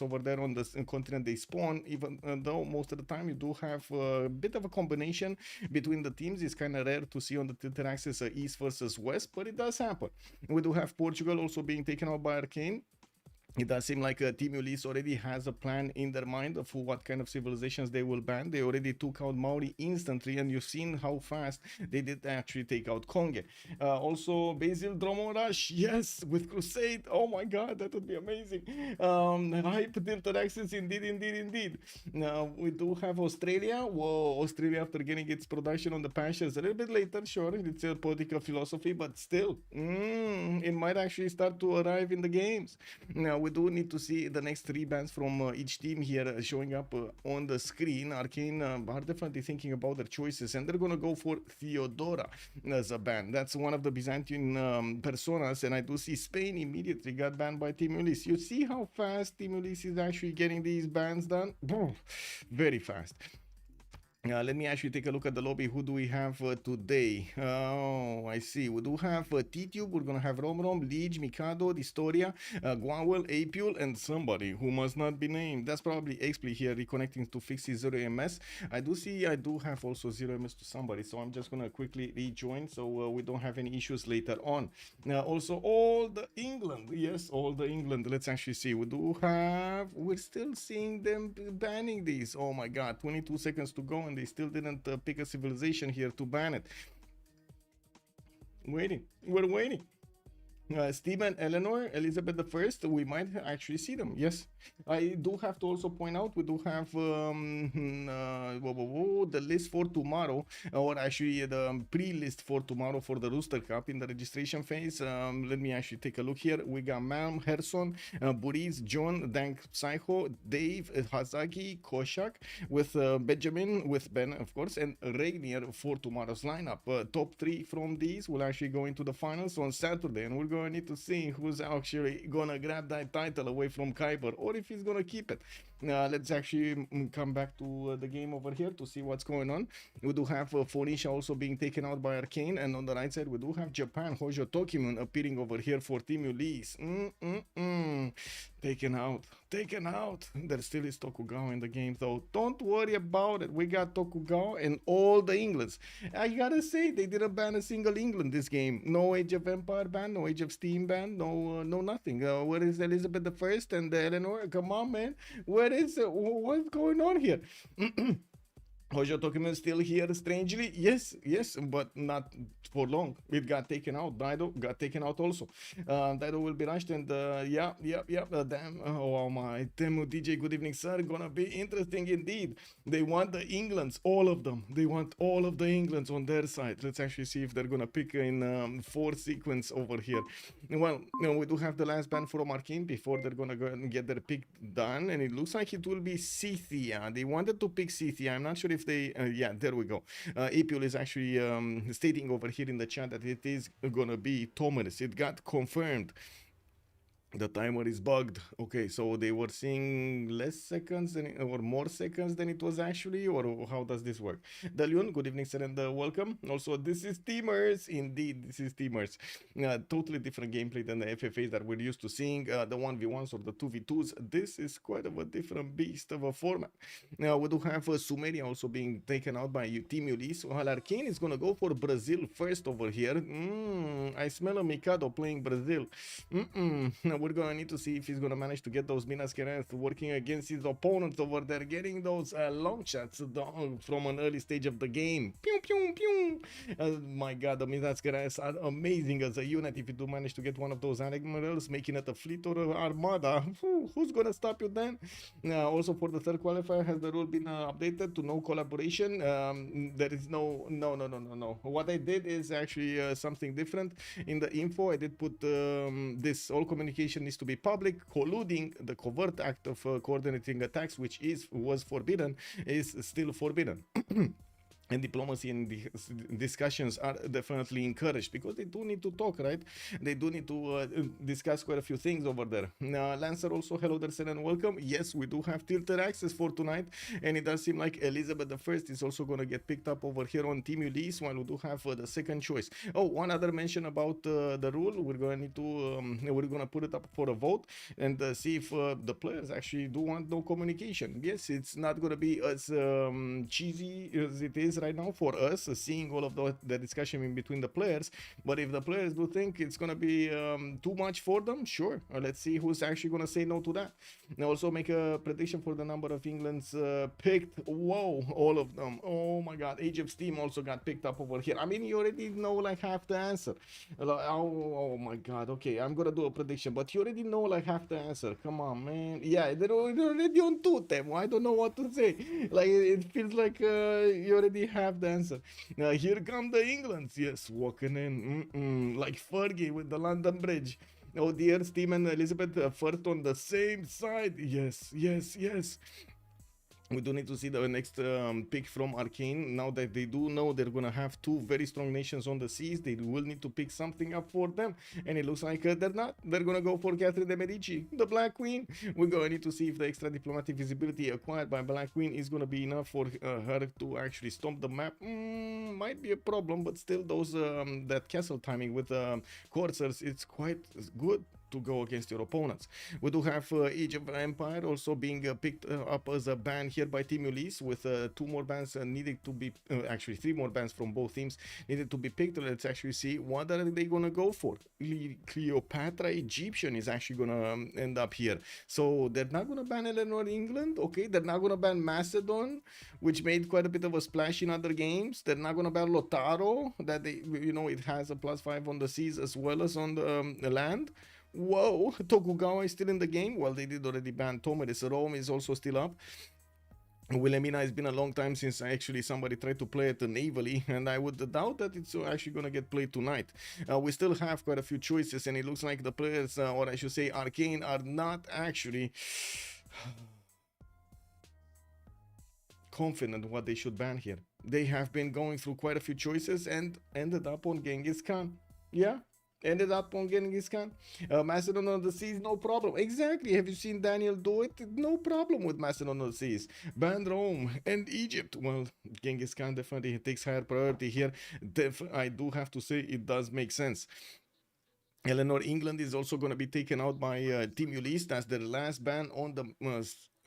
over there on the continent they spawn, even though most of the time you do have a bit of a combination between the teams. It's kind of rare to see on the tilted axis east versus west, but it does happen. We do have Portugal also being taken out by Arcane. It does seem like Team Ulyss already has a plan in their mind of what kind of civilizations they will ban. They already took out Maori instantly, and you've seen how fast they did actually take out Konge. Also, Basil Dromo Rush, yes, with Crusade. Oh my god, that would be amazing. Hype tilted axis, indeed. We do have Australia. Whoa, Australia, after getting its production on the pastures a little bit later, sure, it's a political philosophy, but still, it might actually start to arrive in the games. Now, we do need to see the next 3 bans from each team here showing up on the screen. Arcane are definitely thinking about their choices, and they're going to go for Theodora as a ban. That's one of the Byzantine personas, and I do see Spain immediately got banned by Team Ulyss. You see how fast Team Ulyss is actually getting these bans done? Very fast. Let me actually take a look at the lobby. Who do we have today? Oh, I see. We do have Tidube. We're going to have Romrom, Lege, Mikado, dISTORIA, Gwawel, Apeul, and somebody who must not be named. That's probably Xpli here reconnecting to fix his 0MS. I do have also 0MS to somebody, so I'm just going to quickly rejoin so we don't have any issues later on. Also, all the England. Yes, all the England. Let's actually see. We're still seeing them banning these. Oh my god, 22 seconds to go. And they still didn't pick a civilization here to ban it. We're waiting. Stephen, Eleanor, Elizabeth I, we might actually see them. Yes, I do have to also point out we do have the list for tomorrow, or actually the pre-list for tomorrow for the Rooster Cup in the registration phase. Let me actually take a look here. We got Malm, Herson, Buriz, John, Dank, Psycho, Dave, Hazaki, Koshak, with Benjamin, with Ben, of course, and Rainier for tomorrow's lineup. Top 3 from these will actually go into the finals on Saturday, and we're going to need to see who's actually gonna grab that title away from Kuiper, or if he's gonna keep it. Let's actually come back to the game over here to see what's going on. We do have Phoenicia also being taken out by Arcane, and on the right side we do have Japan, Hojo Tokimun appearing over here for Team Ulyss. Taken out. There still is Tokugawa in the game though. Don't worry about it. We got Tokugawa and all the Englands. I gotta say, they didn't ban a single England this game. No Age of Empire ban, no Age of Steam ban, no nothing. Where is Elizabeth I and Eleanor? Come on, man. Where is it? What's going on here? Hojo Tokimun still here, strangely. Yes, but not for long. It got taken out. Dido got taken out also. Dido will be rushed, and damn. Oh my. Temu DJ, good evening, sir. Gonna be interesting indeed. They want the Englands, all of them. They want all of the Englands on their side. Let's actually see if they're gonna pick in 4 sequence over here. Well, we do have the last ban from Arcane before they're gonna go and get their pick done, and it looks like it will be Scythia. They wanted to pick Scythia. I'm not sure if they there we go. Apeul is actually stating over here in the chat that it is gonna be Thomas. It got confirmed. The timer is bugged. Okay, so they were seeing less seconds or more seconds than it was actually, or how does this work? Dalion, good evening, sir, and welcome. Also, this is Teamers. Indeed, this is Teamers. Totally different gameplay than the FFAs that we're used to seeing. The 1v1s or the 2v2s. This is quite of a different beast of a format. Now, we do have Sumeria also being taken out by Team Ulyss, while Arcane is going to go for Brazil first over here. I smell a Mikado playing Brazil. We're gonna need to see if he's gonna manage to get those Minas Gerais working against his opponents over there, getting those long shots from an early stage of the game. Pew, pew, pew. My god, the Minas Gerais are amazing as a unit. If you do manage to get one of those admirals, making it a fleet or an armada, who's gonna stop you then? Also for the third qualifier, has the rule been updated to no collaboration? There is no. What I did is actually something different. In the info, I did put this all communication needs to be public. Colluding, the covert act of coordinating attacks, which was forbidden, is still forbidden. and diplomacy and discussions are definitely encouraged, because they do need to talk, right? They do need to discuss quite a few things over there. Lancer also, hello there, and welcome. Yes, we do have tilted access for tonight, and it does seem like Elizabeth I is also going to get picked up over here on Team Ulyss, while we do have the second choice. Oh, one other mention about the rule. We're going to need to we're going to put it up for a vote and see if the players actually do want no communication. Yes, it's not going to be as cheesy as it is right now for us, seeing all of the discussion in between the players. But if the players do think it's gonna be too much for them, sure, let's see who's actually gonna say no to that. And also make a prediction for the number of England's picked. Whoa, all of them. Oh my god, Age of Steam also got picked up over here. I mean, you already know like half the answer. Oh my god, okay, I'm gonna do a prediction, but you already know like half the answer. Come on, man. Yeah, they're already on two them. I don't know what to say. Like, it feels like you already have the answer. Now here come the Englands. Yes, walking in like Fergie with the London Bridge. Oh dear, Steve and Elizabeth first on the same side. Yes, yes, yes. We do need to see the next pick from Arcane. Now that they do know they're going to have two very strong nations on the seas, they will need to pick something up for them. And it looks like they're not. They're going to go for Catherine de Medici, the Black Queen. We're going to need to see if the extra diplomatic visibility acquired by Black Queen is going to be enough for her to actually stomp the map. Might be a problem, but still those that castle timing with coursers, it's quite good to go against your opponents. We do have Age of Empire also being picked up as a ban here by Team Ulyss, with two more bans needing to be, actually three more bans from both teams needed to be picked. Let's actually see what are they gonna go for. Cleopatra Egyptian is actually gonna end up here. So they're not gonna ban Eleanor England, okay? They're not gonna ban Macedon, which made quite a bit of a splash in other games. They're not gonna ban Lotaro, that they, you know, it has a +5 on the seas as well as on the land. Whoa, Tokugawa is still in the game. Well, they did already ban Tomeris. Rome is also still up. Wilhelmina, it's been a long time since actually somebody tried to play it navally, and I would doubt that it's actually going to get played tonight. We still have quite a few choices, and it looks like the players, or I should say Arcane, are not actually confident what they should ban here. They have been going through quite a few choices and ended up on Genghis Khan. Yeah, ended up on Genghis Khan. Macedon on the seas, no problem. Exactly. Have you seen Daniel do it? No problem with Macedon on the seas. Ban Rome and Egypt. Well, Genghis Khan definitely takes higher priority here. I do have to say it does make sense. Eleanor England is also going to be taken out by Team Ulyss. That's their last ban on the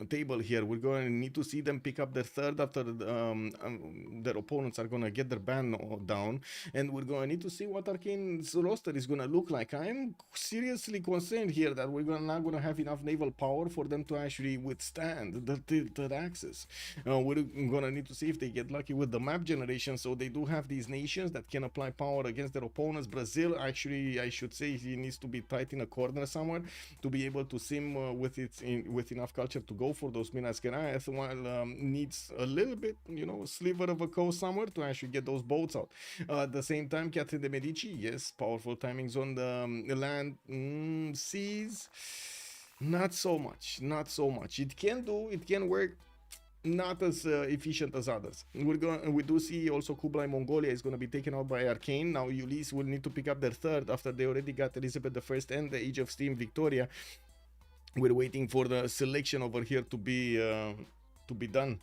table here. We're going to need to see them pick up their third after their opponents are going to get their ban down, and we're going to need to see what Arcane's roster is going to look like. I'm seriously concerned here that we're not going to have enough naval power for them to actually withstand the tilted axis. We're going to need to see if they get lucky with the map generation. So they do have these nations that can apply power against their opponents. Brazil, actually, I should say, he needs to be tight in a corner somewhere to be able to sim with enough culture to go for those Minas Gerais, while needs a little bit, you know, a sliver of a coast somewhere to actually get those boats out. At the same time, Catherine de Medici, yes, powerful timings on the land, seas, not so much. It can work, not as efficient as others. We do see also Kublai Mongolia is going to be taken out by Arcane. Now Ulyss will need to pick up their third after they already got Elizabeth I and the Age of Steam Victoria. We're waiting for the selection over here to be done.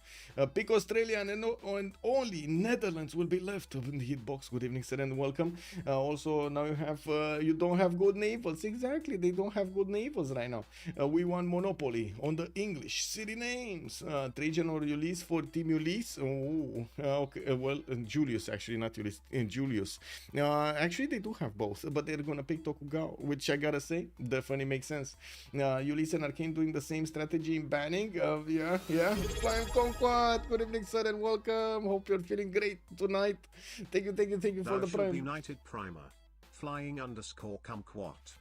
Pick Australia, and only Netherlands will be left in the hitbox. Good evening, sir, and welcome. Also, now you don't have good navals. Exactly, they don't have good navals right now. We want monopoly on the English city names. Trajan or Ulyss for Team Ulyss. Okay, well, Julius, actually, not Ulyss, Julius. Actually, they do have both, but they're gonna pick Tokugawa, which I gotta say definitely makes sense. Ulyss and Arcane doing the same strategy in banning. Yeah. Flying Conquad, good evening, sir, and welcome. Hope you're feeling great tonight. Thank you for the prime. United Primer. Flying_Kumquat.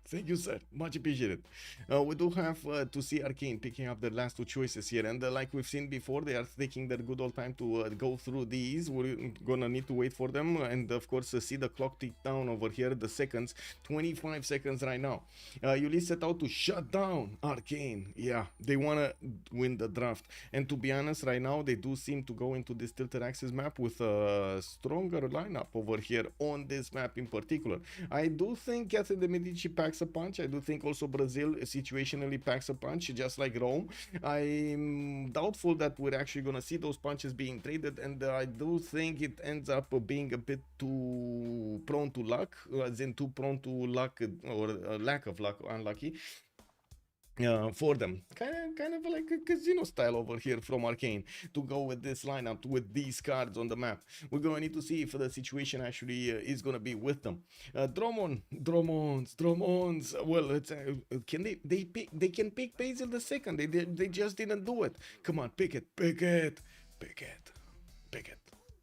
Thank you, sir. Much appreciated. We do have to see Arcane picking up their last two choices here, and like we've seen before, they are taking their good old time to go through these. We're gonna need to wait for them, and of course, see the clock tick down over here. The seconds, 25 seconds right now. Ulyss set out to shut down Arcane. Yeah, they wanna win the draft, and to be honest, right now they do seem to go into this tilted axis map with a stronger lineup over here on this map in particular. I do think Catherine de Medici packs a punch. I do think also Brazil situationally packs a punch, just like Rome. I'm doubtful that we're actually going to see those punches being traded, and I do think it ends up being a bit too prone to luck, as in too prone to luck or lack of luck, unlucky. For them, kind of like a casino style over here from Arcane to go with this lineup with these cards on the map. We're going to need to see if the situation actually is going to be with them. Dromons. Well, it's can they can pick Basil the second. They just didn't do it. Come on, pick it.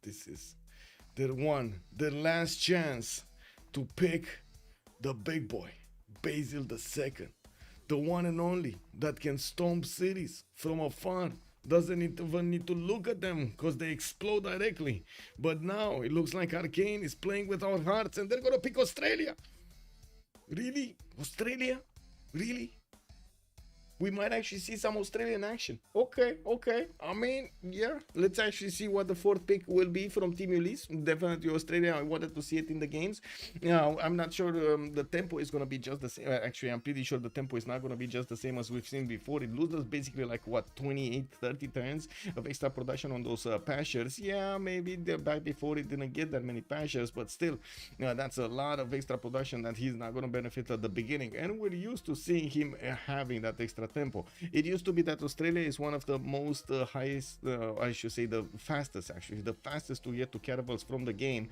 This is their last chance to pick the big boy, Basil the second. The one and only that can stomp cities from afar. Doesn't even need to look at them because they explode directly. But now it looks like Arcane is playing with our hearts and they're gonna pick Australia. Really? Australia? Really? We might actually see some Australian action. Okay. I mean, yeah. Let's actually see what the fourth pick will be from Team Ulyss. Definitely Australia. I wanted to see it in the games. Now, I'm not sure the tempo is going to be just the same. Actually, I'm pretty sure the tempo is not going to be just the same as we've seen before. It loses basically like, what, 28, 30 turns of extra production on those pastures. Yeah, maybe back before it didn't get that many pastures, but still, that's a lot of extra production that he's not going to benefit at the beginning. And we're used to seeing him having that extra tempo. It used to be that Australia is one of the most highest, I should say the fastest to get to caravels from the game.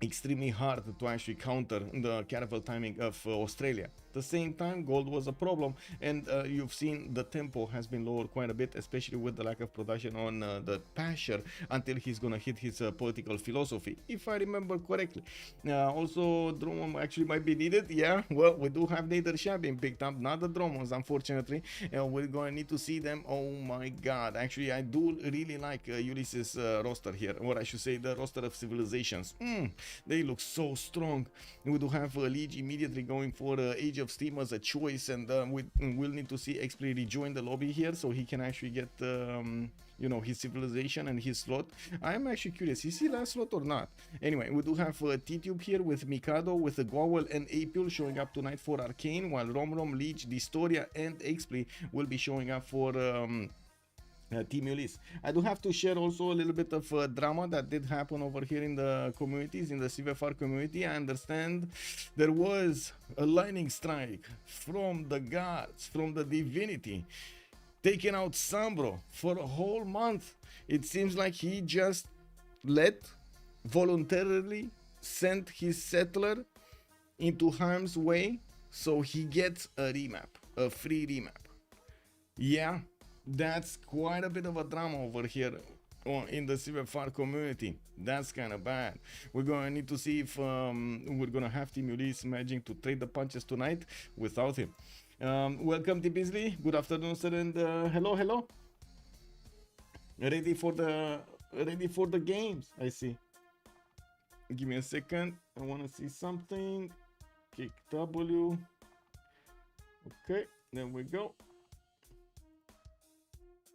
Extremely hard to actually counter the caravel timing of Australia. At the same time, gold was a problem, and you've seen the tempo has been lowered quite a bit, especially with the lack of production on the pasture until he's gonna hit his political philosophy, if I remember correctly. Also, Romrom actually might be needed. Yeah, well, we do have Nader Shah being picked up, not the Dromons, unfortunately. We're gonna need to see them. Oh my god, actually, I do really like Ulyss's roster here, or I should say the roster of civilizations. They look so strong. We do have Lege immediately going for Age of Steam as a choice, and we'll need to see Xpli rejoin the lobby here so he can actually get his civilization and his slot. I'm actually curious, is he last slot or not? Anyway, we do have Tidube here with Mikado, with the Gwawel and Apeul showing up tonight for Arcane, while Romrom, Lege, dISTORIA and Xpli will be showing up for Team Ulyss. I do have to share also a little bit of drama that did happen over here in the communities, in the CivFR community. I understand there was a lightning strike from the gods, from the divinity, taking out Sambro for a whole month. It seems like he just voluntarily sent his settler into harm's way so he gets a remap, a free remap. Yeah, that's quite a bit of a drama over here in the CivFR community. That's kind of bad. We're going to need to see if we're going to have Team Ulyss managing to trade the punches tonight without him. Welcome to Beasley. Good afternoon, sir, and hello. Ready for the games, I see. Give me a second. I want to see something. Kick W. Okay, there we go.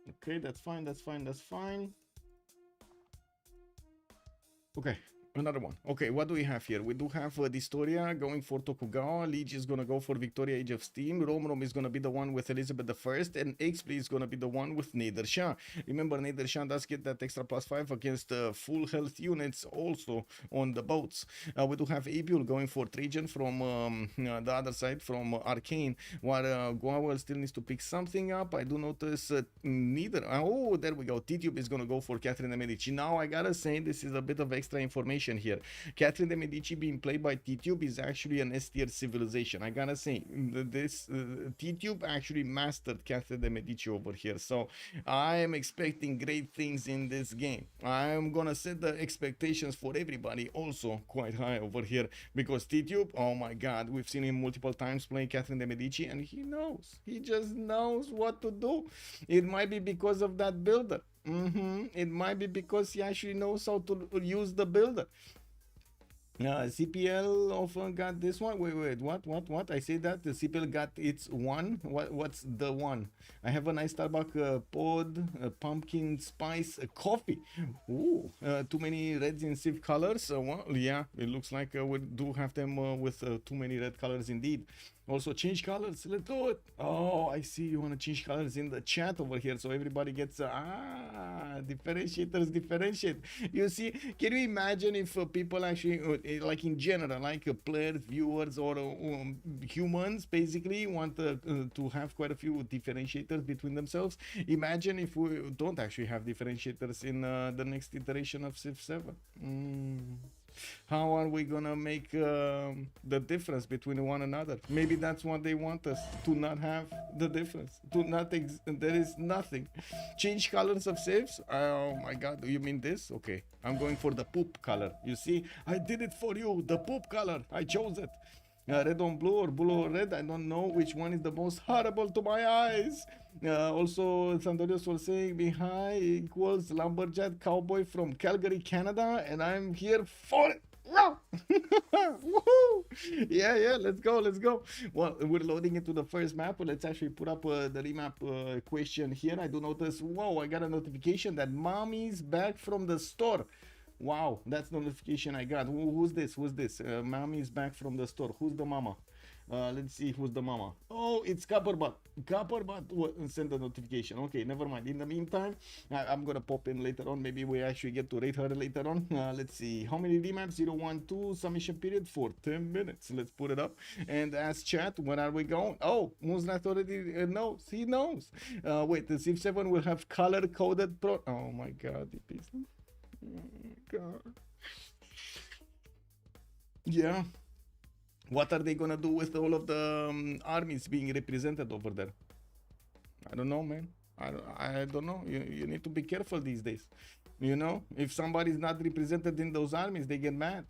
Okay, that's fine. Okay, another one. Okay, what do we have here? We do have dISTORIA going for Tokugawa. Lege is gonna go for Victoria Age of Steam. Romrom is gonna be the one with Elizabeth I, and Xpli is gonna be the one with Nader Shah. Remember, Nader Shah does get that extra +5 against full health units also on the boats. We do have Apeul going for Trajan from the other side, from Arcane, while Gwawel still needs to pick something up. I do notice neither. Oh, there we go. Tidube is gonna go for Catherine de Medici. Now I gotta say, this is a bit of extra information information here. Catherine de Medici being played by Tidube is actually an S-tier civilization. I gotta say, this Tidube actually mastered Catherine de Medici over here. So I am expecting great things in this game. I am gonna set the expectations for everybody also quite high over here, because Tidube, oh my god, we've seen him multiple times playing Catherine de Medici, and he knows. He just knows what to do. It might be because of that builder. It might be because he actually knows how to use the builder. CPL often got this one. Wait, what? I say that the CPL got its one. What's the one? I have a nice Starbucks pod, pumpkin spice coffee. Ooh, too many reds in Civ colors. Well, yeah, it looks like we do have them with too many red colors indeed. Also change colors, let's do it. Oh, I see you want to change colors in the chat over here, so everybody gets differentiators differentiate. You see, can you imagine if people actually like in general, like players, viewers, or humans basically want to have quite a few differentiators between themselves? Imagine if we don't actually have differentiators in the next iteration of Civ7. How are we gonna make the difference between one another? Maybe that's what they want us to not have, the difference, to not there is nothing. Change colors of saves. Oh my god, do you mean this? Okay, I'm going for the poop color. You see, I did it for you, the poop color. I chose it. Red on blue or blue on red, I don't know which one is the most horrible to my eyes. Also, Sandorius was saying behind equals lumberjack cowboy from Calgary, Canada, and I'm here for it. Woohoo! Yeah, let's go. Well, we're loading into the first map. Let's actually put up the remap question here. I do notice, whoa, I got a notification that mommy's back from the store. Wow, that's the notification I got. Who's this? Mommy's back from the store. Who's the mama? Let's see who's the mama. Oh, it's Copperbot. Send the notification. Okay, never mind. In the meantime, I'm gonna pop in later on. Maybe we actually get to rate her later on. Let's see. How many remaps? 012 submission period for 10 minutes. Let's put it up. And ask chat, where are we going? Oh, Moonlight already knows. He knows. Wait, the Civ7 will have color-coded pro... Oh my god, God. Yeah. What are they gonna do with all of the armies being represented over there? I don't know, man. I don't know. You need to be careful these days. You know, if somebody's not represented in those armies, they get mad.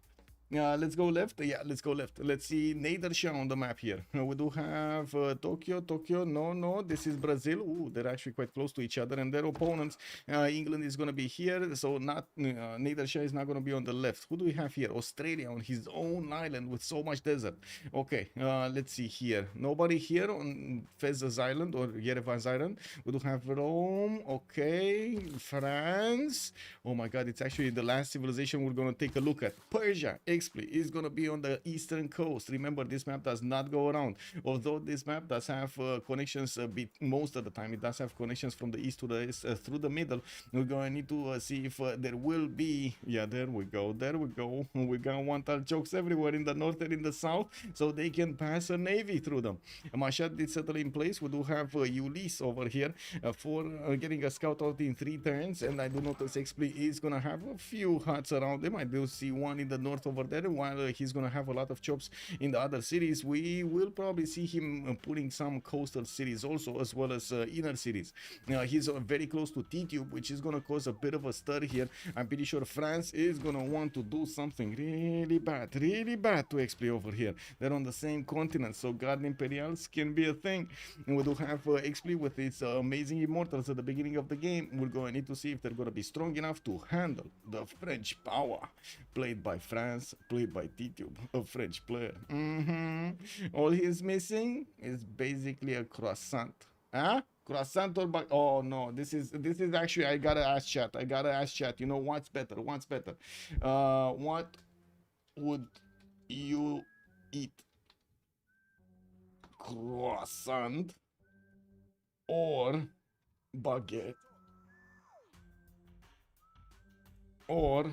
Let's go left. Yeah, let's go left. Let's see Nader Shah on the map here. We do have Tokyo. No, this is Brazil. Ooh, they're actually quite close to each other, and their opponents, England is going to be here, so not Nader Shah is not going to be on the left. Who do we have here? Australia on his own island with so much desert. Okay, let's see here. Nobody here on Fez's Island or Yerevan's Island. We do have Rome. Okay, France. Oh my god, it's actually the last civilization we're going to take a look at. Persia. Xpli is going to be on the eastern coast. Remember, this map does not go around. Although this map does have connections, most of the time it does have connections from the east to the east, through the middle. We're going to need to see if there will be... Yeah, there we go. We got one-tile jokes everywhere in the north and in the south, so they can pass a navy through them. Mashat did settle in place. We do have Ulyss over here for getting a scout out in 3 turns, and I do notice Xpli is going to have a few huts around them. I do see one in the north over there, while he's gonna have a lot of chops in the other cities. We will probably see him putting some coastal cities also, as well as inner cities. He's very close to Tidube, which is gonna cause a bit of a stir here. I'm pretty sure France is gonna want to do something really bad to Xpli over here. They're on the same continent, so Garden Imperials can be a thing. And we do have Xpli with its amazing immortals at the beginning of the game. We're gonna need to see if they're gonna be strong enough to handle the French power, played by France, played by Tidube, a French player. All he's missing is basically a croissant. Huh? Croissant or oh no, this is actually, I gotta ask chat. You know, what's better? What would you eat? Croissant or baguette? Or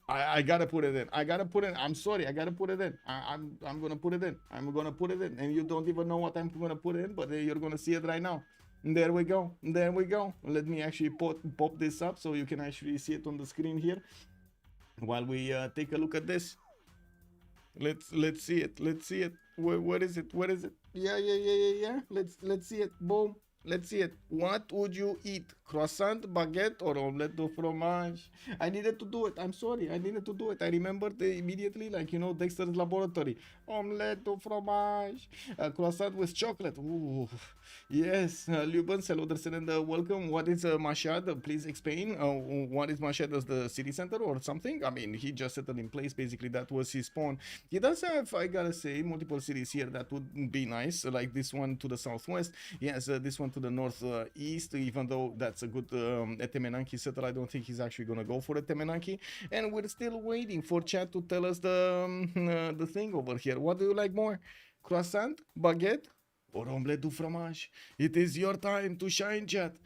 I gotta put it in. I'm sorry, I gotta put it in. I'm gonna put it in. And you don't even know what I'm gonna put in, but you're gonna see it right now. There we go. There we go. Let me actually pop this up so you can actually see it on the screen here while we take a look at this. Let's see it. Let's see it. Where is it? Where is it? Yeah. Let's see it. Boom. Let's see it. What would you eat? Croissant, baguette, or omelette de fromage? I needed to do it. I'm sorry. I needed to do it. I remembered immediately, like, you know, Dexter's Laboratory. Omelette de fromage. Croissant with chocolate. Ooh. Yes. Luban, Saluderson, and welcome. What is Mashhad? Please explain. What is Mashhad as the city center or something? I mean, he just settled in place. Basically, that was his spawn. He does have, I gotta say, multiple cities here that would be nice. Like this one to the southwest. Yes, this one to the northeast, even though that's a good Temenanki settle. I don't think he's actually gonna go for a Temenanki, and we're still waiting for chat to tell us the thing over here. What do you like more, croissant, baguette, or omelette du fromage? It is your time to shine, chat.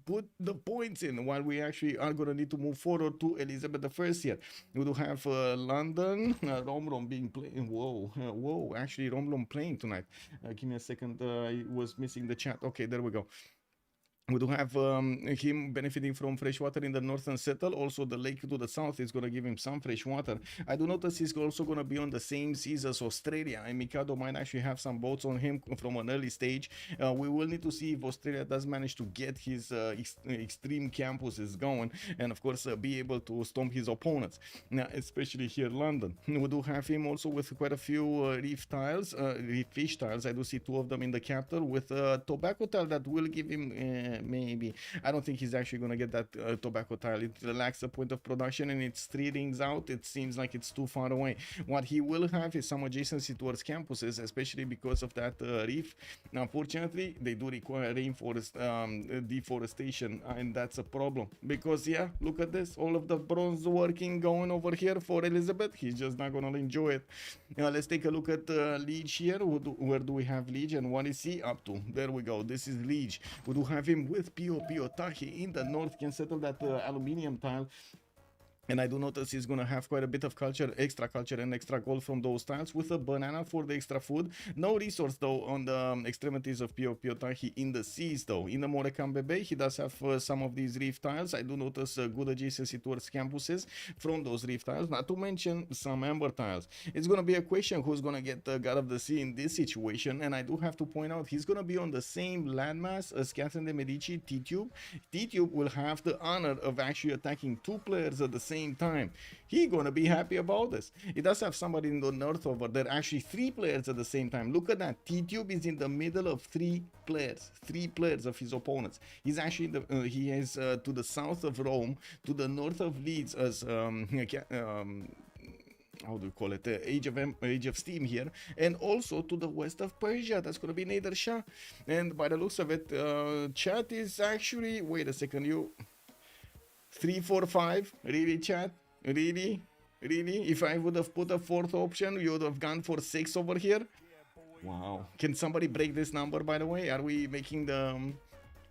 Put the points in while we actually are gonna need to move forward to Elizabeth I here. We do have London, Romrom being playing. Whoa, actually Romrom playing tonight. Give me a second, I was missing the chat. Okay, there we go. We do have him benefiting from fresh water in the northern settle. Also, the lake to the south is going to give him some fresh water. I do notice he's also going to be on the same seas as Australia, and Mikado might actually have some boats on him from an early stage. We will need to see if Australia does manage to get his extreme campuses going, and of course be able to stomp his opponents, now, especially here in London. We do have him also with quite a few reef tiles, reef fish tiles. I do see 2 of them in the capital with a tobacco tile that will give him maybe. I don't think he's actually going to get that tobacco tile. It lacks the point of production and it's 3 rings out. It seems like it's too far away. What he will have is some adjacency towards campuses, especially because of that reef. Now, unfortunately, they do require deforestation, and that's a problem. Because, yeah, look at this. All of the bronze working going over here for Elizabeth. He's just not going to enjoy it. Now, let's take a look at Lege here. Where do we have Lege and what is he up to? There we go. This is Lege. We do have him with Pio Tahi in the north, can settle that aluminium tile. And I do notice he's going to have quite a bit of culture, extra culture and extra gold from those tiles with a banana for the extra food. No resource though on the extremities of Pio Tahi in the seas though. In the Morecambe Bay, he does have some of these reef tiles. I do notice good adjacency towards campuses from those reef tiles, not to mention some amber tiles. It's going to be a question who's going to get the God of the Sea in this situation. And I do have to point out he's going to be on the same landmass as Catherine de Medici, Tidube. Tidube will have the honor of actually attacking 2 players at the same time. He gonna be happy about this. He does have somebody in the north over there, actually 3 players at the same time. Look at that. Tidube is in the middle of 3 players of his opponents. He's actually he is to the south of Rome, to the north of Leeds as how do you call it, Age of Steam here, and also to the west of Persia. That's going to be Nader Shah. And by the looks of it, chat is actually, wait a second, you 3, 4, 5, really, chat? Really? If I would have put a 4th option, you would have gone for 6 over here? Wow. Can somebody break this number, by the way? Are we making the,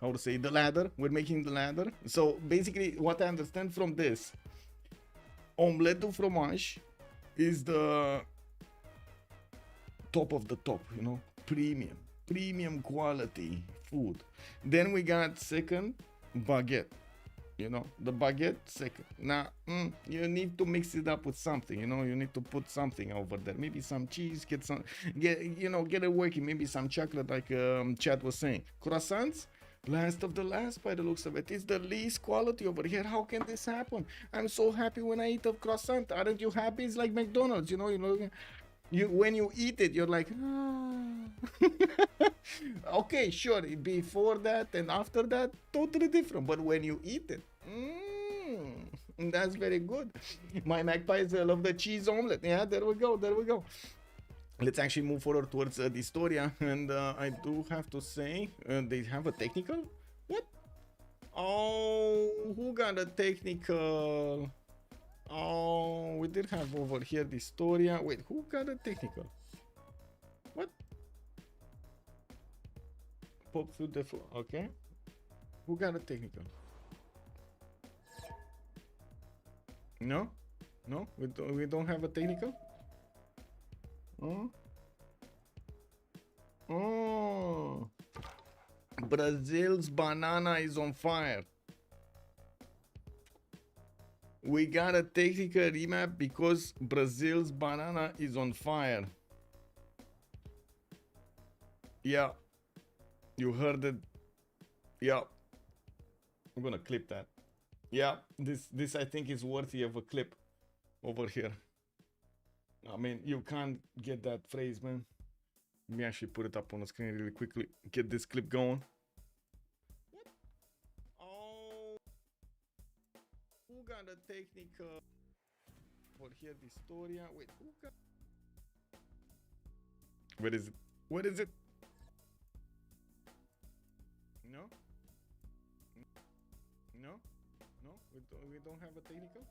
how to say, the ladder? We're making the ladder. So basically, what I understand from this, omelette du fromage is the top of the top, you know, premium quality food. Then we got second, baguette. You know, the baguette second. Now, you need to mix it up with something. You know, you need to put something over there. Maybe some cheese. Get it working. Maybe some chocolate, like Chad was saying. Croissants, last of the last by the looks of it. It's the least quality over here. How can this happen? I'm so happy when I eat a croissant. Aren't you happy? It's like McDonald's. You know. When you eat it, you're like, ah. Okay, sure. Before that and after that, totally different. But when you eat it, that's very good. My magpies love the cheese omelet. Yeah, there we go. Let's actually move forward towards dISTORIA. And I do have to say, they have a technical? What? Oh, who got a technical? Oh, we did have over here dISTORIA. Wait, who got a technical? What? Pop through the floor. Okay. Who got a technical? No? No? We don't have a technical? Oh. Brazil's banana is on fire. We got a technical remap because Brazil's banana is on fire. Yeah, you heard it. Yeah, I'm gonna clip that. Yeah, this I think is worthy of a clip over here. I mean, you can't get that phrase, man. Let me actually put it up on the screen really quickly. Get this clip going. What? Oh, who got a technical for here? dISTORIA. Wait, who got? Where is it? What is it? No? No? No? We don't have a technical?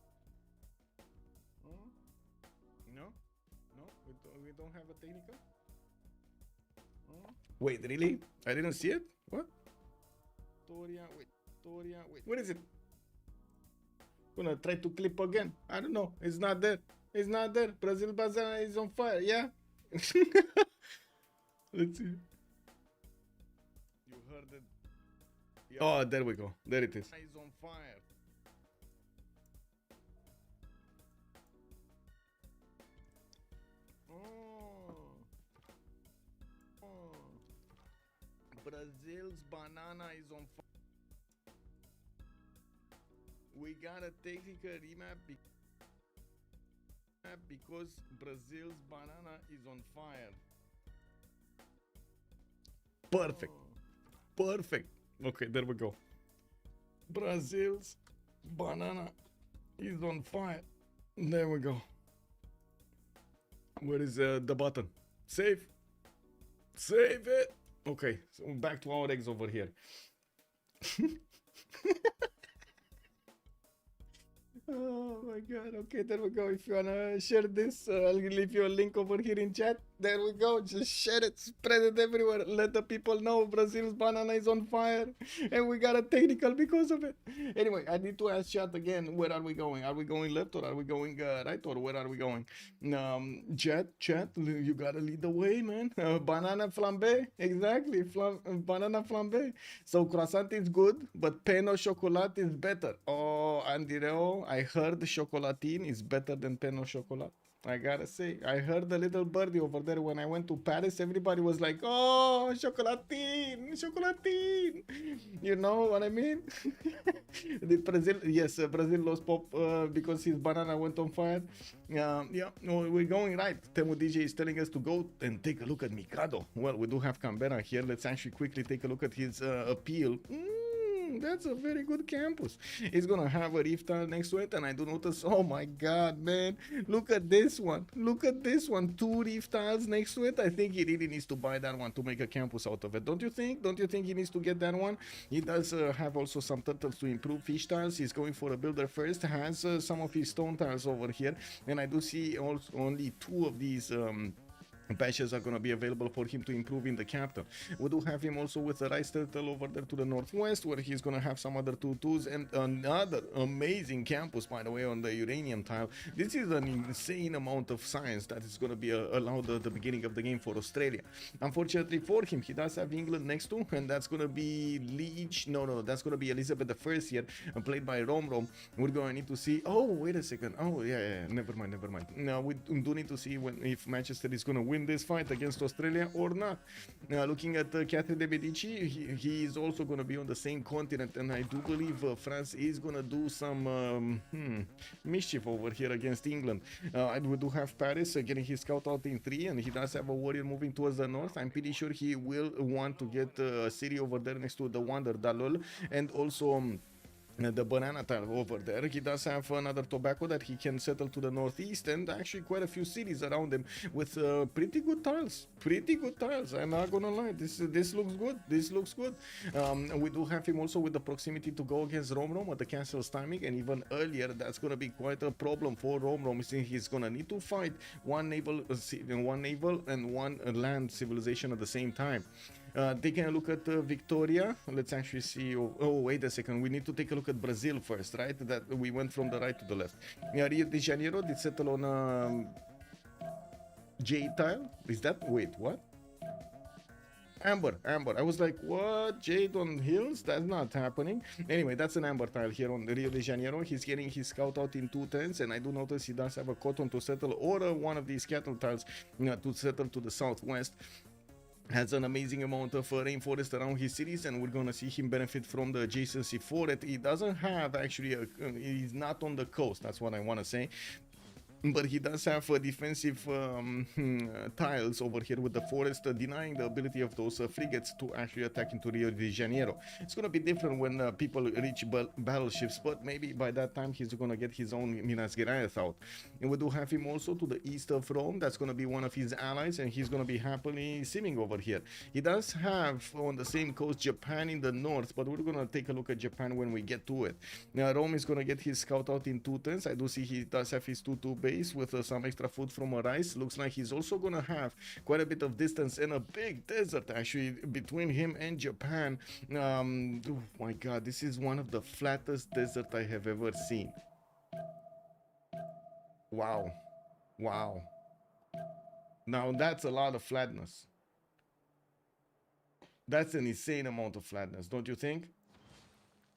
No? No? We don't have a technical? Wait, really? I didn't see it? What? Toria, wait. What is it? Gonna try to clip again. I don't know. It's not there. It's not there. Brazil Bazana is on fire, yeah? Let's see. You heard it. Yeah. Oh, there we go. There it is. It's on fire. Brazil's banana is on fire. We got a technical remap because Brazil's banana is on fire. Perfect. Perfect. Okay, there we go. Brazil's banana is on fire. There we go. Where is the button? Save. Save it. Okay, so back to our eggs over here. Oh my god, okay, there we go. If you wanna share this, I'll leave you a link over here in chat. There we go, just share it, spread it everywhere. Let the people know Brazil's banana is on fire and we got a technical because of it. Anyway, I need to ask chat again, where are we going? Are we going left or are we going right, or where are we going? Chat, you gotta lead the way, man. Banana flambe, exactly, banana flambe. So croissant is good, but pain au chocolat is better. Oh, Andireo, I heard chocolatine is better than pain au chocolat. I gotta say, I heard the little birdie over there when I went to Paris. Everybody was like, "Oh, chocolatine, chocolatine." You know what I mean? The Brazil, yes, Brazil lost Pop because his banana went on fire. Yeah, no, we're going right. Temu DJ is telling us to go and take a look at Mikado. Well, we do have Canberra here. Let's actually quickly take a look at his Apeul. That's a very good campus. It's gonna have a rift tile next to it, and I do notice, oh my god, man, look at this one. Look at this one. 2 rift tiles next to it. I think he really needs to buy that one to make a campus out of it. Don't you think? Don't you think he needs to get that one? He does have also some turtles to improve fish tiles. He's going for a builder first. Has some of his stone tiles over here, and I do see also only 2 of these patches are going to be available for him to improve in the capital. We do have him also with a rice turtle over there to the northwest, where he's going to have some other 2-2s and another amazing campus, by the way, on the uranium tile. This is an insane amount of science that is going to be allowed at the beginning of the game for Australia. Unfortunately for him, he does have England next to, and that's going to be Lege. No, that's going to be Elizabeth I here, played by Romrom. We're going to need to see. Oh, wait a second. Oh, yeah. Never mind. Now we do need to see if Manchester is going to win this fight against Australia or not. Looking at Catherine de Medici, he is also going to be on the same continent, and I do believe France is going to do some mischief over here against England. We do have Paris getting his scout out in 3, and he does have a warrior moving towards the north. I'm pretty sure he will want to get a city over there next to the Wonder Dalol, and also the banana tile over there. He does have another tobacco that he can settle to the northeast, and actually quite a few cities around him with pretty good tiles. I'm not gonna lie, this looks good. We do have him also with the proximity to go against Romrom at the castle's timing, and even earlier. That's gonna be quite a problem for Romrom, since he's gonna need to fight one naval and one land civilization at the same time. Taking a look at Victoria, let's actually see. Oh, wait a second. We need to take a look at Brazil first, right? That we went from the right to the left. Rio de Janeiro did settle on J tile. Is that? Wait, what? Amber. I was like, what? Jade on hills? That's not happening. Anyway, that's an amber tile here on Rio de Janeiro. He's getting his scout out in 210s, and I do notice he does have a cotton to settle, or one of these cattle tiles to settle to the southwest. Has an amazing amount of rainforest around his cities, and we're gonna see him benefit from the adjacency for it. He doesn't have actually he's not on the coast, that's what I want to say, but he does have defensive tiles over here with the forest, denying the ability of those frigates to actually attack into Rio de Janeiro. It's gonna be different when people reach battleships, but maybe by that time he's gonna get his own Minas Gerais out. And we do have him also to the east of Rome. That's gonna be one of his allies, and he's gonna be happily simming over here. He does have on the same coast Japan in the north, but we're gonna take a look at Japan when we get to it. Now Rome is gonna get his scout out in 210s. I do see he does have his 2-2 base with some extra food from a rice. Looks like he's also gonna have quite a bit of distance and a big desert actually between him and Japan. Oh my god, this is one of the flattest desert I have ever seen. Wow. Now that's a lot of flatness. That's an insane amount of flatness, don't you think?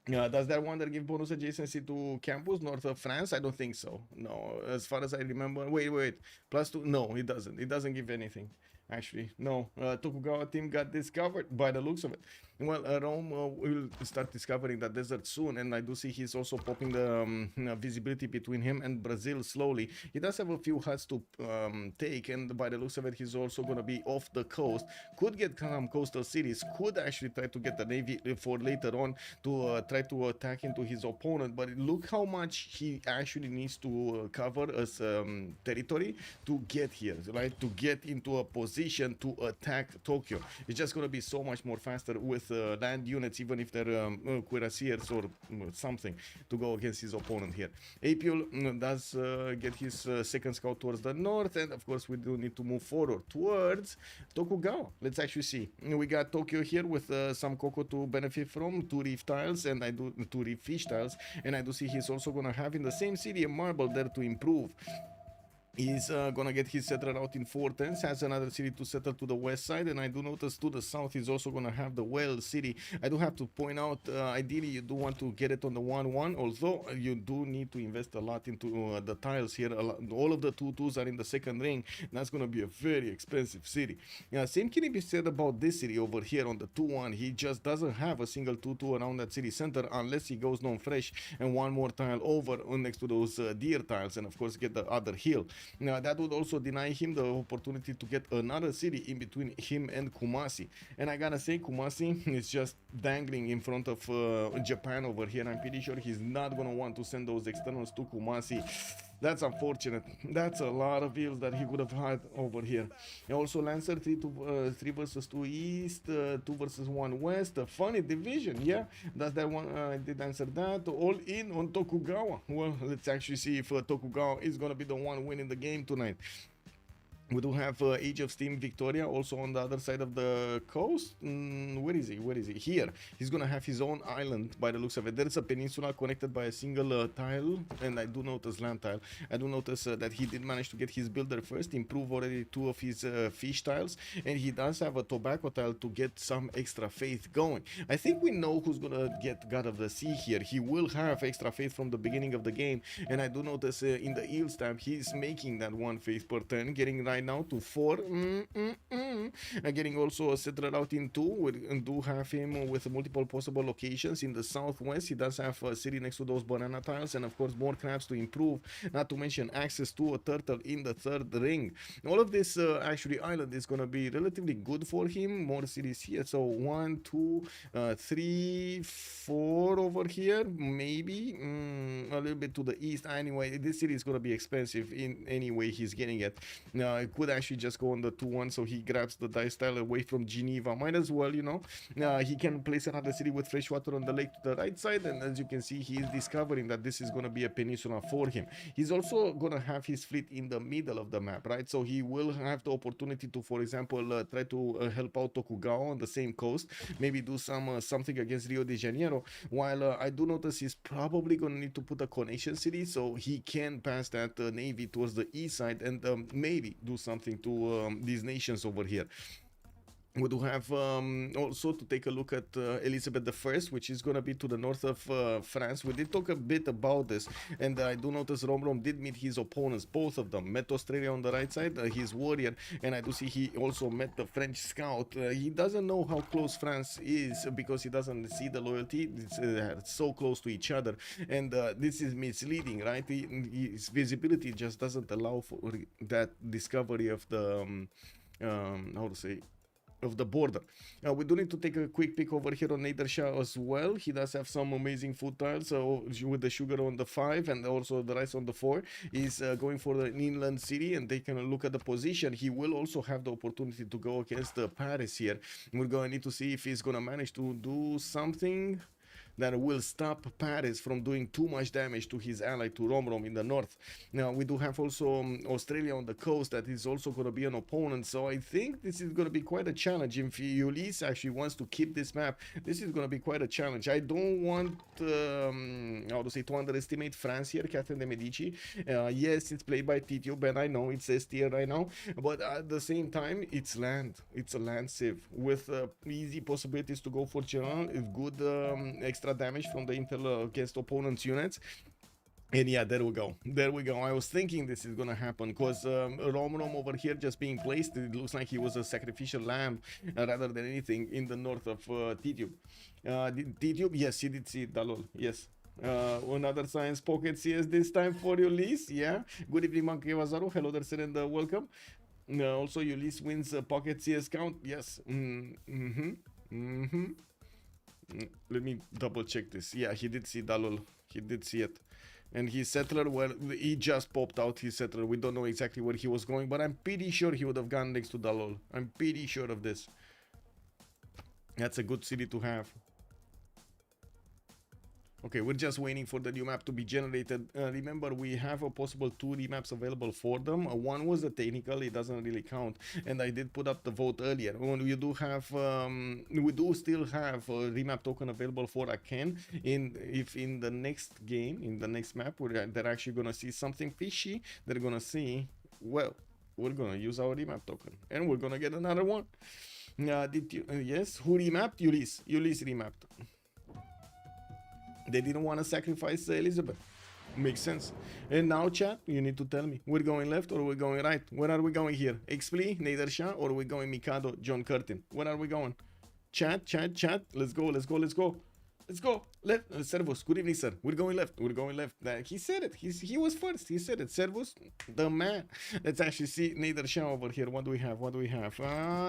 Does that wonder give bonus adjacency to campus north of France? I don't think so. No, as far as I remember. Wait. +2. No, it doesn't. It doesn't give anything. Actually, no. Tokugawa team got discovered by the looks of it. Well, Rome will start discovering that desert soon, and I do see he's also popping the visibility between him and Brazil slowly. He does have a few huts to take, and by the looks of it, he's also going to be off the coast. Could get some coastal cities, could actually try to get the navy for later on to try to attack into his opponent, but look how much he actually needs to cover as territory to get here, right? To get into a position to attack Tokyo. It's just going to be so much more faster with land units, even if they're cuirassiers or something, to go against his opponent here. Apeul does get his second scout towards the north, and of course we do need to move forward towards Tokugawa. Let's actually see. We got Tokyo here with some cocoa to benefit from, 2 reef tiles, and 2 reef fish tiles, and I do see he's also gonna have in the same city a marble there to improve. He's gonna get his settler out in 410s, has another city to settle to the west side, and I do notice to the south he's also gonna have the Gwawel city. I do have to point out, ideally you do want to get it on the 1-1, although you do need to invest a lot into the tiles here. All of the 2-2s are in the second ring. That's gonna be a very expensive city. Yeah, same can be said about this city over here on the 2-1. He just doesn't have a single 2-2 around that city center unless he goes non-fresh and one more tile over next to those deer tiles, and of course get the other hill. Now that would also deny him the opportunity to get another city in between him and Kumasi, and I gotta say Kumasi is just dangling in front of Japan over here. I'm pretty sure he's not gonna want to send those externals to Kumasi. That's unfortunate. That's a lot of bills that he would have had over here. And also Lancer 3 versus 2 east, 2 versus 1 west. A funny division, yeah. Does that one? I did answer that. All in on Tokugawa. Well, let's actually see if Tokugawa is gonna be the one winning the game tonight. We do have Age of Steam Victoria also on the other side of the coast. Where is he? Here. He's gonna have his own island by the looks of it. There's a peninsula connected by a single tile, and I do notice land tile. I do notice that he did manage to get his builder first, improve already 2 of his fish tiles, and he does have a tobacco tile to get some extra faith going. I think we know who's gonna get God of the Sea here. He will have extra faith from the beginning of the game, and I do notice in the Eels tab he's making that 1 faith per turn, getting right now to 4. Getting also a settler out in 2. We do have him with multiple possible locations in the southwest. He does have a city next to those banana tiles, and of course more crabs to improve, not to mention access to a turtle in the 3rd ring. All of this actually island is gonna be relatively good for him. More cities here, so 1, 2, 3, 4 over here, maybe a little bit to the east. Anyway, this city is gonna be expensive in any way he's getting it. It could actually just go on the 2-1, so he grabs the dice tile away from Geneva. Might as well, you know. He can place another city with fresh water on the lake to the right side, and as you can see, he is discovering that this is going to be a peninsula for him. He's also going to have his fleet in the middle of the map, right? So he will have the opportunity to, for example, try to help out Tokugawa on the same coast, maybe do something against Rio de Janeiro, while I do notice he's probably going to need to put a connection city so he can pass that navy towards the east side and maybe do something to these nations over here. We do have also to take a look at Elizabeth I, which is going to be to the north of France. We did talk a bit about this, and I do notice Romrom did meet his opponents, both of them. Met Australia on the right side, his warrior, and I do see he also met the French scout. He doesn't know how close France is because he doesn't see the loyalty. It's so close to each other, and this is misleading, right? His visibility just doesn't allow for that discovery of the how to say, of the border. We do need to take a quick peek over here on Nader Shah as well. He does have some amazing food tiles, so with the sugar on the 5 and also the rice on the 4. He's going for the inland city and taking a look at the position. He will also have the opportunity to go against Paris here. We're going to need to see if he's going to manage to do something that will stop Paris from doing too much damage to his ally, to Romrom in the north. Now, we do have also Australia on the coast that is also going to be an opponent, so I think this is going to be quite a challenge. If Ulyss actually wants to keep this map, this is going to be quite a challenge. I don't want, how to say, to underestimate France here, Catherine de Medici. Yes, it's played by Tidube, and I know it says tier right now, but at the same time, it's land. It's a land civ with easy possibilities to go for general, good extra damage from the intel against opponents' units. And yeah, there we go. There we go. I was thinking this is gonna happen because Romrom over here just being placed, it looks like he was a sacrificial lamb rather than anything in the north of Tidube. Tidube, yes, he did see Dalol, yes. Another science pocket CS this time for Ulyss. Yeah, good evening, Monkey Vazaru. Hello there, sir, and welcome. Also, Ulyss wins pocket CS count. Yes. Let me double check this. Yeah, he did see Dalol. He did see it. And his settler, well, he just popped out his settler. We don't know exactly where he was going, but I'm pretty sure he would have gone next to Dalol. I'm pretty sure of this. That's a good city to have. Okay, we're just waiting for the new map to be generated. Remember, we have a possible 2 remaps available for them. One was a technical, it doesn't really count. And I did put up the vote earlier. When we do have, we do still have a remap token available for Arcanes. If in the next game, in the next map, they're actually gonna see something fishy, they're gonna see, well, we're gonna use our remap token, and we're gonna get another one. Did you? Yes, who remapped? Ulyss. Ulyss remapped. They didn't want to sacrifice Elizabeth. Makes sense. And now, chat, you need to tell me. We're going left or we're going right? Where are we going here? Xpli, Nader Shah, or are we going Mikado, John Curtin? Where are we going? Chat, chat, chat. Let's go, let's go, let's go. Let's go. Left. Servus, good evening, sir. We're going left. We're going left. He said it. He was first. He said it. Servus, the man. Let's actually see Nader Shah over here. What do we have? What do we have?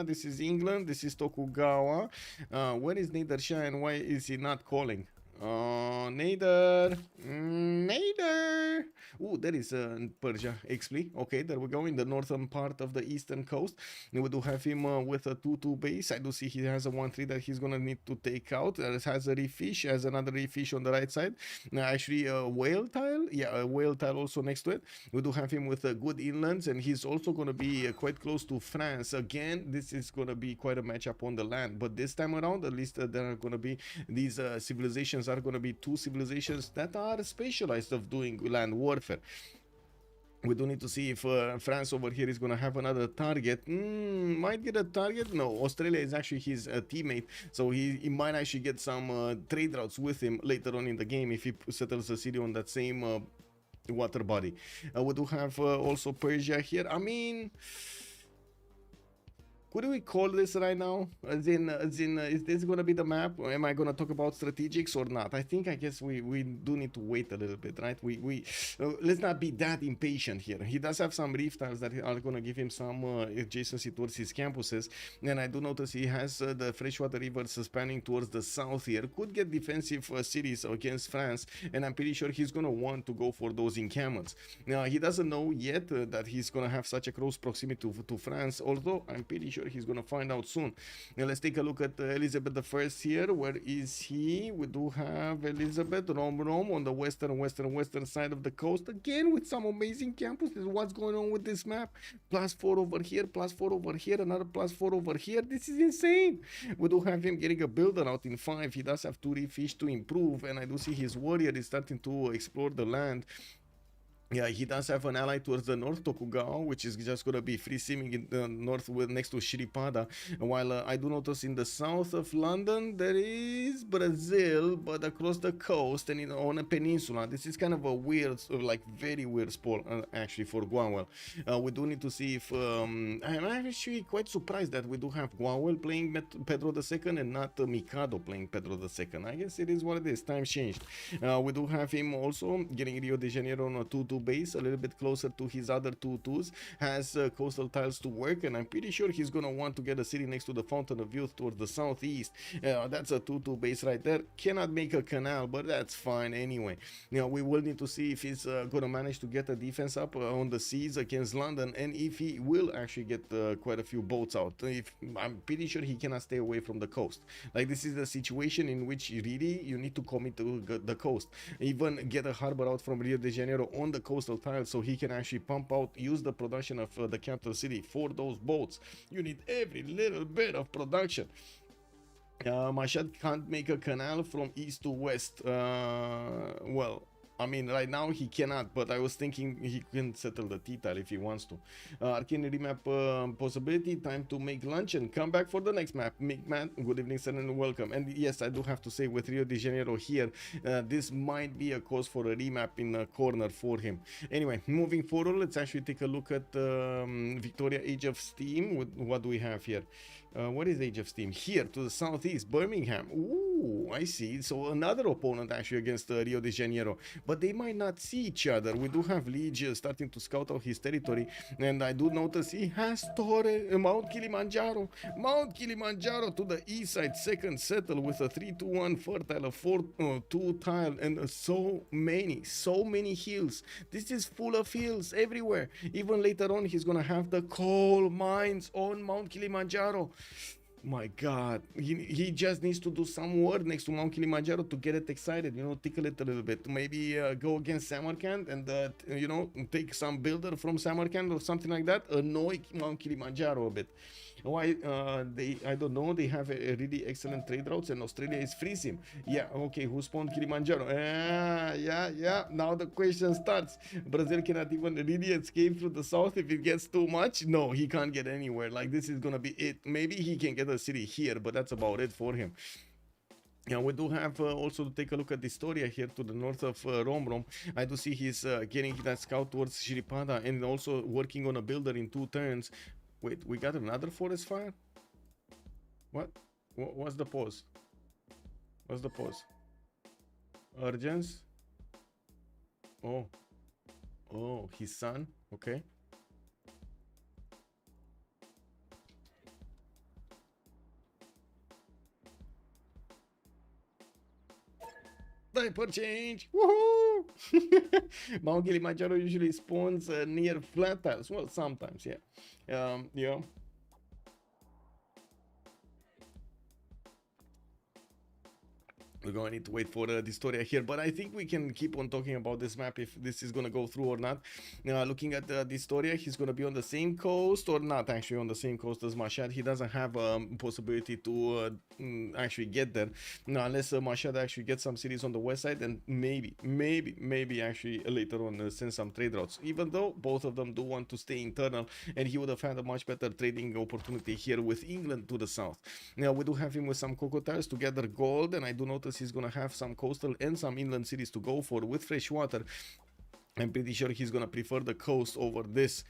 This is England. This is Tokugawa. Where is Nader Shah and why is he not calling? Nader. Nader. Oh, there is Persia. Xpli. Okay, there we go in the northern part of the eastern coast. We do have him with a 2-2 base. I do see he has a 1-3 that he's gonna need to take out. It has a refish, has another refish on the right side. Actually, a whale tile. Yeah, a whale tile also next to it. We do have him with good inlands, and he's also gonna be quite close to France. Again, this is gonna be quite a matchup on the land, but this time around, at least there are gonna be these civilizations are going to be 2 civilizations that are specialized of doing land warfare. We do need to see if France over here is going to have another target. Might get a target. No, Australia is actually his teammate, so he might actually get some trade routes with him later on in the game if he settles a city on that same water body. We do have also Persia here. I mean, what do we call this right now? As in, is this gonna be the map? Or am I gonna talk about strategics or not? I guess we do need to wait a little bit, right? Let's not be that impatient here. He does have some reef tiles that are gonna give him some adjacency towards his campuses, and I do notice he has the freshwater rivers spanning towards the south here. Could get defensive cities against France, and I'm pretty sure he's gonna want to go for those encampments. Now he doesn't know yet that he's gonna have such a close proximity to France, although I'm pretty sure he's gonna find out soon. Now let's take a look at Elizabeth I here. Where is he? We do have Elizabeth Romrom on the western side of the coast, again with some amazing campuses. What's going on with this map? +4 over here, +4 over here, another +4 over here. This is insane. We do have him getting a builder out in 5. He does have 2 refish to improve, and I do see his warrior is starting to explore the land. Yeah, he does have an ally towards the north, Tokugawa, which is just going to be free simming in the north with next to Shiripada. While I do notice in the south of London there is Brazil, but across the coast and on a peninsula. This is kind of a weird, like very weird spot actually for Gwawel. We do need to see if I'm actually quite surprised that we do have Gwawel playing Pedro II and not Mikado playing Pedro II. I guess it is what it is. Times changed. We do have him also getting Rio de Janeiro on a 2-2 base, a little bit closer to his other 2-2s, has coastal tiles to work, and I'm pretty sure he's gonna want to get a city next to the Fountain of Youth towards the southeast. That's a 2-2 base right there. Cannot make a canal, but that's fine anyway. We will need to see if he's gonna manage to get a defense up on the seas against London, and if he will actually get quite a few boats out. I'm pretty sure he cannot stay away from the coast. Like, this is the situation in which really you need to commit to the coast, even get a harbor out from Rio de Janeiro on the coastal tiles so he can actually pump out, use the production of the capital city for those boats. You need every little bit of production. Mashhad can't make a canal from east to west. Well, I mean, right now he cannot, but I was thinking he can settle the T-tile if he wants to. Arcane remap possibility, time to make lunch and come back for the next map. Man, good evening, sir, and welcome. And yes, I do have to say, with Rio de Janeiro here, this might be a cause for a remap in a corner for him. Anyway, moving forward, let's actually take a look at Victoria Age of Steam. What do we have here? What is Age of Steam? Here, to the southeast, Birmingham. Ooh, I see. So another opponent actually against Rio de Janeiro. But they might not see each other. We do have Lege starting to scout out his territory. And I do notice he has Mount Kilimanjaro. Mount Kilimanjaro to the east side. Second settle with a 3-2-1 fertile, a 4-2 tile. And so many hills. This is full of hills everywhere. Even later on, he's going to have the coal mines on Mount Kilimanjaro. My God, he just needs to do some work next to Mount Kilimanjaro to get it excited, tickle it a little bit. Maybe go against Samarkand and, take some builder from Samarkand or something like that. Annoy Mount Kilimanjaro a bit. Why? I don't know. They have a really excellent trade routes, and Australia is freeze him. Yeah, okay. Who spawned Kilimanjaro? Yeah. Now the question starts. Brazil cannot even really escape through the south if it gets too much. No, he can't get anywhere. Like, this is gonna be it. Maybe he can get a city here, but that's about it for him. Yeah, we do have also to take a look at dISTORIA here to the north of Romrom. I do see he's getting that scout towards Shiripada and also working on a builder in 2 turns. Wait, we got another forest fire? What? What's the pause? What's the pause? Urgence? Oh, his son? Okay. Diaper change! Woohoo! Mount Kilimanjaro usually spawns near flat tiles. Well, sometimes, yeah. Yeah. We're going to need to wait for dISTORIA here, but I think we can keep on talking about this map if this is going to go through or not. Looking at dISTORIA, he's going to be on the same coast, or not actually on the same coast as Mashhad. He doesn't have a possibility to actually get there, unless Mashhad actually gets some cities on the west side, and maybe actually later on send some trade routes, even though both of them do want to stay internal, and he would have had a much better trading opportunity here with England to the south. Now, we do have him with some crocodiles to gather gold, and I do notice he's gonna have some coastal and some inland cities to go for with fresh water. I'm pretty sure he's gonna prefer the coast over this.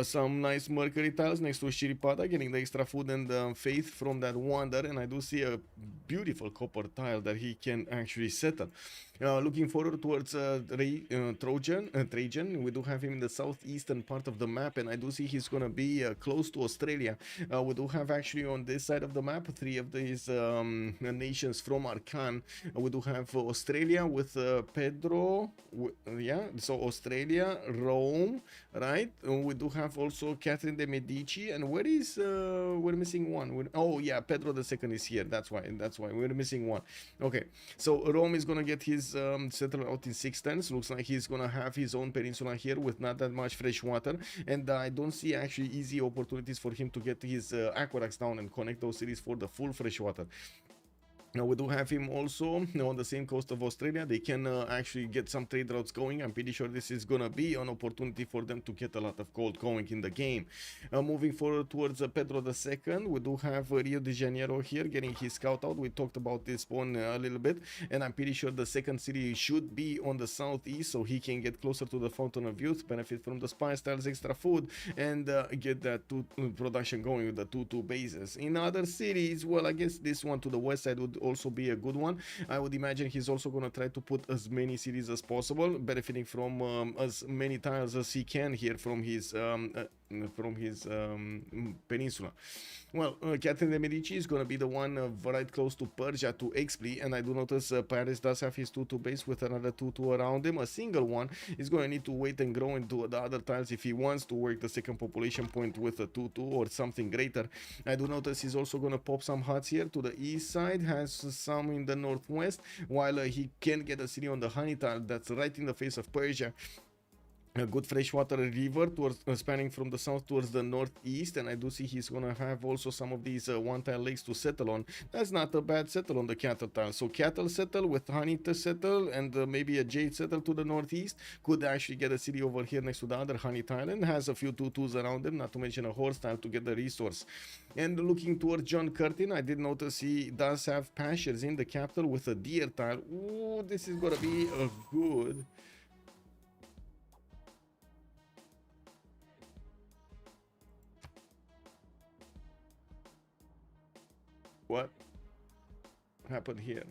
Some nice mercury tiles next to Shiripada, getting the extra food and faith from that wonder, and I do see a beautiful copper tile that he can actually settle. Looking forward towards Trajan. We do have him in the southeastern part of the map, and I do see he's gonna be close to Australia. We do have actually on this side of the map 3 of these nations from Arcanes. We do have Australia with Pedro. So Australia, Rome, right? We do have also Catherine de Medici, and where is we're missing one. Oh yeah, Pedro II is here. That's why we're missing one. Okay, so Rome is gonna get his settled out in 6 turns. Looks like he's gonna have his own peninsula here with not that much fresh water, and I don't see actually easy opportunities for him to get his aqueducts down and connect those cities for the full fresh water. Now we do have him also on the same coast of Australia. They can actually get some trade routes going. I'm pretty sure this is gonna be an opportunity for them to get a lot of gold going in the game. Moving forward towards Pedro II, we do have Rio de Janeiro here getting his scout out. We talked about this one a little bit, and I'm pretty sure the second city should be on the southeast, so he can get closer to the Fountain of Youth, benefit from the spy styles, extra food, and get that production going with the 2-2 bases. In other cities, well, I guess this one to the west side would also be a good one. I would imagine he's also going to try to put as many cities as possible, benefiting from as many tiles as he can here from his peninsula. Well, Catherine de Medici is going to be the one right close to Persia, to Xpli, and I do notice Paris does have his 2-2 base with another 2-2 around him. A single one is going to need to wait and grow into the other tiles if he wants to work the second population point with a 2-2 or something greater. I do notice he's also going to pop some huts here to the east side, has some in the northwest, while he can get a city on the honey tile that's right in the face of Persia. A good freshwater river towards spanning from the south towards the northeast, and I do see he's gonna have also some of these one tile lakes to settle on. That's not a bad settle on the cattle tile. So cattle settle with honey to settle, and maybe a jade settle to the northeast could actually get a city over here next to the other honey tile, and has a few 2-2s around them, not to mention a horse tile to get the resource. And looking towards John Curtin, I did notice he does have pastures in the capital with a deer tile. Ooh, this is gonna be a good. What happened here?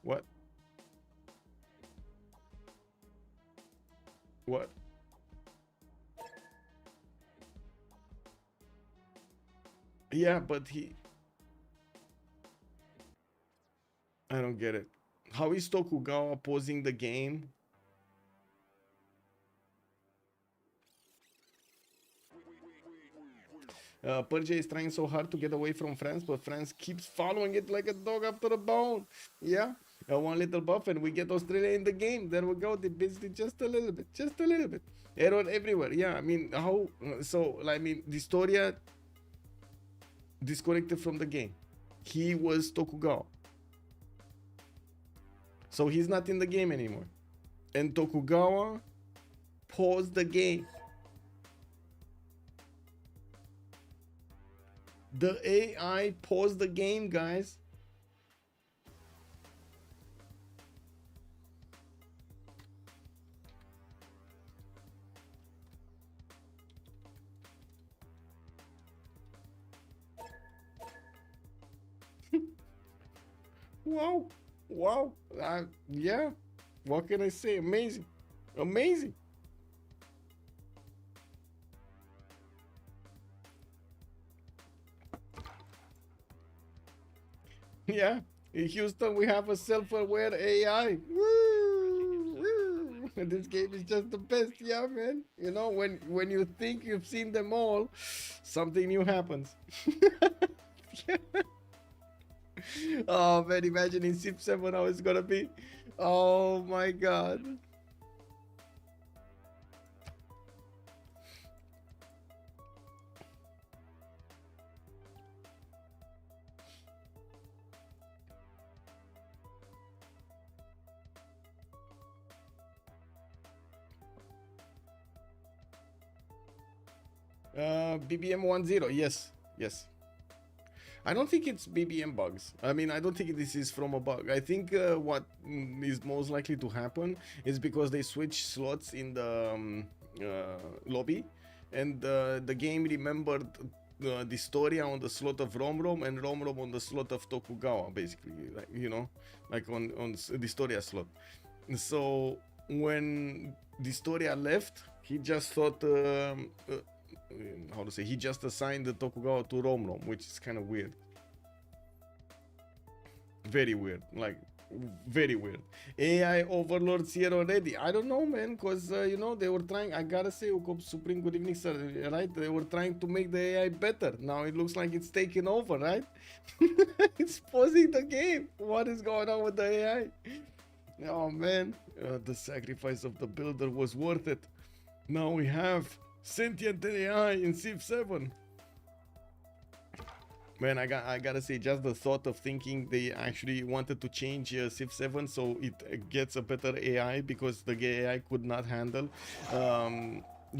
What? What? Yeah, but I don't get it. How is Tokugawa pausing the game? Persia is trying so hard to get away from France, but France keeps following it like a dog after a bone. Yeah, one little buff and we get Australia in the game. There we go. They busy just a little bit, just a little bit. Error everywhere. Yeah, I mean, how? So, I mean, dISTORIA disconnected from the game. He was Tokugawa, so he's not in the game anymore. And Tokugawa paused the game. The AI paused the game, guys. Wow. Wow. Yeah. What can I say? Amazing. Amazing. Yeah, in Houston we have a self-aware AI. Woo, woo. This game is just the best, yeah, man. You know, when you think you've seen them all, something new happens. Oh man, imagine in Civ7 how it's gonna be. Oh my god. BBM 10, yes, yes. I don't think it's BBM bugs. I mean, I don't think this is from a bug. I think what is most likely to happen is because they switch slots in the lobby, and the game remembered dISTORIA on the slot of Romrom and Romrom on the slot of Tokugawa, basically, like, you know, like on dISTORIA slot. So when dISTORIA left, he just thought how to say, he just assigned the Tokugawa to Romrom, which is kind of weird. Very weird, like very weird. AI overlords here already. I don't know, man, because you know, they were trying, I gotta say, Supreme, good evening, sir, right? They were trying to make the AI better. Now it looks like it's taking over, right? It's pausing the game. What is going on with the AI? Oh man, the sacrifice of the builder was worth it. Now we have sentient AI in Civ7. Man, I gotta say, just the thought of thinking they actually wanted to change Civ7 so it gets a better AI, because the AI could not handle,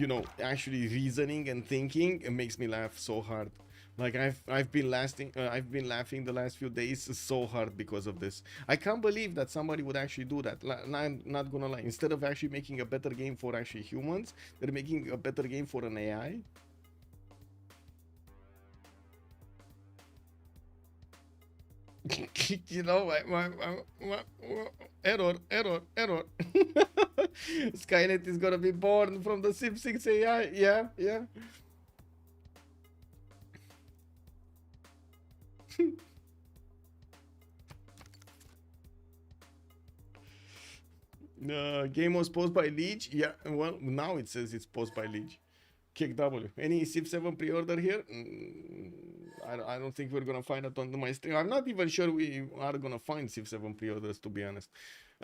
you know, actually reasoning and thinking. It makes me laugh so hard. Like I've been laughing the last few days so hard because of this. I can't believe that somebody would actually do that. I'm not gonna lie. Instead of actually making a better game for actually humans, they're making a better game for an AI. You know, error. Skynet is gonna be born from the Civ6 AI. Yeah. Game was paused by Lege. Yeah, well, now it says it's paused by Lege. Kick W. Any Civ7 pre-order here? I don't think we're gonna find it on my stream. I'm not even sure we are gonna find Civ7 pre-orders, to be honest.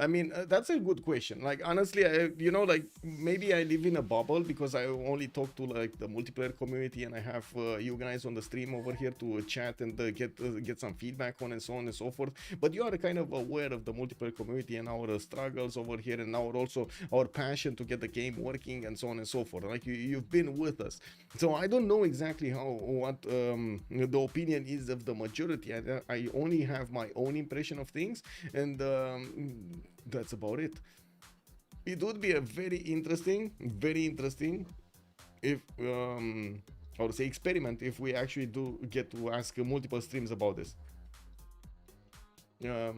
I mean, that's a good question. Like, honestly, you know, like, maybe I live in a bubble because I only talk to like the multiplayer community, and I have you guys on the stream over here to chat and get some feedback on, and so on and so forth. But you are kind of aware of the multiplayer community and our struggles over here, and our passion to get the game working, and so on and so forth. Like, you've been with us, so I don't know exactly what the opinion is of the majority. I only have my own impression of things, and that's about it. It would be a very interesting if I would say experiment if we actually do get to ask multiple streams about this. A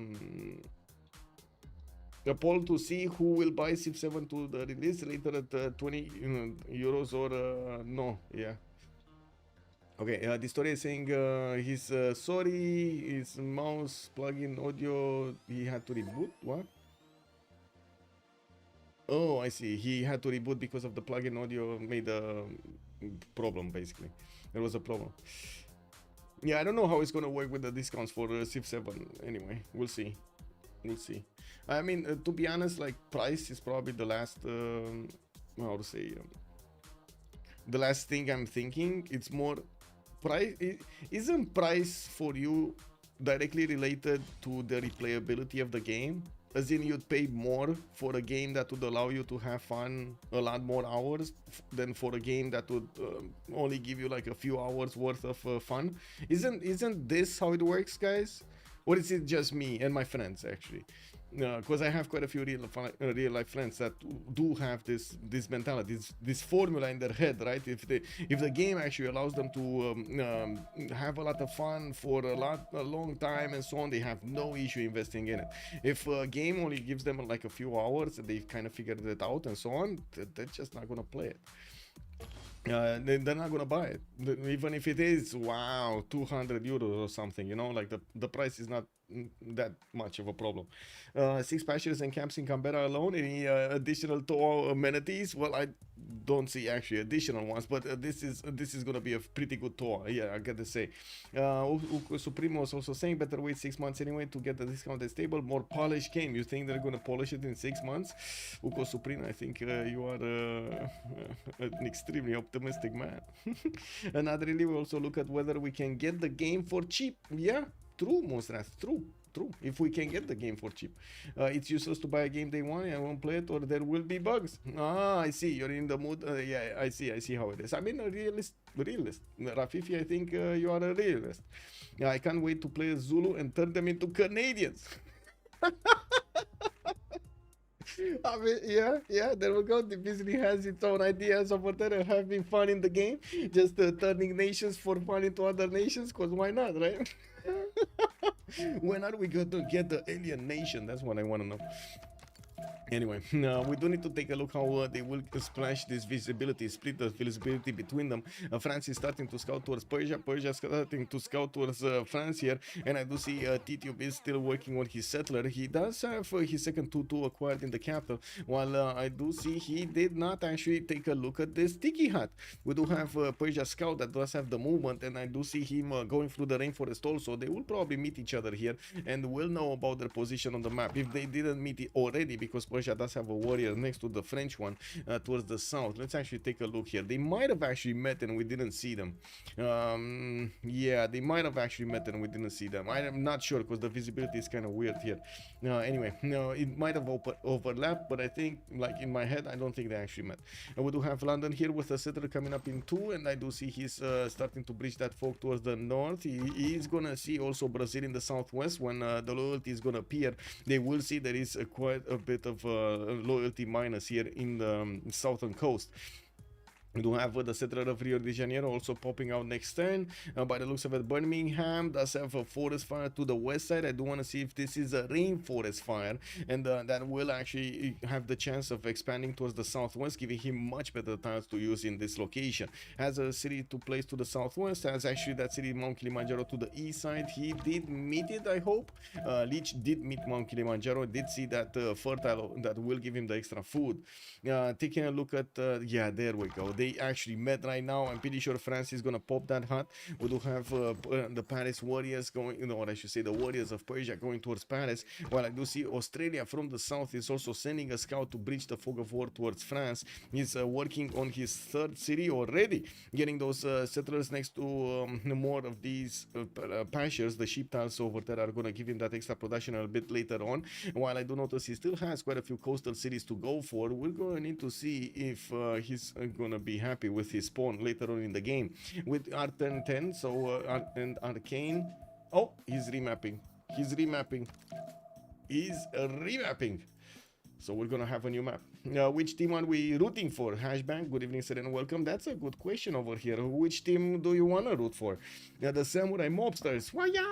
poll to see who will buy Civ7 to the release later at 20 euros or no. Yeah. Okay, dISTORIA is saying he's sorry, his mouse plug-in audio, he had to reboot. What? Oh, I see. He had to reboot because of the plug-in audio made a problem, basically. There was a problem. Yeah, I don't know how it's gonna work with the discounts for Civ7. Anyway, we'll see. I mean, to be honest, like, price is probably the last, how to say, the last thing I'm thinking. It's more price. Isn't price for you directly related to the replayability of the game? As in, you'd pay more for a game that would allow you to have fun a lot more hours than for a game that would only give you like a few hours worth of fun. Isn't this how it works, guys? Or is it just me and my friends, actually? Because I have quite a few real life friends that do have this mentality, this formula in their head, right? If the game actually allows them to have a lot of fun for a long time and so on, they have no issue investing in it. If a game only gives them like a few hours and they've kind of figured it out and so on, they're just not gonna play it. They're not gonna buy it, even if it is 200 euros or something, you know, like the price is not that much of a problem. 6 pastures and camps in Canberra alone. Any additional tour amenities? Well, I don't see actually additional ones, but this is gonna be a pretty good tour. Yeah, I gotta say. Supremo was also saying better wait 6 months anyway to get the discount that's stable. More polished game. You think they're gonna polish it in 6 months? Uko Supremo, I think you are an extremely optimistic man. Another really, we also look at whether we can get the game for cheap. Yeah, true, Monstras, true. If we can get the game for cheap. It's useless to buy a game day one and won't play it, or there will be bugs. I see, you're in the mood. Yeah, I see how it is. I mean, a realist. Rafifi, I think you are a realist. Yeah, I can't wait to play Zulu and turn them into Canadians. I mean, yeah, there we go. Division has its own ideas of whatever, having fun in the game, just turning nations for fun into other nations, because why not, right? When are we going to get the alien nation? That's what I want to know. Anyway, we do need to take a look how they will splash this visibility, split the visibility between them. France is starting to scout towards Persia, Persia starting to scout towards France here, and I do see Tidube is still working on his settler. He does have his second 2-2 acquired in the capital, while I do see he did not actually take a look at this Tiki Hut. We do have Persia scout that does have the movement, and I do see him going through the rainforest also. They will probably meet each other here, and will know about their position on the map if they didn't meet it already, because Persia Persia does have a warrior next to the French one towards the south. Let's actually take a look here. They might have actually met and we didn't see them. Yeah, they might have actually met and we didn't see them. I'm not sure because the visibility is kind of weird here. Anyway, no, it might have overlapped, but I think, like in my head, I don't think they actually met. We do have London here with a settler coming up in 2, and I do see he's starting to bridge that fog towards the north. He is gonna see also Brazil in the southwest. When the loyalty is gonna appear, they will see there is quite a bit of loyalty minus here in the southern coast. We do have the settler of Rio de Janeiro also popping out next turn. By the looks of it, Birmingham does have a forest fire to the west side. I do want to see if this is a rainforest fire, and that will actually have the chance of expanding towards the southwest, giving him much better tiles to use in this location. Has a city to place to the southwest, has actually that city Mount Kilimanjaro to the east side. He did meet it, I hope. Leech did meet Mount Kilimanjaro, did see that fertile that will give him the extra food. Taking a look at, yeah, there we go. They actually met right now. I'm pretty sure France is gonna pop that hut. We do have the Paris warriors going, you know what I should say, the warriors of Persia going towards Paris, while I do see Australia from the south is also sending a scout to bridge the fog of war towards France. He's working on his third city already, getting those settlers next to more of these pastures. The sheep tiles over there are gonna give him that extra production a bit later on, while I do notice he still has quite a few coastal cities to go for. We're going to need to see if he's gonna be happy with his spawn later on in the game. With R1010, so and Arcane, oh, he's remapping. So we're gonna have a new map. Which team are we rooting for? Hashbang, good evening, sir, and welcome. That's a good question over here. Which team do you wanna root for? The Samurai Mobsters. Why-ya!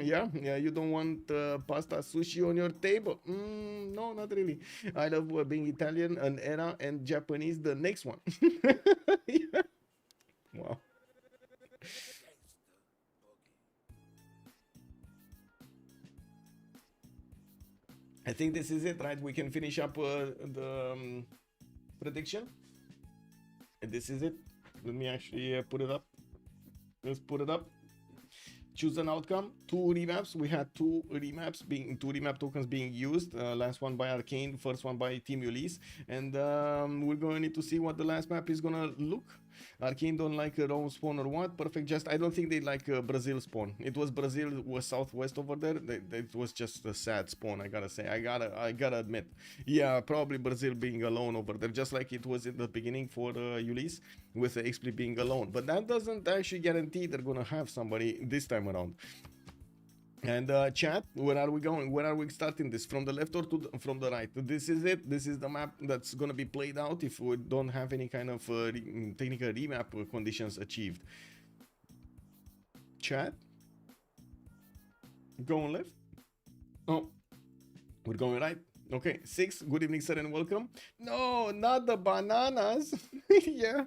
Yeah, you don't want pasta sushi on your table? No, not really. I love being Italian, an era, and Japanese, the next one. Yeah. Wow. I think this is it, right? We can finish up the prediction. And this is it. Let me actually put it up. Let's put it up. Choose an outcome. 2 remaps. We had 2 remap tokens being used. Last one by Arcane, first one by Team Ulyss, and we're going to need to see what the last map is gonna look. Arcane don't like a Rome spawn or what? Perfect. Just I don't think they like Brazil spawn. It was Brazil was southwest over there. It was just a sad spawn. I gotta say. I gotta admit. Yeah, probably Brazil being alone over there, just like it was in the beginning for Ulyss with the Xpli being alone. But that doesn't actually guarantee they're gonna have somebody this time around. And chat, where are we going? Where are we starting this? From the left or from the right? This is it. This is the map that's going to be played out if we don't have any kind of technical remap conditions achieved. Chat? Going left? Oh, we're going right. Okay, 6. Good evening, sir, and welcome. No, not the bananas. Yeah.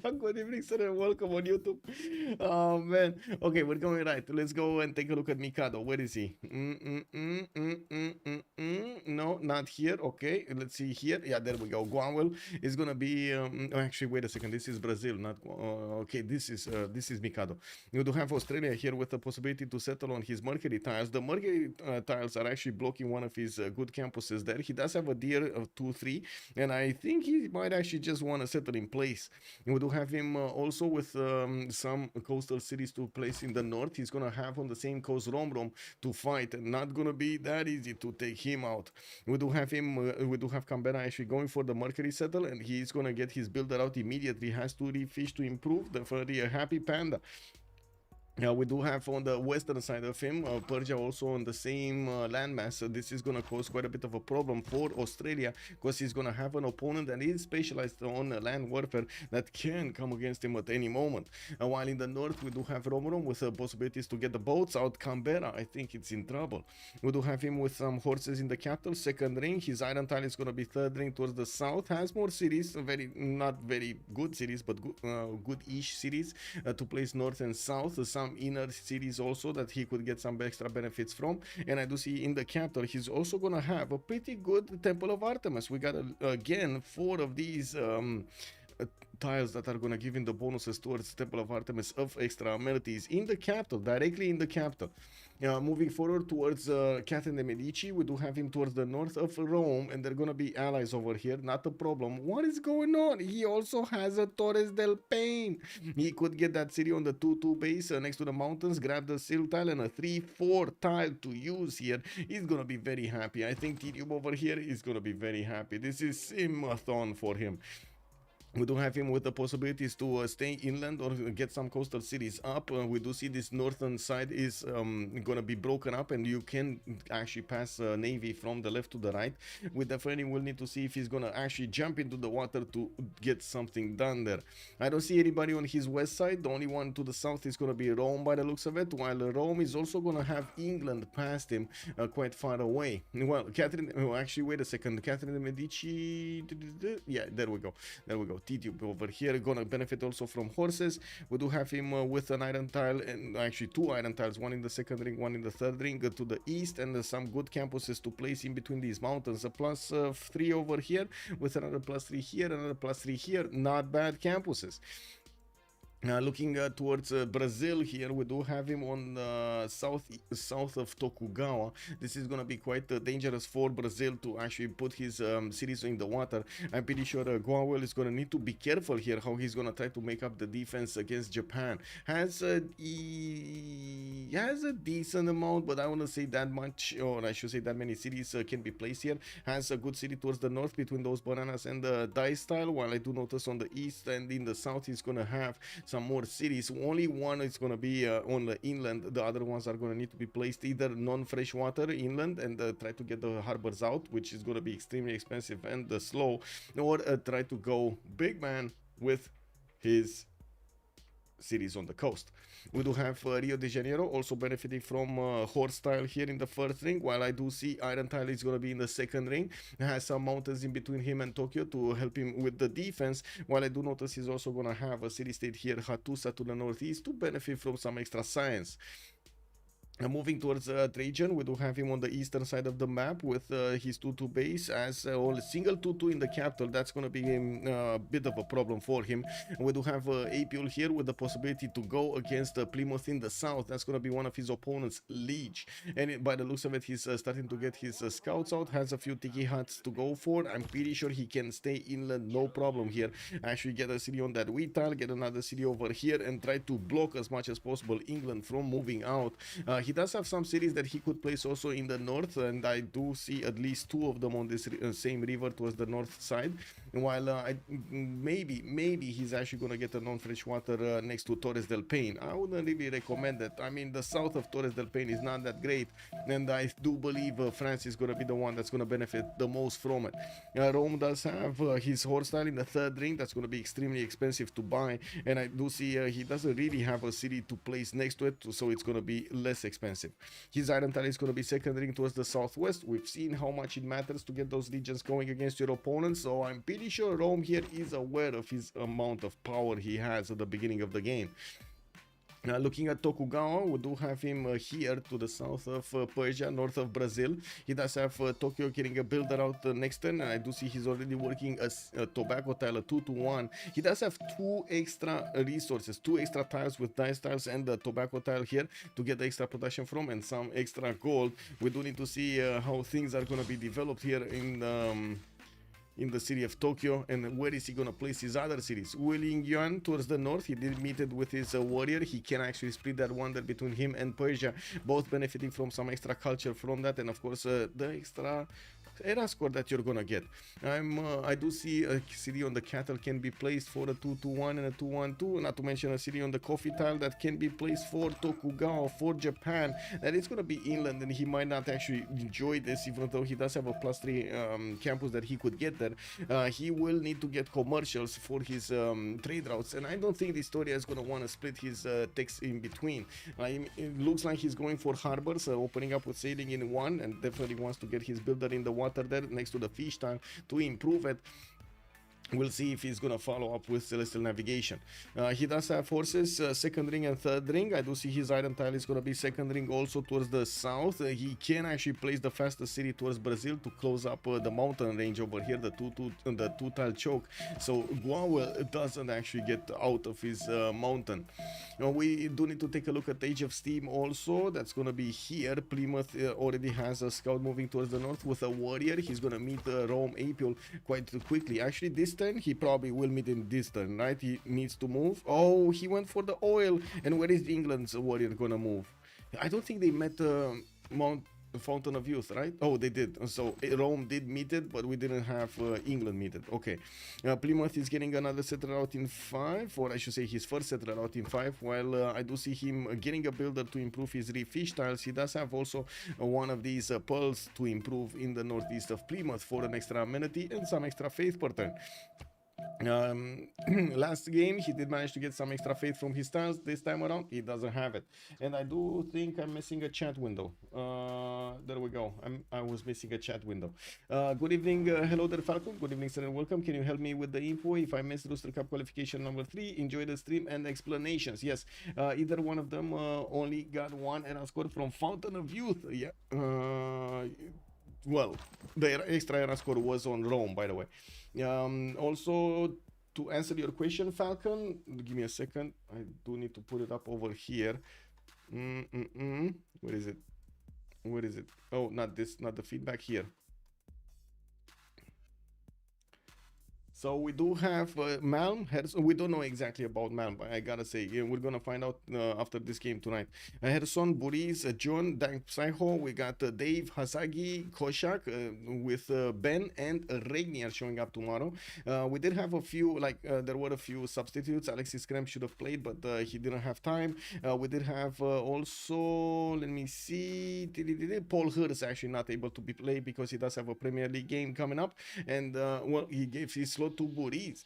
Good evening, sir, and welcome on YouTube. Oh man. Okay, we're going right. Let's go and take a look at Mikado. Where is he? No, not here. Okay, let's see here. Yeah, there we go. Gwawel is gonna be. Actually, wait a second. This is Brazil, not. Okay, this is Mikado. You do have Australia here with the possibility to settle on his Mercury tiles. The Mercury tiles are actually blocking one of his good campuses there. He does have a deer of 2-3, and I think he might actually just want to settle in place. We do have him also with some coastal cities to place in the north. He's going to have on the same coast Romrom to fight, and not going to be that easy to take him out. We do have him, we do have Canberra actually going for the Mercury settle, and he's going to get his builder out immediately. Has 2 fish to improve for the happy panda. We do have on the western side of him Persia also on the same landmass, so this is going to cause quite a bit of a problem for Australia, because he's going to have an opponent that is specialized on land warfare that can come against him at any moment. While in the north we do have Romrom with possibilities to get the boats out. Canberra, I think it's in trouble. We do have him with some horses in the capital, second ring. His iron tile is going to be third ring towards the south. Has more cities, not very good cities, but good-ish cities to place north and south. Some inner cities also that he could get some extra benefits from. And I do see in the capital he's also gonna have a pretty good Temple of Artemis. We got again 4 of these tiles that are gonna give him the bonuses towards Temple of Artemis of extra amenities in the capital, directly in the capital. Moving forward towards Catherine de Medici, we do have him towards the north of Rome, and they're gonna be allies over here. Not a problem. What is going on? He also has a Torres del Paine. He could get that city on the 2-2 base next to the mountains, grab the seal tile and a 3-4 tile to use here. He's gonna be very happy. I think Tidube over here is gonna be very happy. This is Simathon for him. We do have him with the possibilities to stay inland or get some coastal cities up. We do see this northern side is going to be broken up, and you can actually pass navy from the left to the right. We definitely will need to see if he's going to actually jump into the water to get something done there. I don't see anybody on his west side. The only one to the south is going to be Rome by the looks of it, while Rome is also going to have England past him quite far away. Well, Catherine, oh, actually, wait a second. Catherine de Medici, yeah, there we go. There we go. Tidube over here gonna benefit also from horses. We do have him with an iron tile, and actually 2 iron tiles, one in the second ring, one in the third ring to the east, and some good campuses to place in between these mountains. A +3 over here with another +3 here, another +3 here. Not bad campuses. Looking towards Brazil here, we do have him on the south of Tokugawa. This is going to be quite dangerous for Brazil to actually put his cities in the water. I'm pretty sure Gwawel is going to need to be careful here how he's going to try to make up the defense against Japan. He has a decent amount, but I want to say that much, or I should say that many cities can be placed here. Has a good city towards the north between those bananas and the dice tile, while I do notice on the east and in the south he's going to have some more cities. Only one is going to be on the inland. The other ones are going to need to be placed either non-freshwater inland and try to get the harbors out, which is going to be extremely expensive and slow, or try to go big man with his cities on the coast. We do have Rio de Janeiro also benefiting from horse tile here in the first ring, while I do see iron tile is going to be in the second ring. It has some mountains in between him and Tokyo to help him with the defense, while I do notice he's also going to have a city state here, Hattusa, to the northeast to benefit from some extra science. Moving towards Trajan, we do have him on the eastern side of the map with his 2-2 base as a single 2-2 in the capital. That's going to be a bit of a problem for him. We do have Apeul here with the possibility to go against Plymouth in the south. That's going to be one of his opponents, Lege. And by the looks of it, he's starting to get his scouts out, has a few tiki huts to go for. I'm pretty sure he can stay inland, no problem here. Actually get a city on that wheat tile, get another city over here, and try to block as much as possible England from moving out. He does have some cities that he could place also in the north, and I do see at least 2 of them on this same river towards the north side, while maybe he's actually going to get a non-freshwater next to Torres del Paine. I wouldn't really recommend it. I mean, the south of Torres del Paine is not that great, and I do believe France is going to be the one that's going to benefit the most from it. Rome does have his horse tile in the third ring. That's going to be extremely expensive to buy, and I do see he doesn't really have a city to place next to it, so it's going to be less expensive. His iron tile is going to be second ring towards the southwest. We've seen how much it matters to get those legions going against your opponents, so I'm pretty sure Rome here is aware of his amount of power he has at the beginning of the game. Now, looking at Tokugawa, we do have him here to the south of Persia, north of Brazil. He does have Tokyo getting a builder out next turn, and I do see he's already working a tobacco tile, a 2-1. He does have 2 extra resources, 2 extra tiles with dice tiles and the tobacco tile here to get the extra production from, and some extra gold. We do need to see how things are going to be developed here in the city of Tokyo, and where is he going to place his other cities. Yuan towards the north, he did meet it with his warrior. He can actually split that wonder between him and Persia, both benefiting from some extra culture from that, and of course the extra era score that you're gonna get. I do see a city on the cattle can be placed for a 2-2-1 and a 2-1-2, not to mention a city on the coffee tile that can be placed for Tokugawa, for Japan. That is gonna be inland, and he might not actually enjoy this, even though he does have a +3 campus that he could get there. He will need to get commercials for his trade routes, and I don't think dISTORIA is gonna want to split his text in between. It looks like he's going for harbors, opening up with sailing in one, and definitely wants to get his builder in the water there next to the fish tile to improve it. We'll see if he's gonna follow up with Celestial Navigation. He does have forces, second ring and third ring. I do see his iron tile is gonna be second ring also towards the south. He can actually place the fastest city towards Brazil to close up the mountain range over here, the two tile choke. So Gwawel doesn't actually get out of his mountain. We do need to take a look at Age of Steam also. That's gonna be here. Plymouth already has a scout moving towards the north with a warrior. He's gonna meet Rome Apeul quite quickly. Actually, this turn he probably will meet in this turn, right? He needs to move. Oh, he went for the oil. And where is England's warrior gonna move? I don't think they met Mount Fountain of Youth, right? Oh, they did. So Rome did meet it, but we didn't have England meet it. Okay. Plymouth is getting another settler out in 5, or I should say his first settler out in 5, while I do see him getting a builder to improve his fish tiles. He does have also one of these pearls to improve in the northeast of Plymouth for an extra amenity and some extra faith per turn. Last game he did manage to get some extra faith from his tiles. This time around he doesn't have it, and I do think I'm missing a chat window. There we go. I was missing a chat window. Good evening, hello there Falcon, good evening sir and welcome. Can you help me with the info if I missed Rooster Cup qualification number 3? Enjoy the stream and explanations. Yes, either one of them only got one and I scored from Fountain of Youth. Yeah, well, the extra era score was on Rome, by the way. Also, to answer your question, Falcon, give me a second. I do need to put it up over here. Where is it? Where is it? Oh, not this, not the feedback here. So we do have Malm. We don't know exactly about Malm, but I gotta say, yeah, we're gonna find out after this game tonight. Harrison, Buriz, John, Dank Psycho. We got Dave, Hasagi, Koshak with Ben and Regnier showing up tomorrow. We did have a few, like there were a few substitutes. Alexis Krem should have played, but he didn't have time. We did have also, let me see, Paul Hur is actually not able to be played because he does have a Premier League game coming up, and well, he gave his slot to Buriz.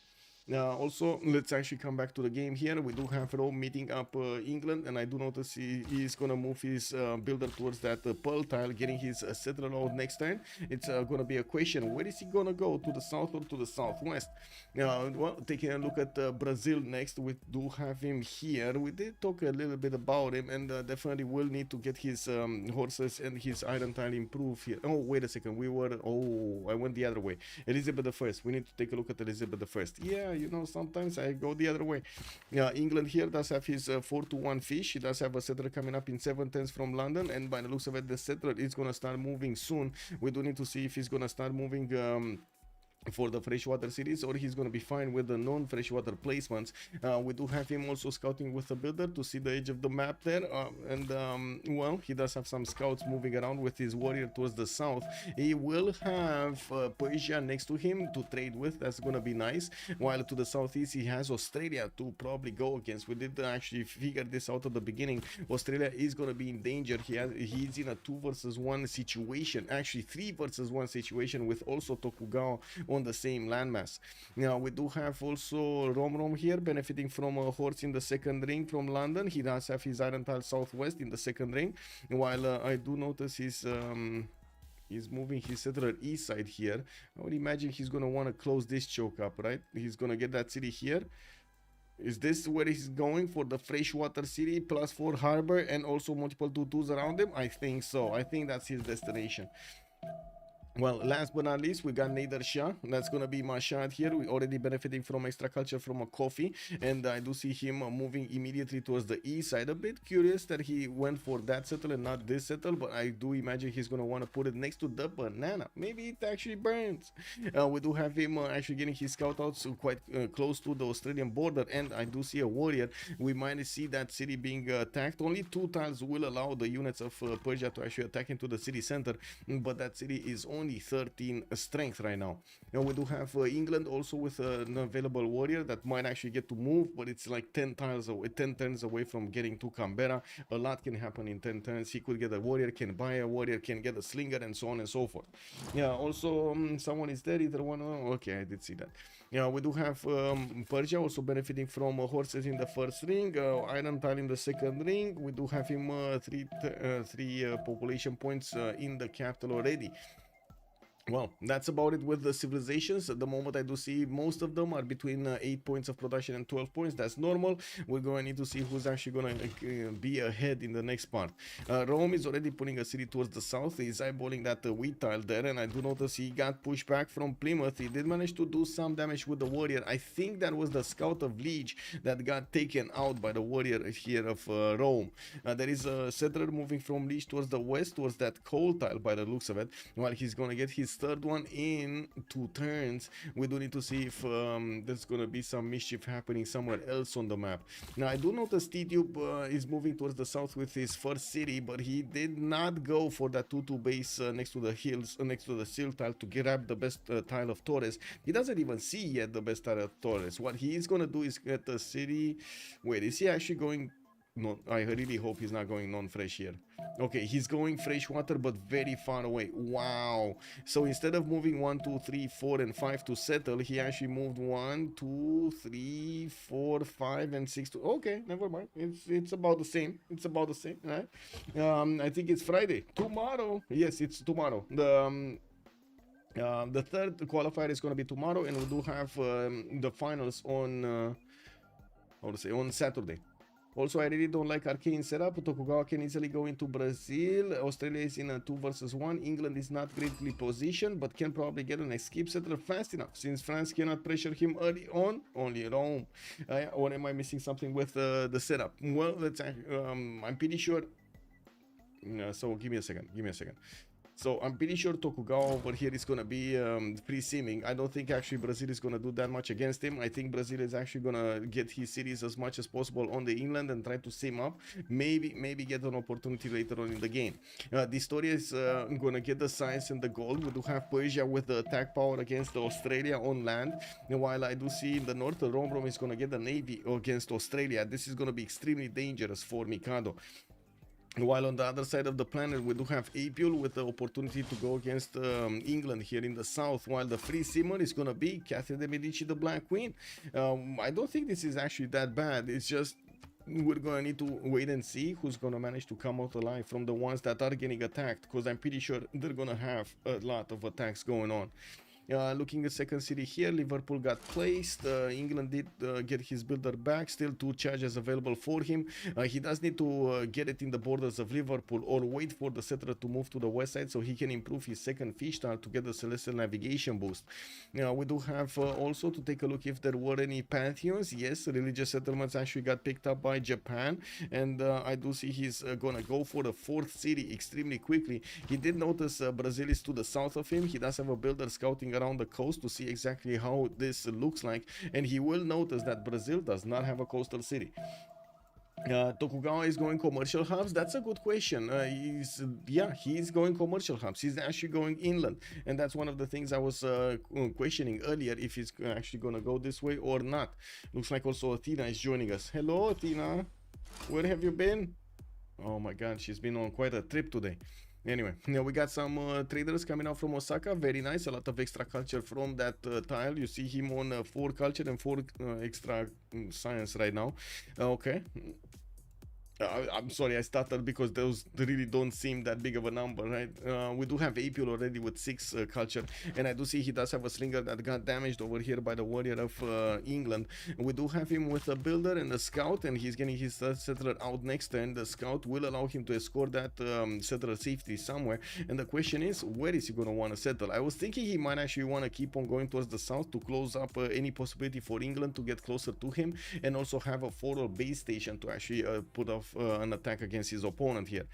Also, let's actually come back to the game here. We do have Rome meeting up England, and I do notice he is going to move his builder towards that pearl tile, getting his settler out next turn. It's going to be a question, where is he going to go, to the south or to the southwest? Well, taking a look at Brazil next, we do have him here. We did talk a little bit about him, and definitely will need to get his horses and his iron tile improved here. Oh, wait a second, I went the other way. Elizabeth I, we need to take a look at Elizabeth I. Yeah, you know, sometimes I go the other way. England here does have his 4-1 fish. He does have a settler coming up in 7 turns from London, and by the looks of it, the settler is going to start moving soon. We do need to see if he's going to start moving for the freshwater series, or he's going to be fine with the non-freshwater placements. We do have him also scouting with a builder to see the edge of the map there, and well, he does have some scouts moving around with his warrior towards the south. He will have Persia next to him to trade with. That's going to be nice. While to the southeast he has Australia to probably go against. We did actually figure this out at the beginning. Australia is going to be in danger. He's in a 2 versus 1 situation, actually 3 versus 1 situation, with also Tokugawa on the same landmass. Now we do have also Romrom here benefiting from a horse in the second ring from London. He does have his iron tile southwest in the second ring, while I do notice he's moving his settler east side here. I would imagine he's gonna want to close this choke up, right? He's gonna get that city here. Is this where he's going, for the freshwater city +4 harbor and also multiple 2-2s around him? I think so. I think that's his destination. Well, last but not least, we got Nader Shah. That's going to be Mashhad here. We're already benefiting from extra culture from a coffee. And I do see him moving immediately towards the east side. A bit curious that he went for that settle and not this settle. But I do imagine he's going to want to put it next to the banana. Maybe it actually burns. We do have him actually getting his scout out so quite close to the Australian border. And I do see a warrior. We might see that city being attacked. Only 2 tiles will allow the units of Persia to actually attack into the city center. But that city is only 13 strength right now. And we do have England also with an available warrior that might actually get to move, but it's like 10 turns away from getting to Canberra. A lot can happen in 10 turns. He could get a warrior, can buy a warrior, can get a slinger, and so on and so forth. Yeah, also someone is there, either one. Okay, I did see that. Yeah, we do have Persia also benefiting from horses in the first ring, iron tile in the second ring. We do have him three population points in the capital already. Well, that's about it with the civilizations. At the moment, I do see most of them are between 8 points of production and 12 points. That's normal. We're going to need to see who's actually going to be ahead in the next part. Rome is already putting a city towards the south. He's eyeballing that wheat tile there, and I do notice he got pushed back from Plymouth. He did manage to do some damage with the warrior. I think that was the scout of Lege that got taken out by the warrior here of Rome. There is a settler moving from Lege towards the west, towards that coal tile by the looks of it, while he's going to get his third one in 2 turns. We do need to see if there's gonna be some mischief happening somewhere else on the map. Now I do notice Tidube is moving towards the south with his first city, but he did not go for that 2-2 base next to the hills, next to the sill tile to grab the best tile of Torres. He doesn't even see yet the best tile of Torres. What he is gonna do is get a city. Wait, is he actually going? No, I really hope he's not going non-fresh here. Okay, he's going freshwater, but very far away. Wow. So instead of moving 1, 2, 3, 4, and 5 to settle, he actually moved 1, 2, 3, 4, 5, and 6 to... Okay, never mind. It's about the same. It's about the same, right? I think it's Friday. Tomorrow. Yes, it's tomorrow. The third qualifier is going to be tomorrow, and we do have the finals on... how to say? On Saturday. Also, I really don't like Arcane setup. Tokugawa can easily go into Brazil. Australia is in a 2 versus 1. England is not greatly positioned, but can probably get an escape settler fast enough, since France cannot pressure him early on. Only Rome. Or am I missing something with the setup? Well, let's. I'm pretty sure. So give me a second. Give me a second. So I'm pretty sure Tokugawa over here is going to be free simming. I don't think actually Brazil is going to do that much against him. I think Brazil is actually going to get his cities as much as possible on the inland and try to sim up. Maybe get an opportunity later on in the game. dISTORIA is going to get the science and the gold. We do have Persia with the attack power against Australia on land. And while I do see in the north, Romrom is going to get the navy against Australia. This is going to be extremely dangerous for Mikado. While on the other side of the planet, we do have Apeul with the opportunity to go against England here in the south, while the free simmer is going to be Catherine de Medici, the Black Queen. I don't think this is actually that bad. It's just we're going to need to wait and see who's going to manage to come out alive from the ones that are getting attacked, because I'm pretty sure they're going to have a lot of attacks going on. Looking at second city here, Liverpool got placed. England did get his builder back. Still 2 charges available for him. He does need to get it in the borders of Liverpool or wait for the settler to move to the west side so he can improve his second fish tile to get the celestial navigation boost. We do have also to take a look if there were any pantheons. Yes, religious settlements actually got picked up by Japan, and I do see he's gonna go for the 4th city extremely quickly. He did notice Brazil is to the south of him. He does have a builder scouting around the coast to see exactly how this looks like, and he will notice that Brazil does not have a coastal city. Tokugawa is going commercial hubs. That's a good question. He's going commercial hubs. He's actually going inland, and that's one of the things I was questioning earlier, if he's actually going to go this way or not. Looks like also Athena is joining us. Hello, Athena. Where have you been? Oh my god, she's been on quite a trip today. Anyway, now we got some traders coming out from Osaka. Very nice. A lot of extra culture from that tile. You see him on 4 culture and 4 extra science right now. Okay. I'm sorry, I started because those really don't seem that big of a number, right? We do have Apeul already with 6 culture, and I do see he does have a slinger that got damaged over here by the warrior of England. We do have him with a builder and a scout, and he's getting his settler out next turn. The scout will allow him to escort that settler safety somewhere, and the question is, where is he going to want to settle? I was thinking he might actually want to keep on going towards the south to close up any possibility for England to get closer to him, and also have a forward base station to actually put off an attack against his opponent here.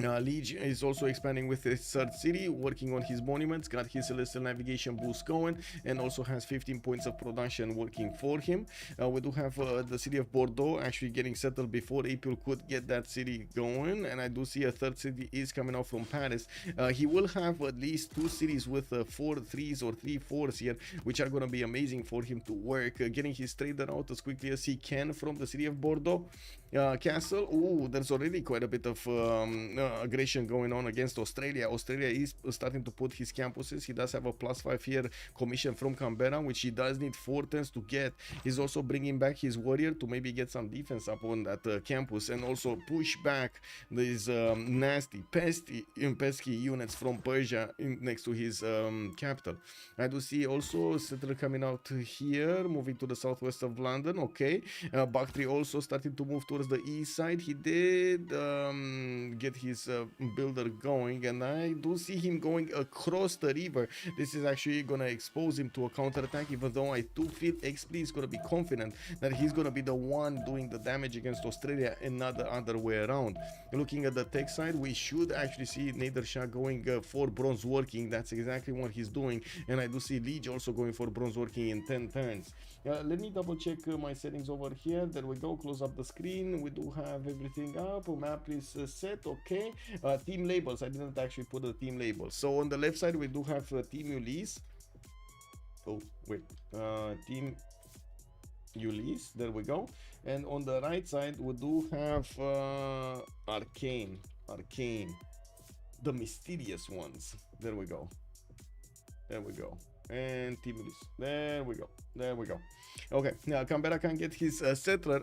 Lege is also expanding with his 3rd city, working on his monuments, got his celestial navigation boost going, and also has 15 points of production working for him. We do have the city of Bordeaux actually getting settled before Apeul could get that city going, and I do see a 3rd city is coming out from Paris. He will have at least 2 cities with 4 3s or 3 4s here, which are going to be amazing for him to work, getting his trader out as quickly as he can from the city of Bordeaux. Castle. Ooh, there's already quite a bit of aggression going on against Australia. Australia is starting to put his campuses. He does have a +5 here commission from Canberra, which he does need 4 turns to get. He's also bringing back his warrior to maybe get some defense up on that campus and also push back these nasty, pesky units from Persia next to his capital. I do see also settler coming out here, moving to the southwest of London. Okay, Bakhtri also starting to move towards the east side. He did get his builder going, and I do see him going across the river. This is actually gonna expose him to a counterattack, even though I do feel Xpli is gonna be confident that he's gonna be the one doing the damage against Australia and not the other way around. Looking at the tech side, we should actually see Nader Shah going for bronze working. That's exactly what he's doing, and I do see Lege also going for bronze working in 10 turns. Let me double check my settings over here. There we go. Close up the screen. We do have everything up. Map is set. Okay. Team labels. I didn't actually put the team labels. So on the left side we do have Team Ulyss. Oh wait, Team Ulyss. There we go. And on the right side we do have Arcane, the mysterious ones. There we go. And Team Ulyss. There we go. Okay, now Canberra can get his settler.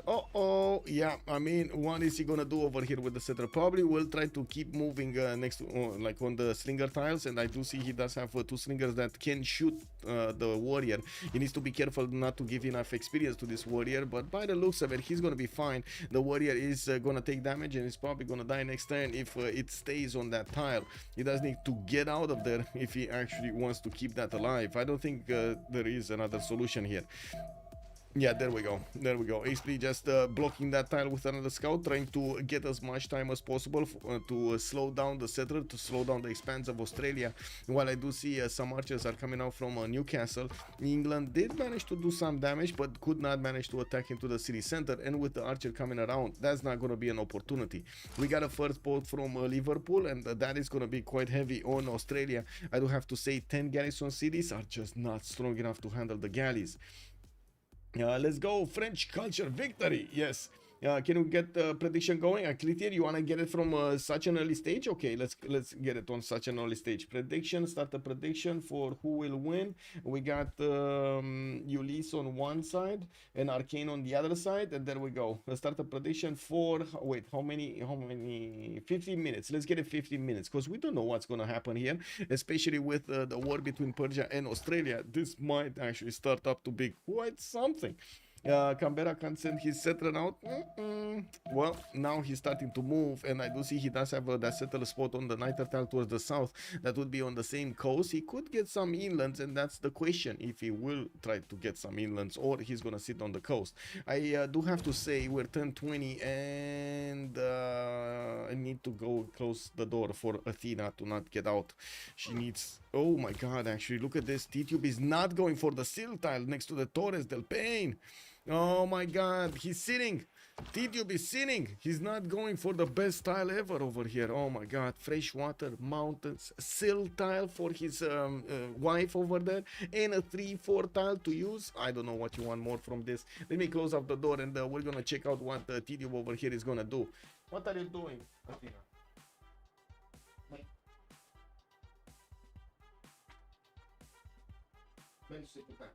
Yeah, I mean, what is he gonna do over here with the settler? Probably will try to keep moving next to, like on the slinger tiles, and I do see he does have 2 slingers that can shoot the warrior. He needs to be careful not to give enough experience to this warrior, but by the looks of it, he's gonna be fine. The warrior is gonna take damage and he's probably gonna die next turn if it stays on that tile. He does need to get out of there if he actually wants to keep that alive. I don't think there is another solution here. Yeah, there we go. Xpli just blocking that tile with another scout, trying to get as much time as possible to slow down the settler, to slow down the expanse of Australia. While I do see some archers are coming out from Newcastle. England did manage to do some damage, but could not manage to attack into the city center. And with the archer coming around, that's not going to be an opportunity. We got a first boat from Liverpool, and that is going to be quite heavy on Australia. I do have to say 10 garrison cities are just not strong enough to handle the galleys. Let's go, French culture victory. Yes. Can we get the prediction going? Clitier, you want to get it from such an early stage? Okay, let's get it on such an early stage. Prediction, start a prediction for who will win. We got Ulyss on one side and Arcane on the other side, and there we go. Let's start a prediction for, wait, how many 15 minutes. Let's get it 15 minutes, because we don't know what's going to happen here, especially with the war between Persia and Australia. This might actually start up to be quite something. Canberra can send his settler out. Well, now he's starting to move, and I do see he does have that settler spot on the Nader tile towards the south. That would be on the same coast. He could get some inlands, and that's the question, if he will try to get some inlands or he's gonna sit on the coast. I do have to say we're turn 20, and I need to go close the door for Athena to not get out. She needs... Oh my god, actually, look at this. Tidube is not going for the sill tile next to the Torres del Paine. Oh my god, he's sitting. Tidube is sitting. He's not going for the best tile ever over here. Oh my god, freshwater, mountains, sill tile for his wife over there, and a 3-4 tile to use. I don't know what you want more from this. Let me close up the door, and we're gonna check out what Tidube over here is gonna do. What are you doing, Athena? Non sei puttana.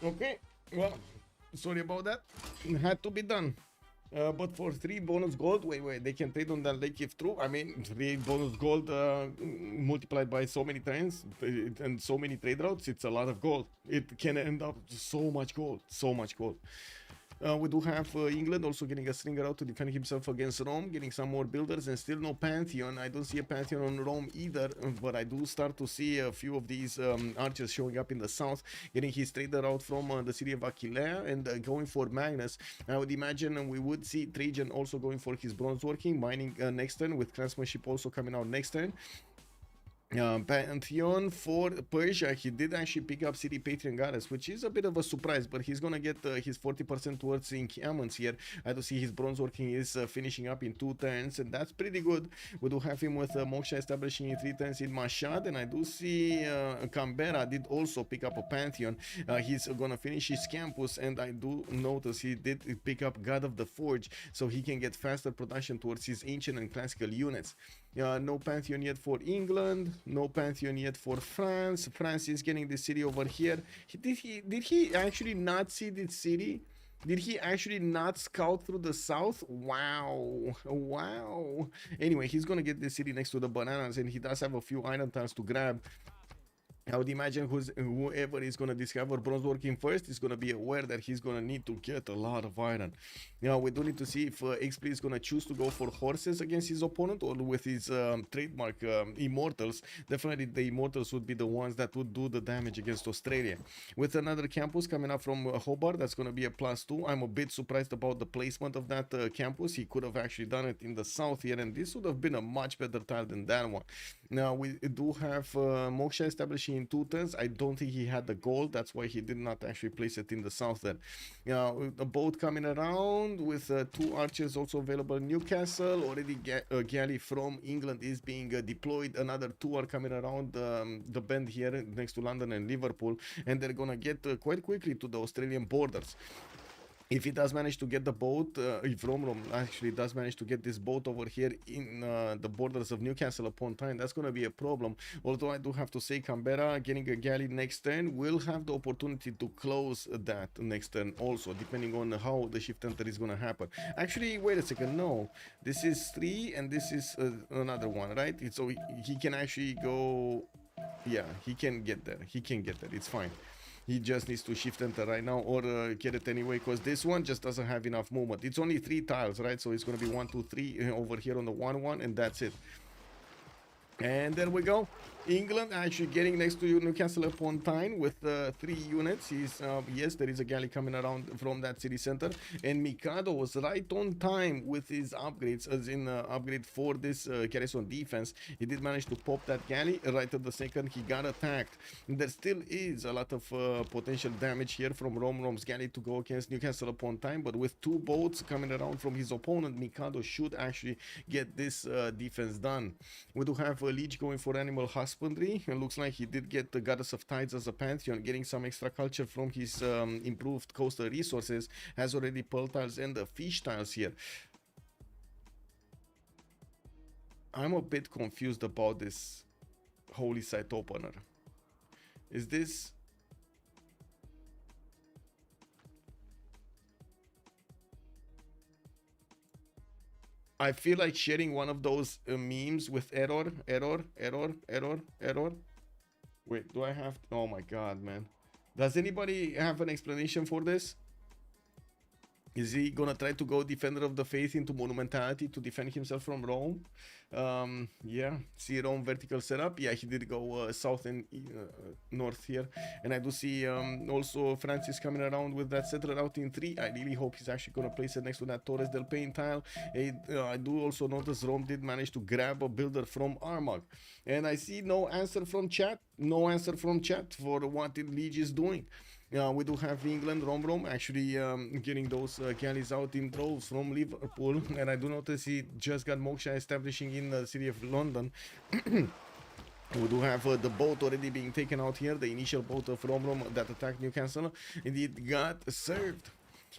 Okay, well, sorry about that. It had to be done. But for 3 bonus gold, wait, they can trade on that lake if true. I mean, 3 bonus gold multiplied by so many turns and so many trade routes, it's a lot of gold. It can end up so much gold, We do have England also getting a stringer out to defend himself against Rome, getting some more builders, and still no Pantheon. I don't see a Pantheon on Rome either, but I do start to see a few of these archers showing up in the south, getting his trader out from the city of Aquileia and going for Magnus. I would imagine we would see Trajan also going for his bronze working, mining next turn, with craftsmanship also coming out next turn. Pantheon for Persia, he did actually pick up City Patron Goddess, which is a bit of a surprise, but he's gonna get his 40% towards encampments here. I do see his bronze working is finishing up in 2 turns, and that's pretty good. We do have him with Moksha establishing in 3 turns in Mashhad, and I do see Canberra did also pick up a Pantheon. He's gonna finish his campus, and I do notice he did pick up God of the Forge, so he can get faster production towards his ancient and classical units. No Pantheon yet for England, no Pantheon yet for France. France is getting this city over here. Did he actually not see this city? Did he actually not scout through the south? Wow. Wow. Anyway, he's gonna get this city next to the bananas, and he does have a few iron tiles to grab. I would imagine whoever is going to discover bronze working first is going to be aware that he's going to need to get a lot of iron. Now, we do need to see if Xpli is going to choose to go for horses against his opponent or with his trademark Immortals. Definitely the Immortals would be the ones that would do the damage against Australia. With another campus coming up from Hobart, that's going to be a +2. I'm a bit surprised about the placement of that campus. He could have actually done it in the south here, and this would have been a much better tile than that one. Now, we do have Moksha establishing in 2 turns. I don't think he had the gold. That's why he did not actually place it in the south there. A boat coming around with 2 archers also available in Newcastle. Already a galley from England is being deployed. Another 2 are coming around the bend here next to London and Liverpool. And they're going to get quite quickly to the Australian borders. If he does manage to get the boat, if Romrom actually does manage to get this boat over here in the borders of Newcastle upon time, that's going to be a problem. Although I do have to say Canberra getting a galley next turn will have the opportunity to close that next turn also, depending on how the shift enter is going to happen. Actually, wait a second, no. This is 3 and this is another one, right? So he can actually go... Yeah, he can get there. He can get there. It's fine. He just needs to shift enter right now or get it anyway, because this one just doesn't have enough movement. It's only 3 tiles, right? So it's going to be 1, 2, 3 over here on the 1-1, and that's it. And there we go. England actually getting next to Newcastle upon Tyne with 3 units. He's yes, there is a galley coming around from that city center, and Mikado was right on time with his upgrades, as in upgrade for this garrison defense. He did manage to pop that galley right at the second he got attacked. And there still is a lot of potential damage here from Romrom's galley to go against Newcastle upon Tyne, but with 2 boats coming around from his opponent, Mikado should actually get this defense done. We do have Lege going for animal husbandry. It looks like he did get the Goddess of Tides as a Pantheon, getting some extra culture from his improved coastal resources. Has already pearl tiles and the fish tiles here. I'm a bit confused about this holy site opener. Is this... I feel like sharing one of those memes with error. Wait, do I have... Oh my god, man. Does anybody have an explanation for this? Is he gonna try to go Defender of the Faith into Monumentality to defend himself from Rome? Yeah, see Rome vertical setup. Yeah, he did go south and north here. And I do see also Francis coming around with that settler out in 3. I really hope he's actually gonna place it next to that Torres del Paine tile. I do also notice Rome did manage to grab a builder from Armagh. And I see no answer from chat. No answer from chat for what Lege is doing. We do have England, Romrom, actually getting those galleys out in droves from Liverpool. And I do notice he just got Moksha establishing in the city of London. We do have the boat already being taken out here. The initial boat of Romrom that attacked Newcastle. Indeed got served.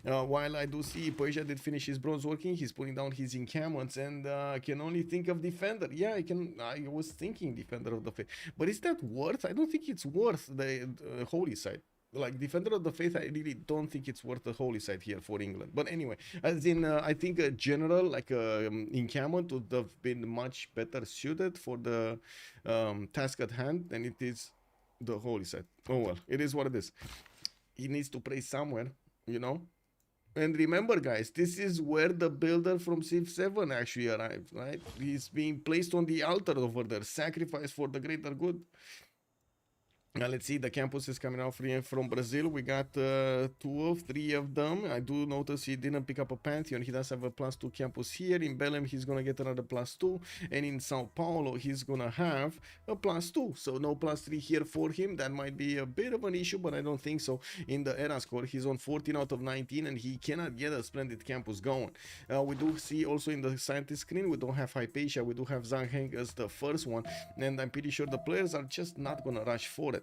While I do see Persia did finish his bronze working, he's putting down his encampments and can only think of Defender. Yeah, I was thinking Defender of the Faith. But is that worth? I don't think it's worth the holy site. Like Defender of the Faith, I really don't think it's worth the holy site here for England. But anyway, as in, I think a general, like encampment would have been much better suited for the task at hand than it is the holy site. Oh well, it is what it is. He needs to pray somewhere, you know. And remember, guys, this is where the builder from Civ7 actually arrived, right? He's being placed on the altar over there, sacrificed for the greater good. Now let's see, the campus is coming out from Brazil. We got 3 of them. I do notice he didn't pick up a Pantheon. He does have a +2 campus here. In Belém, he's going to get another +2. And in Sao Paulo, he's going to have a +2. So no +3 here for him. That might be a bit of an issue, but I don't think so. In the era score, he's on 14 out of 19, and he cannot get a splendid campus going. We do see also in the scientist screen, we don't have Hypatia. We do have Zhang Heng as the first one. And I'm pretty sure the players are just not going to rush for it.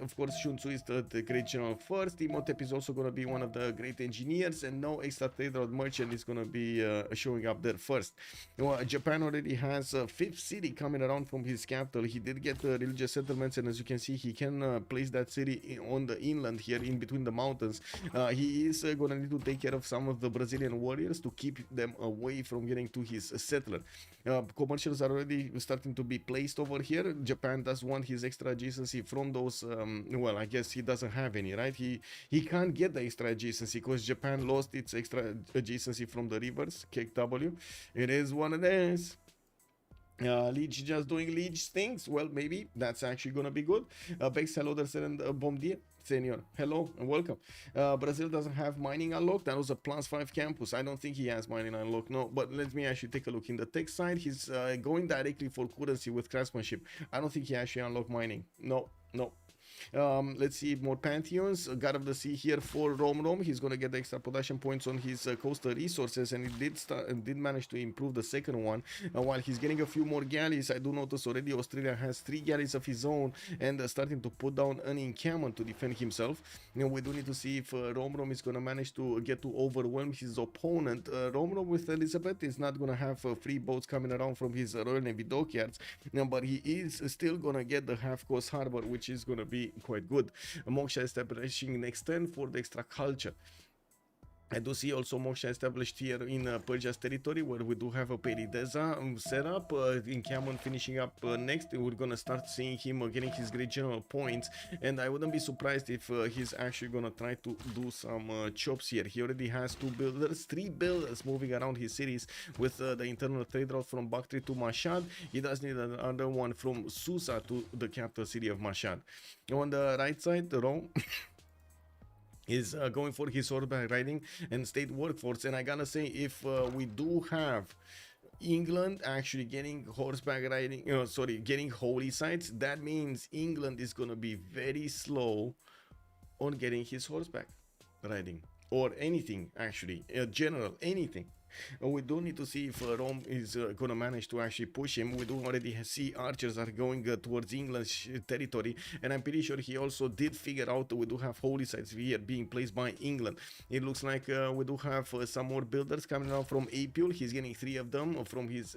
Of course, Shunsu is the great general first. Imhotep is also going to be one of the great engineers, and no extra trader or merchant is going to be showing up there first. Japan already has a 5th city coming around from his capital. He did get religious settlements, and as you can see, he can place that city on the inland here in between the mountains. He is going to need to take care of some of the Brazilian warriors to keep them away from getting to his settler. Commercials are already starting to be placed over here. Japan does want his extra adjacency from those. Well, I guess he doesn't have any, right? He can't get the extra adjacency because Japan lost its extra adjacency from the rivers. KW, it is one of those. Lege just doing Lege things. Well, maybe that's actually gonna be good. Bex, hello there, and bom dia, Senor. Hello and welcome. Brazil doesn't have mining unlocked. That was a +5 campus. I don't think he has mining unlocked. No, but let me actually take a look in the tech side. He's going directly for currency with craftsmanship. I don't think he actually unlocked mining. No. Let's see, more Pantheons. God of the Sea here for Romrom. He's going to get the extra production points on his coastal resources, and he did manage to improve the second one. While he's getting a few more galleys, I do notice already Australia has 3 galleys of his own and starting to put down an encampment to defend himself. We do need to see if Romrom is going to manage to get to overwhelm his opponent. Romrom with Elizabeth is not going to have free boats coming around from his Royal Navy dockyards, but he is still going to get the half-coast harbor, which is going to be quite good. Moksha establishing next turn for the extra culture. I do see also Moksha established here in Persia's territory, where we do have a Perideza set up. Encampment finishing up next. We're gonna start seeing him getting his great general points, and I wouldn't be surprised if he's actually gonna try to do some chops here. He already has 2 builders, 3 builders moving around his cities with the internal trade route from Bakhtri to Mashhad. He does need another one from Susa to the capital city of Mashhad. On the right side, Rome is going for his horseback riding and state workforce, and I gotta say, if we do have England actually getting horseback riding, getting holy sites, that means England is gonna be very slow on getting his horseback riding or anything, actually, general anything. We do need to see if Rome is going to manage to actually push him. We do already see archers are going towards England's territory, and I'm pretty sure he also did figure out we do have holy sites here being placed by England. It looks like we do have some more builders coming out from Apeul. He's getting 3 of them from his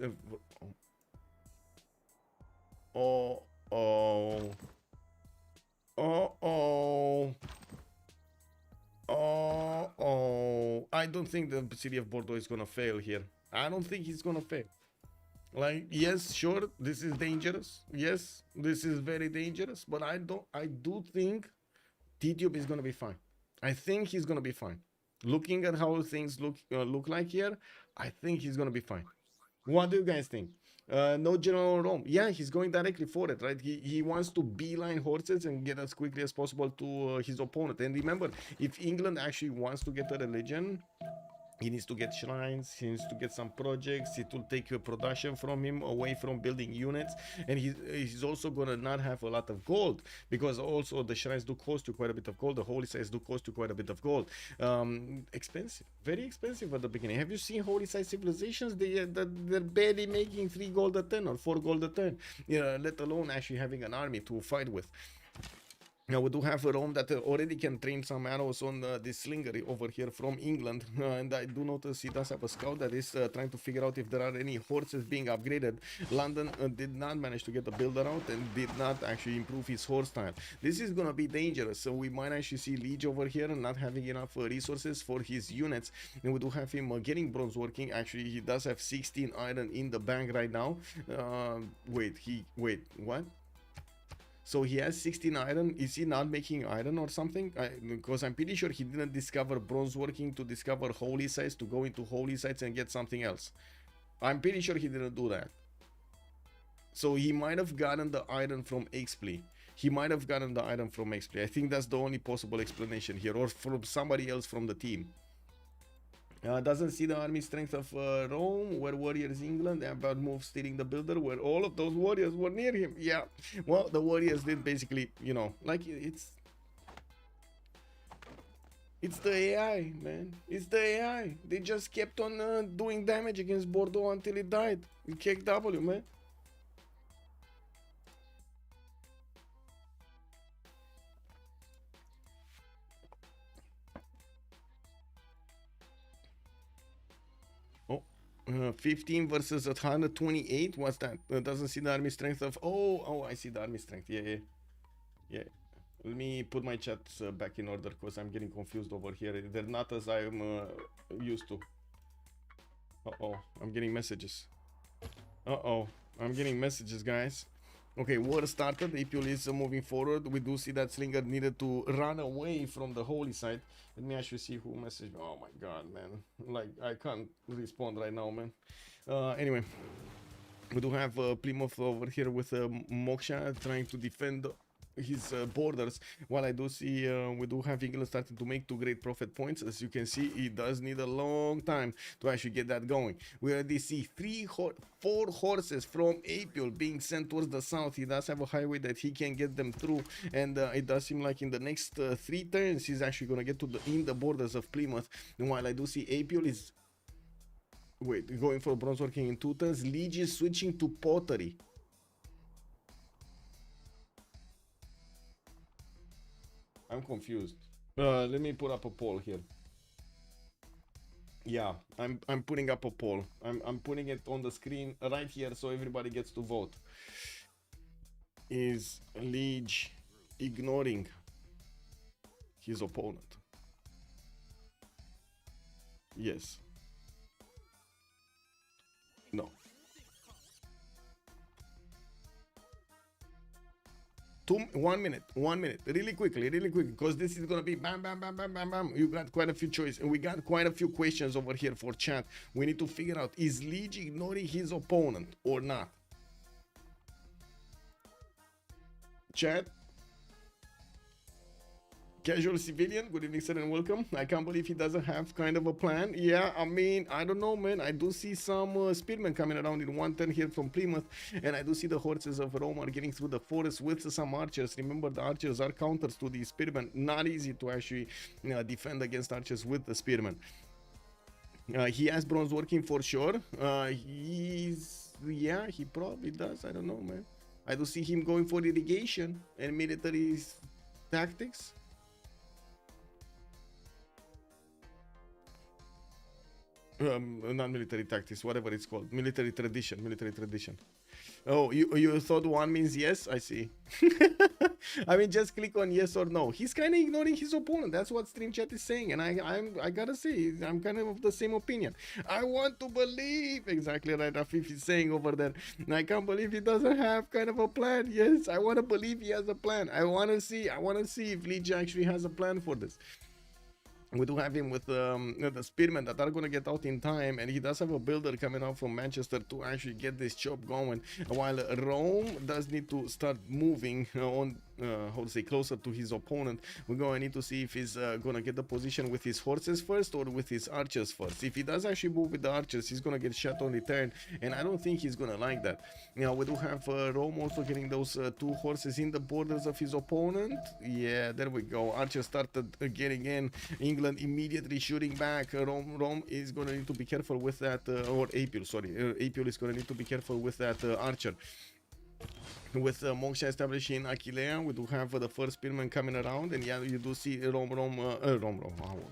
I don't think the city of Bordeaux is gonna fail here. I don't think he's gonna fail. Like, yes, sure, this is dangerous. Yes, this is very dangerous, but I do think Tidube is gonna be fine. I think he's gonna be fine. Looking at how things look like here, I think he's gonna be fine. What do you guys think? No general Rome. Yeah, he's going directly for it, right? He wants to beeline horses and get as quickly as possible to his opponent. And remember, if England actually wants to get a religion, he needs to get shrines, he needs to get some projects. It will take production from him away from building units, and he's also gonna not have a lot of gold, because also the shrines do cost you quite a bit of gold. The holy sites do cost you quite a bit of gold. Expensive, very expensive at the beginning. Have you seen holy site civilizations? They're barely making 3 gold a turn or 4 gold a turn, let alone actually having an army to fight with. Now we do have a Rome that already can train some arrows on this slinger over here from England, and I do notice he does have a scout that is trying to figure out if there are any horses being upgraded. London did not manage to get the builder out and did not actually improve his horse style. This is gonna be dangerous, so we might actually see Lege over here not having enough resources for his units, and we do have him getting bronze working. Actually, he does have 16 iron in the bank right now. Wait, what? So he has 16 iron. Is he not making iron or something? Because I'm pretty sure he didn't discover bronze working to discover holy sites, to go into holy sites and get something else. I'm pretty sure he didn't do that. So he might have gotten the iron from Xpli. He might have gotten the iron from Xpli. I think that's the only possible explanation here, or from somebody else from the team. Doesn't see the army strength of Rome, where warriors England, about move stealing the builder, where all of those warriors were near him. Yeah, well, the warriors did basically, you know, like it's the AI, man. It's the AI. They just kept on doing damage against Bordeaux until it died. It kicked W, man. Oh, 15 versus 128. What's that? Doesn't see the army strength of. Oh, I see the army strength. Yeah. Let me put my chats back in order because I'm getting confused over here. They're not as I'm used to. I'm getting messages. I'm getting messages, guys. Okay, war started. Apeul is moving forward. We do see that Slinger needed to run away from the holy site. Let me actually see who messaged. Oh my god, man. Like, I can't respond right now, man. Anyway, we do have Plymouth over here with Moksha trying to defend his borders, while I do see we do have England starting to make 2 great profit points. As you can see, it does need a long time to actually get that going. We already see 4 horses from Apeul being sent towards the south. He does have a highway that he can get them through, and it does seem like in the next 3 turns he's actually going to get to the borders of Plymouth. And while I do see Apeul is going for bronze working in 2 turns, Lege is switching to pottery. I'm confused. Let me put up a poll here. Yeah, I'm putting up a poll. I'm putting it on the screen right here so everybody gets to vote. Is Lege ignoring his opponent? Yes. No. 1 minute, really quickly, because this is gonna be bam, bam, bam, bam, bam, bam. You got quite a few choices, and we got quite a few questions over here for chat. We need to figure out, is Lege ignoring his opponent or not? Chat. Casual civilian, good evening, sir, and welcome. I can't believe he doesn't have kind of a plan. Yeah, I mean, I don't know, man. I do see some spearmen coming around in 1 turn here from Plymouth, and I do see the horses of Rome are getting through the forest with some archers. Remember, the archers are counters to the spearmen. Not easy to actually defend against archers with the spearmen. He has bronze working for sure. Yeah, he probably does. I don't know, man. I do see him going for irrigation and military tactics. Not military tactics, whatever it's called. Military tradition. Oh, you thought 1 means yes? I see. I mean, just click on yes or no. He's kind of ignoring his opponent. That's what stream chat is saying, and I gotta say, I'm kind of the same opinion. I want to believe, exactly right, Afif is saying over there. I can't believe he doesn't have kind of a plan. Yes, I want to believe he has a plan. I want to see if Lege actually has a plan for this. We do have him with the spearmen that are going to get out in time, and he does have a builder coming out from Manchester to actually get this job going, while Rome does need to start moving on closer to his opponent. We're going to need to see if he's going to get the position with his horses first or with his archers first. If he does actually move with the archers, he's going to get shot on return, and I don't think he's going to like that. Now, we do have Rome also getting those 2 horses in the borders of his opponent. Yeah, there we go. Archers started getting in. England immediately shooting back. Rome is going to need to be careful with that, or Apeul, sorry. Apeul is going to need to be careful with that archer. With Moksha establishing Achillea, we do have the first spearman coming around, and yeah, you do see Romrom,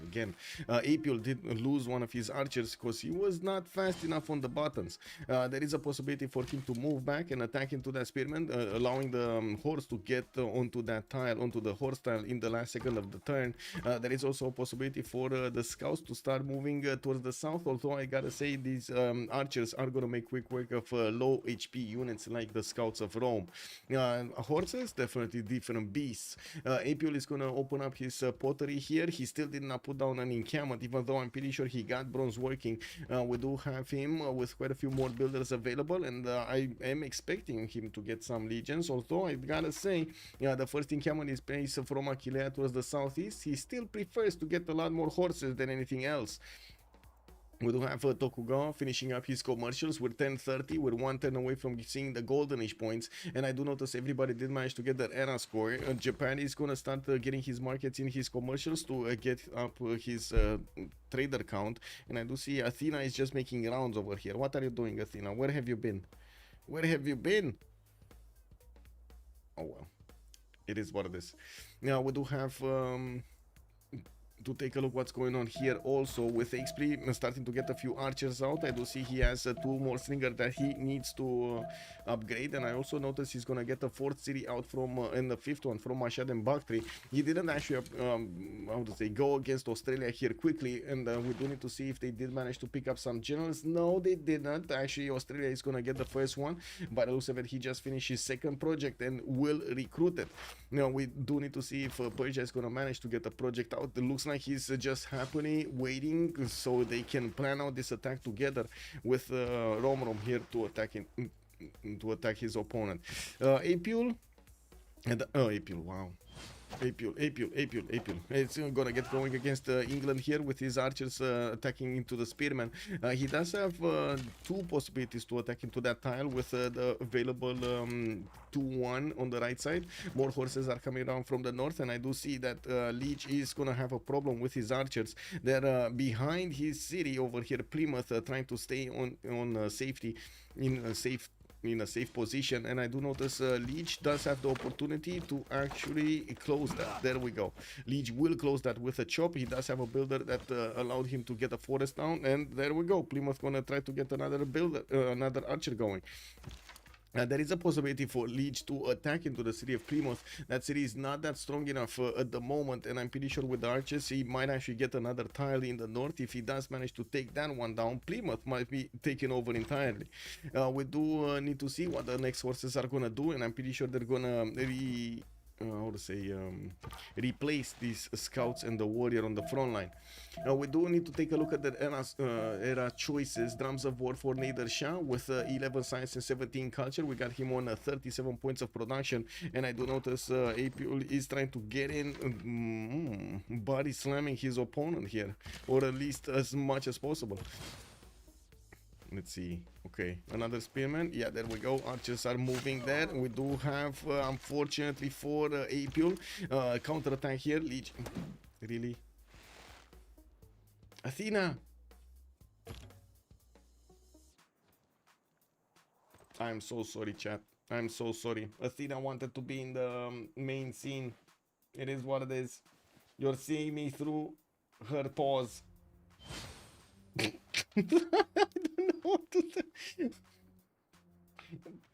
again. Apeul did lose one of his archers because he was not fast enough on the buttons. There is a possibility for him to move back and attack into that spearman, allowing the horse to get onto that tile, onto the horse tile in the last second of the turn. There is also a possibility for the scouts to start moving towards the south, although I gotta say these archers are gonna make quick work of low HP units like the scouts of Rome. Horses, definitely different beasts. Apeul is gonna open up his pottery here. He still did not put down an encampment, even though I'm pretty sure he got bronze working. We do have him with quite a few more builders available, and I am expecting him to get some legions, although I gotta say, the first encampment is placed from Achillea towards the southeast. He still prefers to get a lot more horses than anything else. We do have Tokugawa finishing up his commercials. We're 10:30. We're 1 turn away from seeing the goldenish points. And I do notice everybody did manage to get their era score. Japan is going to start getting his markets in his commercials to get up his trader count. And I do see Athena is just making rounds over here. What are you doing, Athena? Where have you been? Where have you been? Oh, well. It is what it is. Now, we do have... to take a look what's going on here also with Xpli starting to get a few archers out. I do see he has 2 more stringer that he needs to upgrade, and I also notice he's gonna get a 4th city out from and the 5th one from Mashad and Bakhtri. He didn't actually how to say, go against Australia here quickly, and we do need to see if they did manage to pick up some generals. No, they didn't. Actually, Australia is gonna get the first one, but it looks like he just finished his 2nd project and will recruit it. Now we do need to see if Persia is gonna manage to get the project out. It looks like he's just happily waiting so they can plan out this attack together with Romrom here to attack his opponent. Apeul and Apeul, wow. Apeul. It's gonna get going against England here with his archers attacking into the spearmen. He does have 2 possibilities to attack into that tile with the available 2-1 on the right side. More horses are coming down from the north, and I do see that Lege is gonna have a problem with his archers. They're behind his city over here, Plymouth, trying to stay on safety in a safe position, and I do notice Lege does have the opportunity to actually close that. There we go. Lege will close that with a chop. He does have a builder that allowed him to get a forest down, and there we go. Plymouth gonna try to get another builder, another archer going. There is a possibility for Lege to attack into the city of Plymouth. That city is not that strong enough at the moment, and I'm pretty sure with the archers he might actually get another tile in the north. If he does manage to take that one down, Plymouth might be taken over entirely. We do need to see what the next forces are gonna do, and I'm pretty sure they're gonna replace these scouts and the warrior on the front line. We do need to take a look at the era choices. Drums of War for Nader Shah with 11 science and 17 culture. We got him on 37 points of production, and I do notice Apeul is trying to get in, body slamming his opponent here, or at least as much as possible. Let's see. Okay, another spearman. Yeah, there we go. Archers are moving there. We do have, unfortunately for Apeul, counter attack here. Lege. Really? Athena! I'm so sorry, chat. I'm so sorry. Athena wanted to be in the main scene. It is what it is. You're seeing me through her paws. I don't know what to say.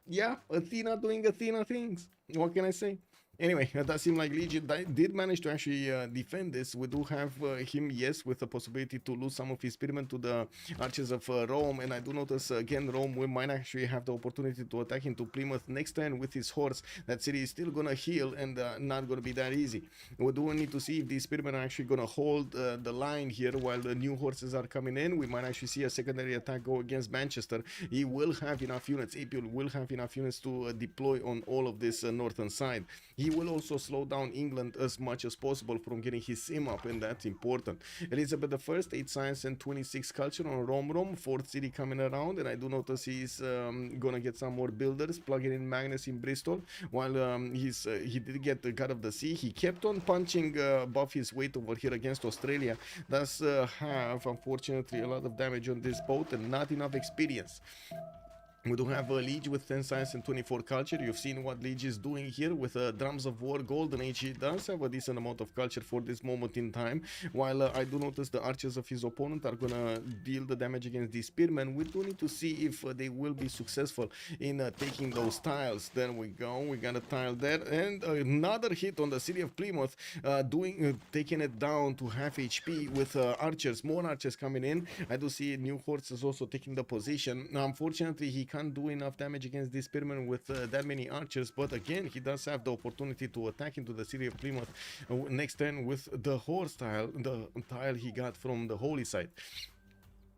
Yeah, Athena doing Athena things. What can I say? Anyway, it does seem like Lege did manage to actually defend this. We do have him, yes, with the possibility to lose some of his spearmen to the archers of Rome. And I do notice, again, Rome we might actually have the opportunity to attack into Plymouth next turn with his horse. That city is still going to heal and not going to be that easy. We do need to see if these spearmen are actually going to hold the line here while the new horses are coming in. We might actually see a secondary attack go against Manchester. He will have enough units. Apeul will have enough units to deploy on all of this northern side. He will also slow down England as much as possible from getting his sim up, and that's important. Elizabeth I, 8 science and 26 culture on Romrom, 4th city coming around, and I do notice he's gonna get some more builders, plugging in Magnus in Bristol, while he did get the God of the Sea. He kept on punching above his weight over here against Australia, does have, unfortunately, a lot of damage on this boat and not enough experience. We do have Lege with 10 science and 24 culture. You've seen what Lege is doing here with Drums of War, Golden Age. He does have a decent amount of culture for this moment in time. While I do notice the archers of his opponent are gonna deal the damage against these spearmen. We do need to see if they will be successful in taking those tiles. There we go. We got a tile there. And another hit on the city of Plymouth, taking it down to half HP with archers. More archers coming in. I do see new horses also taking the position. Unfortunately, he can't do enough damage against this spearman with that many archers, but again, he does have the opportunity to attack into the city of Plymouth next turn with the horse tile, the tile he got from the holy site.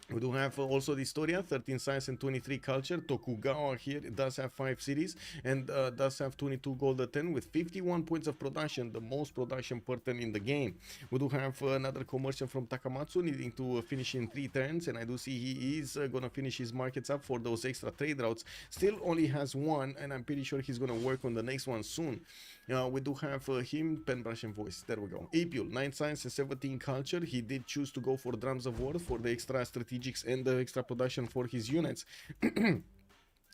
We do have also dISTORIA, 13 science and 23 culture. Tokugawa here does have 5 cities and does have 22 gold a turn with 51 points of production, the most production per turn in the game. We do have another commercial from Takamatsu needing to finish in 3 turns, and I do see he is gonna finish his markets up for those extra trade routes. Still only has 1, and I'm pretty sure he's gonna work on the next one soon. We do have him, pen, brush, and voice. There we go. Apeul, 9 science and 17 culture. He did choose to go for drums of war for the extra strategics and the extra production for his units.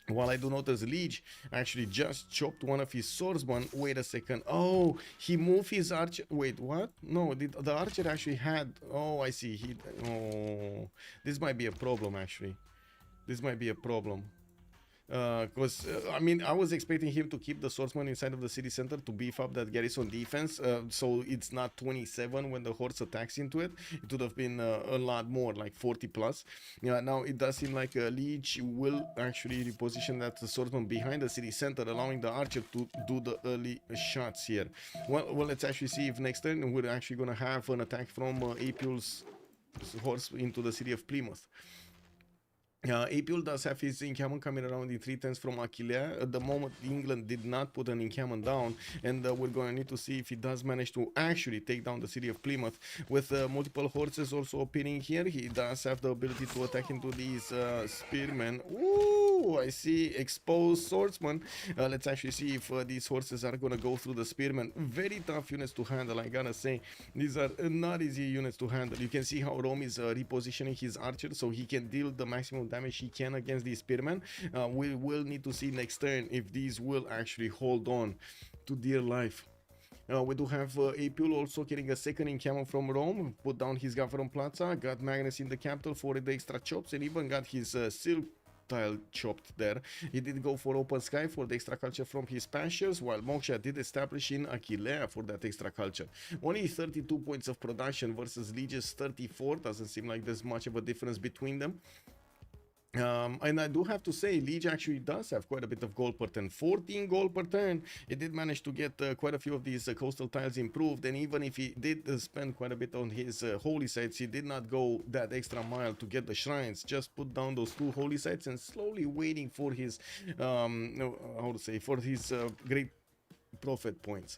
While I do notice Lege actually just chopped one of his swordsmen. Wait a second. Oh, he moved his archer. Wait, what? No, the archer actually had. Oh, I see. Oh, this might be a problem actually. This might be a problem. Because I mean, I was expecting him to keep the swordsman inside of the city center to beef up that garrison defense, so it's not 27 when the horse attacks into it. It would have been a lot more, like 40 plus. Yeah, now it does seem like Lege will actually reposition that swordsman behind the city center, allowing the archer to do the early shots here. Well, let's actually see if next turn we're actually gonna have an attack from Apeul's horse into the city of Plymouth. Apeul does have his encampment coming around in 3 turns from Aquileia. At the moment, England did not put an encampment down, and we're going to need to see if he does manage to actually take down the city of Plymouth. With multiple horses also appearing here, he does have the ability to attack into these spearmen. Ooh, I see exposed swordsman. Let's actually see if these horses are going to go through the spearmen. Very tough units to handle, I gotta say. These are not easy units to handle. You can see how Rome is repositioning his archer so he can deal the maximum damage he can against these spearmen. We will need to see next turn if these will actually hold on to dear life. We do have Apeul also getting a second encampment from Rome, put down his government plaza, got Magnus in the capital for the extra chops, and even got his silk tile chopped there. He did go for open sky for the extra culture from his pastures, while Moksha did establish in Aquileia for that extra culture. Only 32 points of production versus Lege's 34. Doesn't seem like there's much of a difference between them. And I do have to say, Lege actually does have quite a bit of gold per turn. 14 gold per turn. He did manage to get quite a few of these coastal tiles improved, and even if he did spend quite a bit on his holy sites, he did not go that extra mile to get the shrines. Just put down those 2 holy sites and slowly waiting for his how to say, for his great prophet points.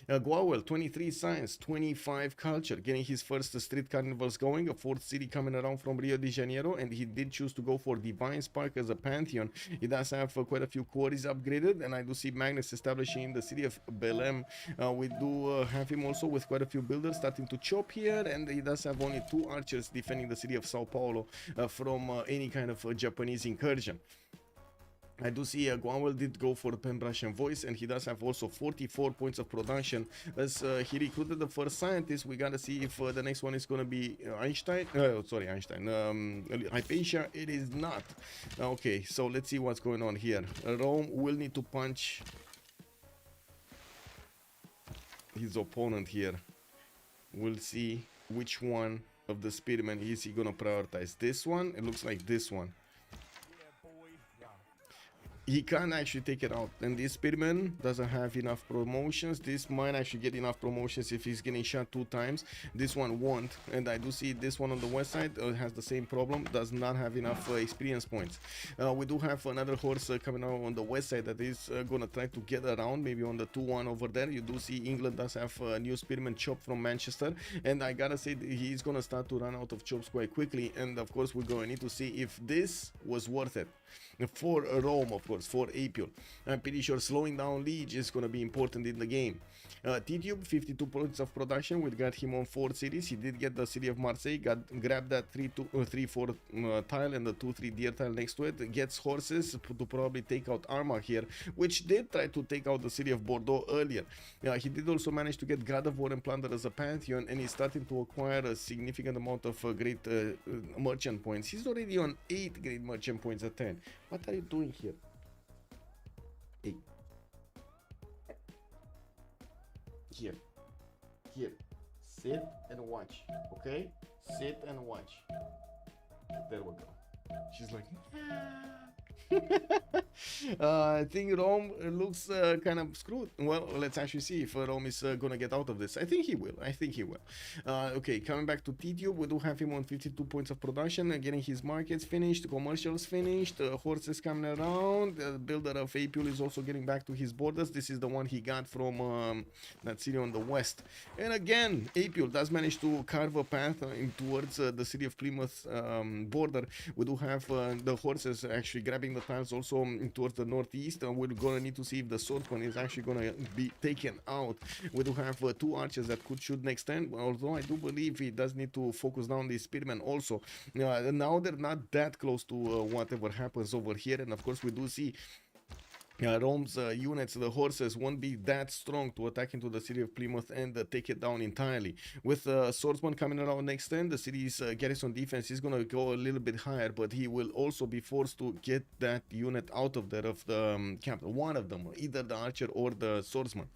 Gwawel, 23 science, 25 culture, getting his first street carnivals going, a 4th city coming around from Rio de Janeiro, and he did choose to go for Divine Spark as a pantheon. He does have quite a few quarries upgraded, and I do see Magnus establishing in the city of Belém. We do have him also with quite a few builders starting to chop here, and he does have only 2 archers defending the city of Sao Paulo from any kind of Japanese incursion. I do see Gwawel did go for pen, brush, and voice, and he does have also 44 points of production. As he recruited the first scientist, we gotta see if the next one is gonna be Einstein. Hypatia. It is not. Okay, so let's see what's going on here. Rome will need to punch his opponent here. We'll see which one of the spearmen is he gonna prioritize. This one? It looks like this one. He can't actually take it out, and this spearman doesn't have enough promotions. This might actually get enough promotions if he's getting shot 2 times. This one won't, and I do see this one on the west side has the same problem, does not have enough experience points. We do have another horse coming out on the west side that is gonna try to get around, maybe on the 2-1 over there. You do see England does have a new spearman chop from Manchester, and I gotta say he's gonna start to run out of chops quite quickly, and of course we're gonna need to see if this was worth it for Rome, of course, for Apeul. I'm pretty sure slowing down Lege is going to be important in the game. Tidube, 52 points of production. We got him on 4 cities. He did get the city of Marseille, grabbed that 3-4 tile and the 2-3 deer tile next to it. Gets horses to probably take out Armagh here, which did try to take out the city of Bordeaux earlier. He did also manage to get God of War and Plunder as a pantheon, and he's starting to acquire a significant amount of great merchant points. He's already on 8 great merchant points a turn. What are you doing here? Hey. Here. Sit and watch, okay? Sit and watch. There we go. She's like, I think Rome looks kind of screwed. Well, let's actually see if Rome is gonna get out of this. I think he will. I think he will. Okay, coming back to Tidube, we do have him on 52 points of production, getting his markets finished, commercials finished, horses coming around. The builder of Apeul is also getting back to his borders. This is the one he got from that city on the west. And again, Apeul does manage to carve a path in towards the city of Plymouth border. We do have the horses actually grabbing the tiles also towards the northeast. We're gonna need to see if the swordsman is actually gonna be taken out. We do have two archers that could shoot next turn, although I do believe he does need to focus down the spearmen also. Now they're not that close to whatever happens over here, and of course we do see Rome's units, the horses, won't be that strong to attack into the city of Plymouth and take it down entirely. With swordsman coming around next turn, the city's garrison defense is going to go a little bit higher, but he will also be forced to get that unit out of there of the camp. One of them, either the archer or the swordsman.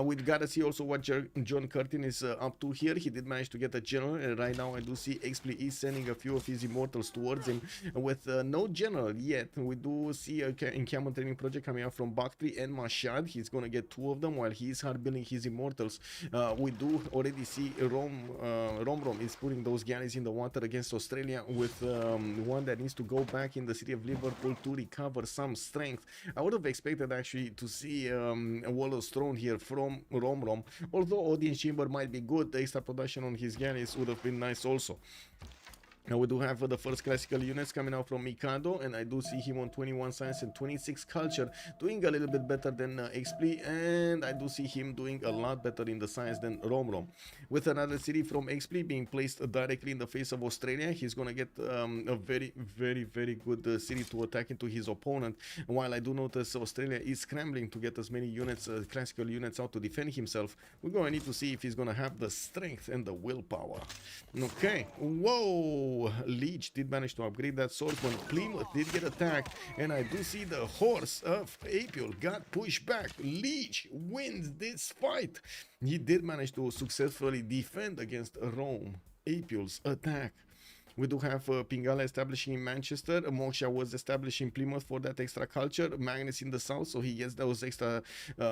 We've got to see also what John Curtin is up to here. He did manage to get a general, and right now I do see Xpli is sending a few of his immortals towards him. With no general yet, we do see a encampment training project coming out from Bakhtri and Mashhad. He's gonna get two of them while he's hard building his immortals. We do already see Romrom is putting those galleys in the water against Australia, with one that needs to go back in the city of Liverpool to recover some strength. I would have expected actually to see a Waller's Throne here from Romrom, although Audience Chamber might be good. The extra production on his galleys would have been nice also. Now we do have the first classical units coming out from Mikado, and I do see him on 21 science and 26 culture, doing a little bit better than Xpli, and I do see him doing a lot better in the science than Romrom. With another city from Xpli being placed directly in the face of Australia, he's gonna get a very, very, very good city to attack into his opponent. While I do notice Australia is scrambling to get as many units, classical units out to defend himself, we're gonna need to see if he's gonna have the strength and the willpower. Okay, whoa! Lege did manage to upgrade that swordsman. Plymouth did get attacked, and I do see the horse of Apeul got pushed back. Lege wins this fight. He did manage to successfully defend against Rome, Apeul's attack. We do have Pingala establishing in Manchester. Moksha was establishing Plymouth for that extra culture. Magnus in the south, so he gets those extra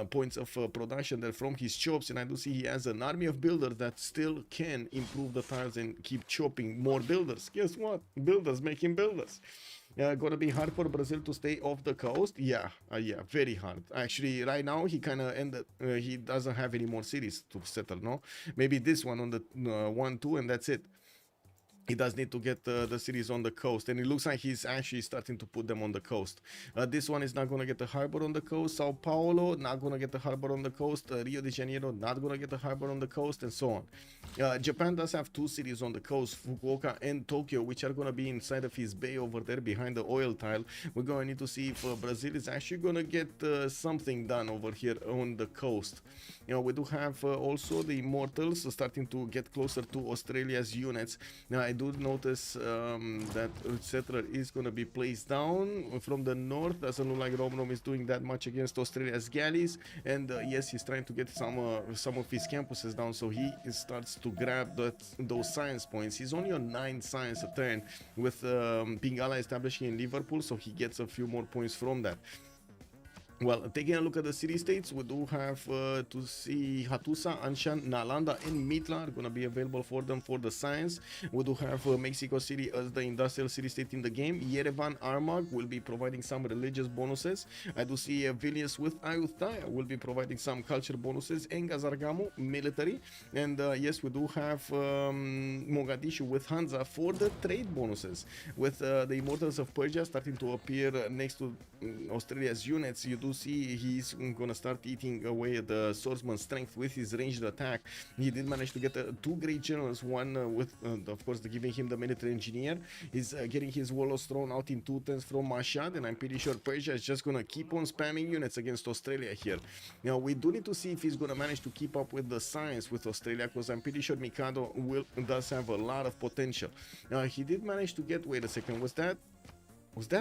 points of production there from his chops. And I do see he has an army of builders that still can improve the tiles and keep chopping more builders. Guess what? Builders making builders. Gonna be hard for Brazil to stay off the coast. Yeah, very hard. Actually, right now he kind of ended. He doesn't have any more cities to settle. No, maybe this one on the 1-2, and that's it. He does need to get the cities on the coast, and it looks like he's actually starting to put them on the coast. This one is not going to get the harbor on the coast. Sao Paulo, not going to get the harbor on the coast. Rio de Janeiro, not going to get the harbor on the coast, and so on. Japan does have two cities on the coast, Fukuoka and Tokyo, which are going to be inside of his bay over there behind the oil tile. We're going to need to see if Brazil is actually going to get something done over here on the coast. You know, we do have also the Immortals starting to get closer to Australia's units. Now, I do notice that Settler is going to be placed down from the north. Doesn't look like Romrom is doing that much against Australia's galleys, and yes, he's trying to get some of his campuses down, so he starts to grab those science points. He's only on 9 science a turn, with Pingala establishing in Liverpool, so he gets a few more points from that. Well, taking a look at the city-states, we do have to see Hattusa, Anshan, Nalanda, and Mitla are going to be available for them for the science. We do have Mexico City as the industrial city-state in the game. Yerevan, Armagh will be providing some religious bonuses. I do see Vilnius with Ayutthaya will be providing some culture bonuses. And Gazargamo, military. And yes, we do have Mogadishu with Hansa for the trade bonuses. With the Immortals of Persia starting to appear next to Australia's units, you do see he's gonna start eating away the swordsman's strength with his ranged attack. He did manage to get 2 great generals, one with of course giving him the military engineer. He's getting his warlords thrown out in 2 turns from Mashhad, and I'm pretty sure Persia is just gonna keep on spamming units against Australia here. Now we do need to see if he's gonna manage to keep up with the science with Australia, because I'm pretty sure Mikado does have a lot of potential. Now he did manage to get, wait a second, was that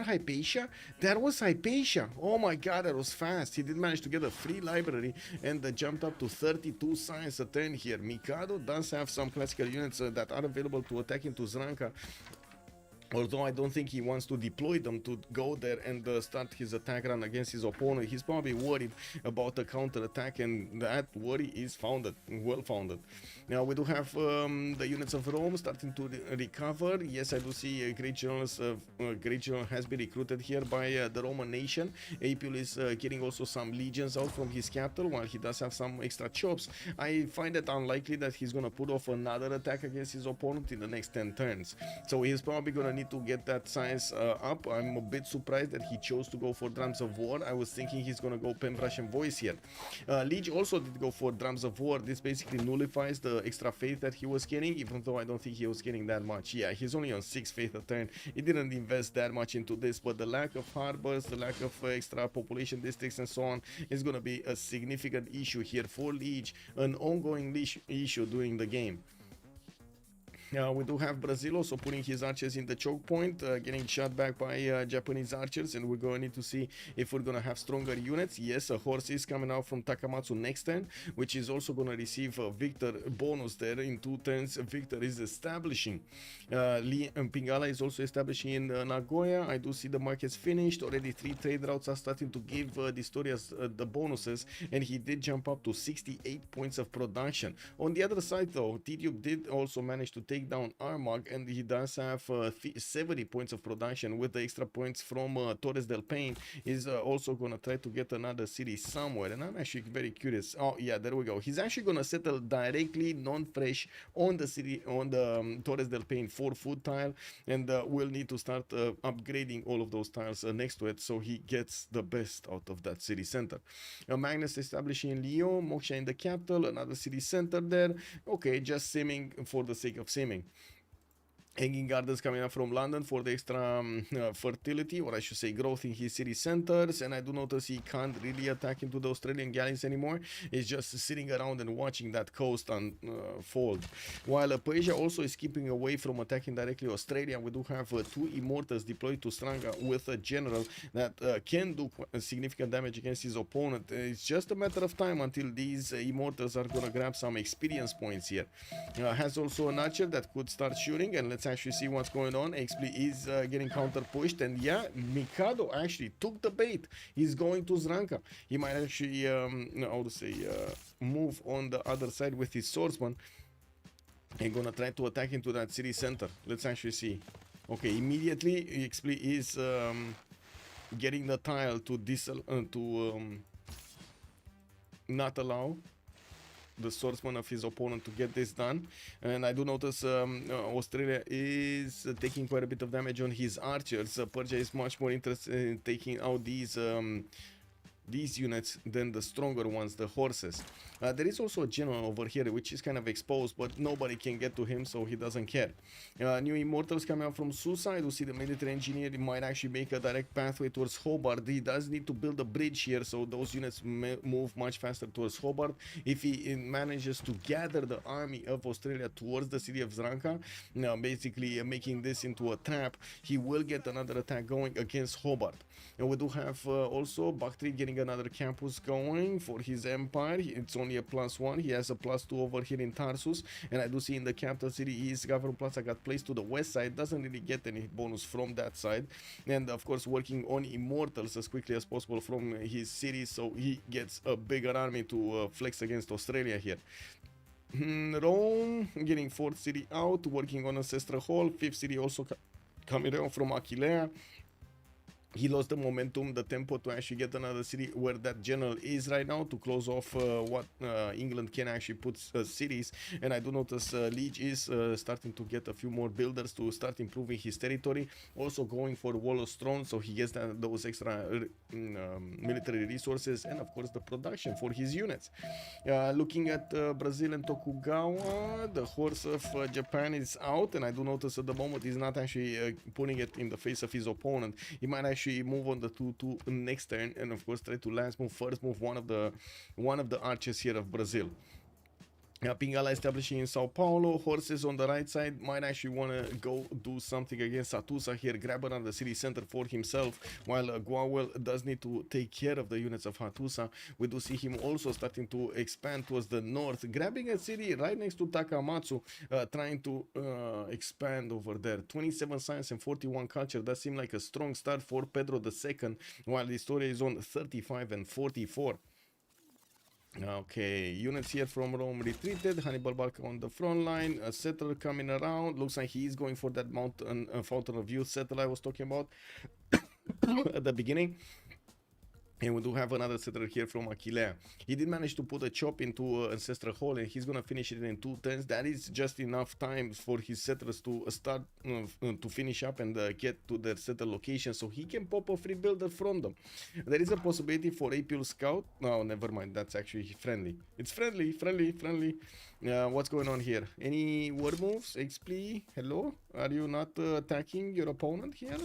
Hypatia? That was Hypatia. Oh my god, that was fast. He did manage to get a free library and jumped up to 32 science a turn here. Mikado does have some classical units that are available to attack into Zranka. Although I don't think he wants to deploy them to go there and start his attack run against his opponent. He's probably worried about a counter attack, and that worry is founded, well founded. Now we do have the units of Rome starting to recover. Yes, I do see great generals. Great general has been recruited here by the Roman nation. Apeul is getting also some legions out from his capital, while he does have some extra chops. I find it unlikely that he's gonna put off another attack against his opponent in the next 10 turns. So he's probably gonna need to get that size up. I'm a bit surprised that he chose to go for drums of war. I was thinking he's gonna go Pen Russian voice here. Lege also did go for drums of war. This basically nullifies the extra faith that he was getting, even though I don't think he was getting that much. Yeah, he's only on 6 faith a turn. He didn't invest that much into this, but the lack of harbors, the lack of extra population districts and so on is gonna be a significant issue here for Lege, an ongoing issue during the game. We do have Brazil also putting his archers in the choke point, getting shot back by Japanese archers, and we're going to need to see if we're going to have stronger units. Yes, a horse is coming out from Takamatsu next turn, which is also going to receive a victor bonus there. In 2 turns, Victor is establishing. Pingala is also establishing in Nagoya. I do see the markets finished. Already 3 trade routes are starting to give dISTORIA's the bonuses, and he did jump up to 68 points of production. On the other side, though, Tidube did also manage to take down Armagh, and he does have 70 points of production with the extra points from Torres del Paine. He's also gonna try to get another city somewhere, and I'm actually very curious. Oh yeah, there we go. He's actually gonna settle directly non-fresh on the city, on the Torres del Paine 4-foot tile, and we'll need to start upgrading all of those tiles next to it, so he gets the best out of that city center. Magnus establishing in Lyon, Moksha in the capital, another city center there. Okay, just simming for the sake of simming. Hanging Gardens coming up from London for the extra fertility, or I should say growth in his city centers, and I do notice he can't really attack into the Australian galleys anymore. He's just sitting around and watching that coast unfold. While Persia also is keeping away from attacking directly Australia, we do have 2 Immortals deployed to Stranga with a general that can do significant damage against his opponent. It's just a matter of time until these Immortals are gonna grab some experience points here. Has also an archer that could start shooting, and let's actually see what's going on. Xpli is getting counter pushed, and yeah, Mikado actually took the bait. He's going to Zranka. He might actually how to say move on the other side with his swordsman and gonna try to attack into that city center. Let's actually see. Okay, immediately Xpli is getting the tile to not allow the swordsman of his opponent to get this done. And I do notice Australia is taking quite a bit of damage on his archers. Persia is much more interested in taking out these units than the stronger ones, the horses. There is also a general over here which is kind of exposed, but nobody can get to him, so he doesn't care. New Immortals coming out from Susa. I do see the military engineer might actually make a direct pathway towards Hobart. He does need to build a bridge here, so those units move much faster towards Hobart. If he manages to gather the army of Australia towards the city of Zranka, basically making this into a trap, he will get another attack going against Hobart. And we do have also Bakhtri getting another campus going for his empire. It's only a +1. He has a +2 over here in Tarsus, and I do see in the capital city his government plaza got placed to the west side. Doesn't really get any bonus from that side, and of course working on Immortals as quickly as possible from his city, so he gets a bigger army to flex against Australia here. Rome getting 4th city out, working on Ancestral Hall. 5th city also coming out from Aquilea. He lost the momentum, the tempo to actually get another city where that general is right now to close off what England can actually put cities. And I do notice Lege is starting to get a few more builders to start improving his territory. Also going for Wall of Stone, so he gets those extra military resources and of course the production for his units. Looking at Brazil and Tokugawa, the horse of Japan is out, and I do notice at the moment he's not actually putting it in the face of his opponent. He might actually move on the 2-2 next turn, and of course try to last move, first move one of the archers here of Brazil. Pingala establishing in Sao Paulo. Horses on the right side might actually want to go do something against Hattusa here, grab another city center for himself, while Gwawel does need to take care of the units of Hattusa. We do see him also starting to expand towards the north, grabbing a city right next to Takamatsu, trying to expand over there. 27 science and 41 culture. That seemed like a strong start for Pedro II, while dISTORIA is on 35 and 44. Okay, units here from Rome retreated. Hannibal Barca on the front line. A settler coming around. Looks like he is going for that mountain fountain of youth settler I was talking about at the beginning. And we do have another settler here from Aquilea. He did manage to put a chop into Ancestral Hall, and he's gonna finish it in 2 turns. That is just enough time for his settlers to start to finish up and get to their settled location, so he can pop a free builder from them. There is a possibility for Apeul Scout. No, never mind. That's actually friendly. It's friendly. What's going on here? Any word moves? Xpli, hello? Are you not attacking your opponent here?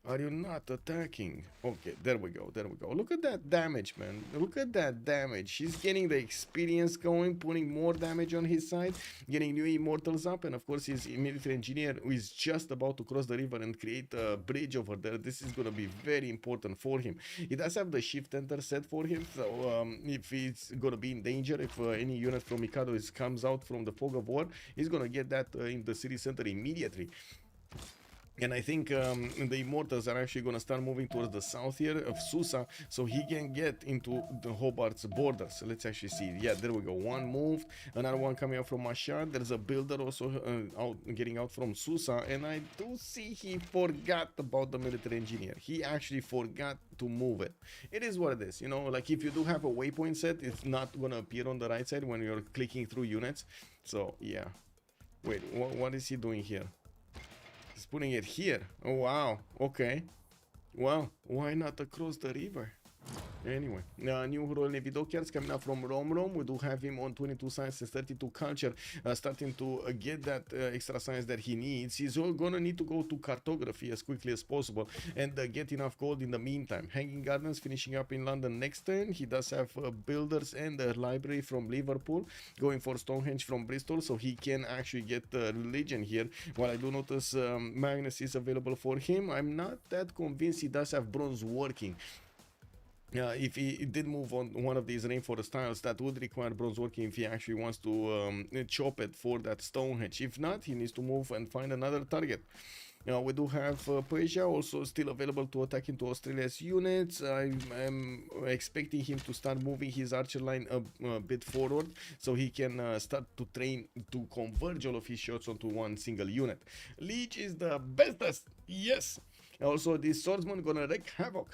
Are you not attacking? Okay, there we go. Look at that damage, man. Look at that damage. He's getting the experience going, putting more damage on his side, getting new immortals up, and of course his military engineer who is just about to cross the river and create a bridge over there. This is gonna be very important for him. He does have the shift enter set for him, so if he's gonna be in danger, if any unit from Mikado comes out from the fog of war, he's gonna get that in the city center immediately. And I think the Immortals are actually going to start moving towards the south here of Susa, so he can get into the Hobart's borders. So let's actually see. Yeah, there we go. One moved, another one coming out from Shah. There's a builder also getting out from Susa, and I do see he forgot about the military engineer. He actually forgot to move it. It is what it is, you know. Like if you do have a waypoint set, it's not going to appear on the right side when you're clicking through units. So yeah. Wait, what is he doing here? He's putting it here. Oh wow, okay. Well, why not across the river? Anyway, new Royal Navy dockyards coming out from Romrom. We do have him on 22 science and 32 culture, starting to get that extra science that he needs. He's gonna need to go to cartography as quickly as possible and get enough gold in the meantime. Hanging Gardens finishing up in London next turn. He does have builders and a library from Liverpool, going for Stonehenge from Bristol, so he can actually get religion here. While I do notice Magnus is available for him, I'm not that convinced he does have bronze working. If he did move on one of these rainforest tiles, that would require bronze working if he actually wants to chop it for that Stonehenge. If not, he needs to move and find another target. We do have Persia also still available to attack into Australia's units. I'm expecting him to start moving his archer line a bit forward, so he can start to train to converge all of his shots onto one single unit. Lege is the bestest, yes. Also, this swordsman gonna wreak havoc.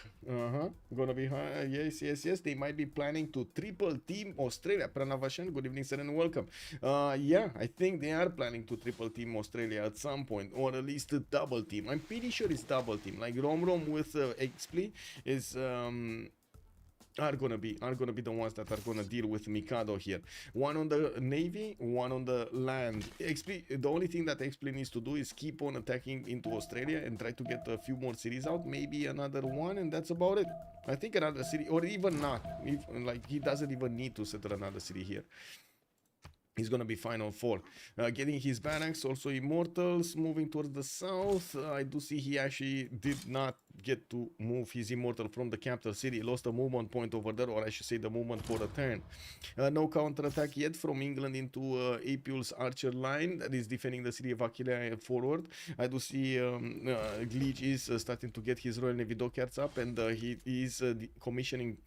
Gonna be yes. They might be planning to triple team Australia. Pranavashan, good evening, sir, and welcome. Yeah, I think they are planning to triple team Australia at some point, or at least a double team. I'm pretty sure it's double team. Like Romrom with Xpli is are gonna be the ones that are gonna deal with Mikado here. One on the navy, one on the land. Xpli, the only thing that Xpli needs to do is keep on attacking into Australia and try to get a few more cities out, maybe another one, and that's about it. I think another city, or even not, like he doesn't even need to settle another city here. He's gonna be fine on 4. Getting his barracks, also immortals, moving towards the south. I do see he actually did not get to move his immortal from the capital city. Lost a movement point over there, or I should say the movement for a turn. No counterattack yet from England into Apeul's archer line that is defending the city of Aquilea forward. I do see Lege is starting to get his Royal Navy dockyards up, and he is commissioning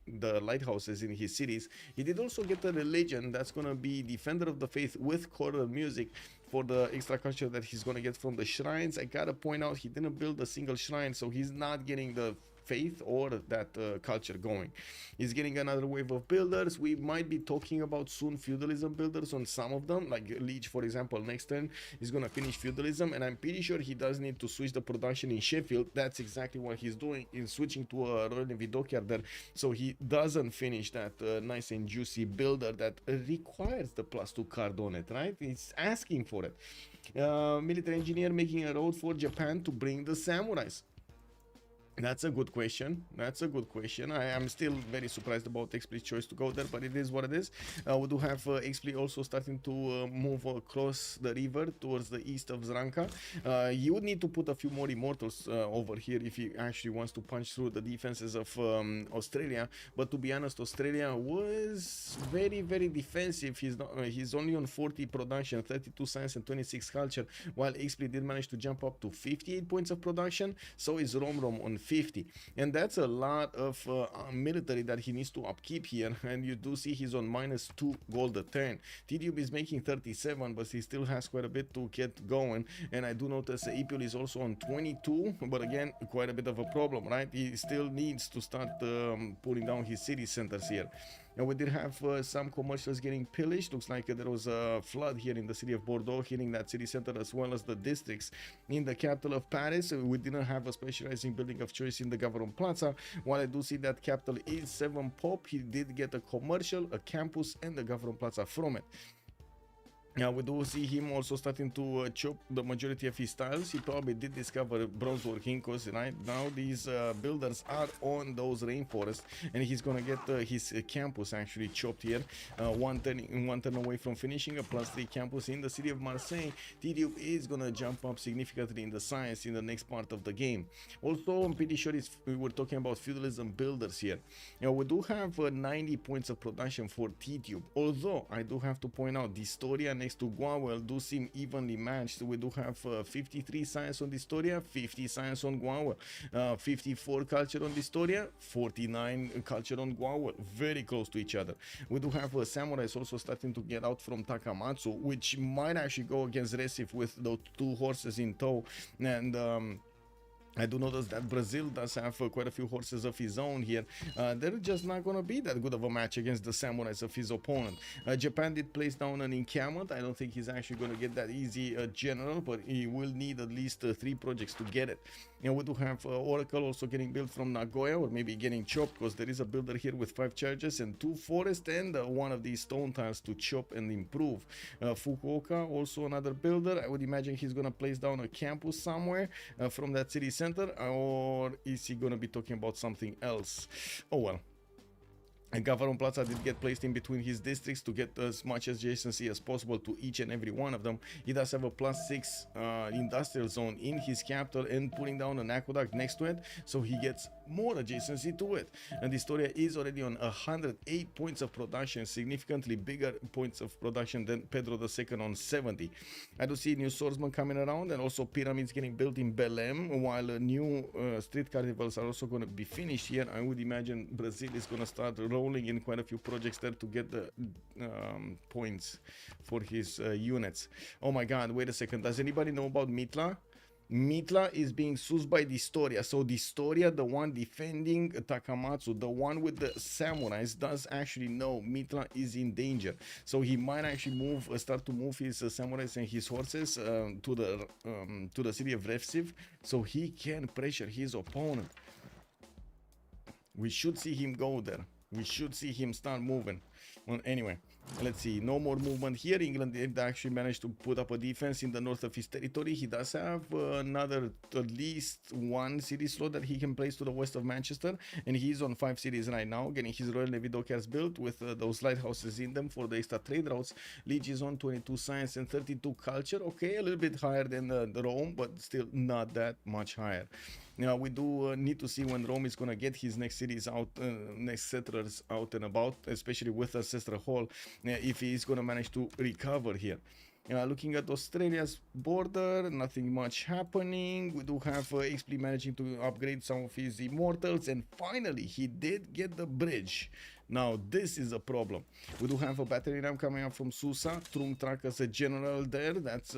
the lighthouses in his cities. He did also get a religion that's gonna be Defender of the Faith with choral music for the extra culture that he's gonna get from the shrines. I gotta point out he didn't build a single shrine, so he's not getting the faith or that culture going. He's getting another wave of builders. We might be talking about soon feudalism builders on some of them, like Lege, for example. Next turn he's gonna finish feudalism, and I'm pretty sure he does need to switch the production in Sheffield. That's exactly what he's doing, in switching to a Royal Navy dockyard there, so he doesn't finish that nice and juicy builder that requires the +2 card on it, right? He's asking for it. Military engineer making a road for Japan to bring the samurais. That's a good question. That's a good question. I am still very surprised about Xpli's choice to go there, but it is what it is. We do have Xpli also starting to move across the river towards the east of Zranka. He would need to put a few more immortals over here if he actually wants to punch through the defenses of Australia. But to be honest, Australia was very, very defensive. He's only on 40 production, 32 science, and 26 culture, while Xpli did manage to jump up to 58 points of production. So is Romrom on 50, and that's a lot of military that he needs to upkeep here. And you do see he's on -2 gold a turn. Tidube is making 37, but he still has quite a bit to get going. And I do notice Apeul is also on 22, but again, quite a bit of a problem, right? He still needs to start pulling down his city centers here. And we did have some commercials getting pillaged. Looks like there was a flood here in the city of Bordeaux, hitting that city center as well as the districts in the capital of Paris. We didn't have a specializing building of choice in the Gavron Plaza. While I do see that capital is 7 pop, he did get a commercial, a campus, and the Gavron Plaza from it. Now we do see him also starting to chop the majority of his tiles. He probably did discover bronze working, because right now these builders are on those rainforests, and he's gonna get his campus actually chopped here. One turn away from finishing a +3 campus in the city of Marseille. Tidube is gonna jump up significantly in the science in the next part of the game. Also, I'm pretty sure we were talking about feudalism builders here. Now we do have 90 points of production for Tidube, although I do have to point out dISTORIA next to Gwawel do seem evenly matched. We do have 53 science on dISTORIA, 50 science on Gwawel, 54 culture on dISTORIA, 49 culture on Gwawel, very close to each other. We do have samurais also starting to get out from Takamatsu, which might actually go against Resif with those 2 horses in tow. And I do notice that Brazil does have quite a few horses of his own here. They're just not going to be that good of a match against the samurais of his opponent. Japan did place down an encampment. I don't think he's actually going to get that easy general, but he will need at least 3 projects to get it. And we do have Oracle also getting built from Nagoya, or maybe getting chopped, because there is a builder here with 5 charges and 2 forests, and one of these stone tiles to chop and improve. Fukuoka also another builder. I would imagine he's going to place down a campus somewhere from that city center, or is he going to be talking about something else? Oh well. And Gavron Plaza did get placed in between his districts to get as much adjacency as possible to each and every one of them. He does have a +6 industrial zone in his capital, and putting down an aqueduct next to it, so he gets more adjacency to it. And dISTORIA is already on 108 points of production, significantly bigger points of production than Pedro II on 70. I do see new swordsmen coming around, and also pyramids getting built in Belém, while new street carnivals are also going to be finished here. I would imagine Brazil is going to start rolling in quite a few projects there to get the points for his units. Oh my god, wait a second, does anybody know about Mitla? Mitla is being used by dISTORIA. So dISTORIA, the one defending Takamatsu, the one with the samurais, does actually know Mitla is in danger. So he might actually start to move his samurais and his horses to the city of Revsiv, so he can pressure his opponent. We should see him go there. We should see him start moving. Well, anyway, let's see. No more movement here. England did actually manage to put up a defense in the north of his territory. He does have another, at least 1 city slot that he can place to the west of Manchester, and he's on 5 cities right now, getting his Royal Navy dockyards built with those lighthouses in them for the extra trade routes. Lege is on 22 science and 32 culture. Okay, a little bit higher than Rome, but still not that much higher. Now we do need to see when Rome is gonna get his next cities out, next settlers out and about, especially with Ancestral Hall, if he is gonna manage to recover here. Looking at Australia's border, nothing much happening. We do have Xpli managing to upgrade some of his immortals, and finally he did get the bridge. Now this is a problem. We do have a battery ram coming up from Susa, Trung Track as a general there. That's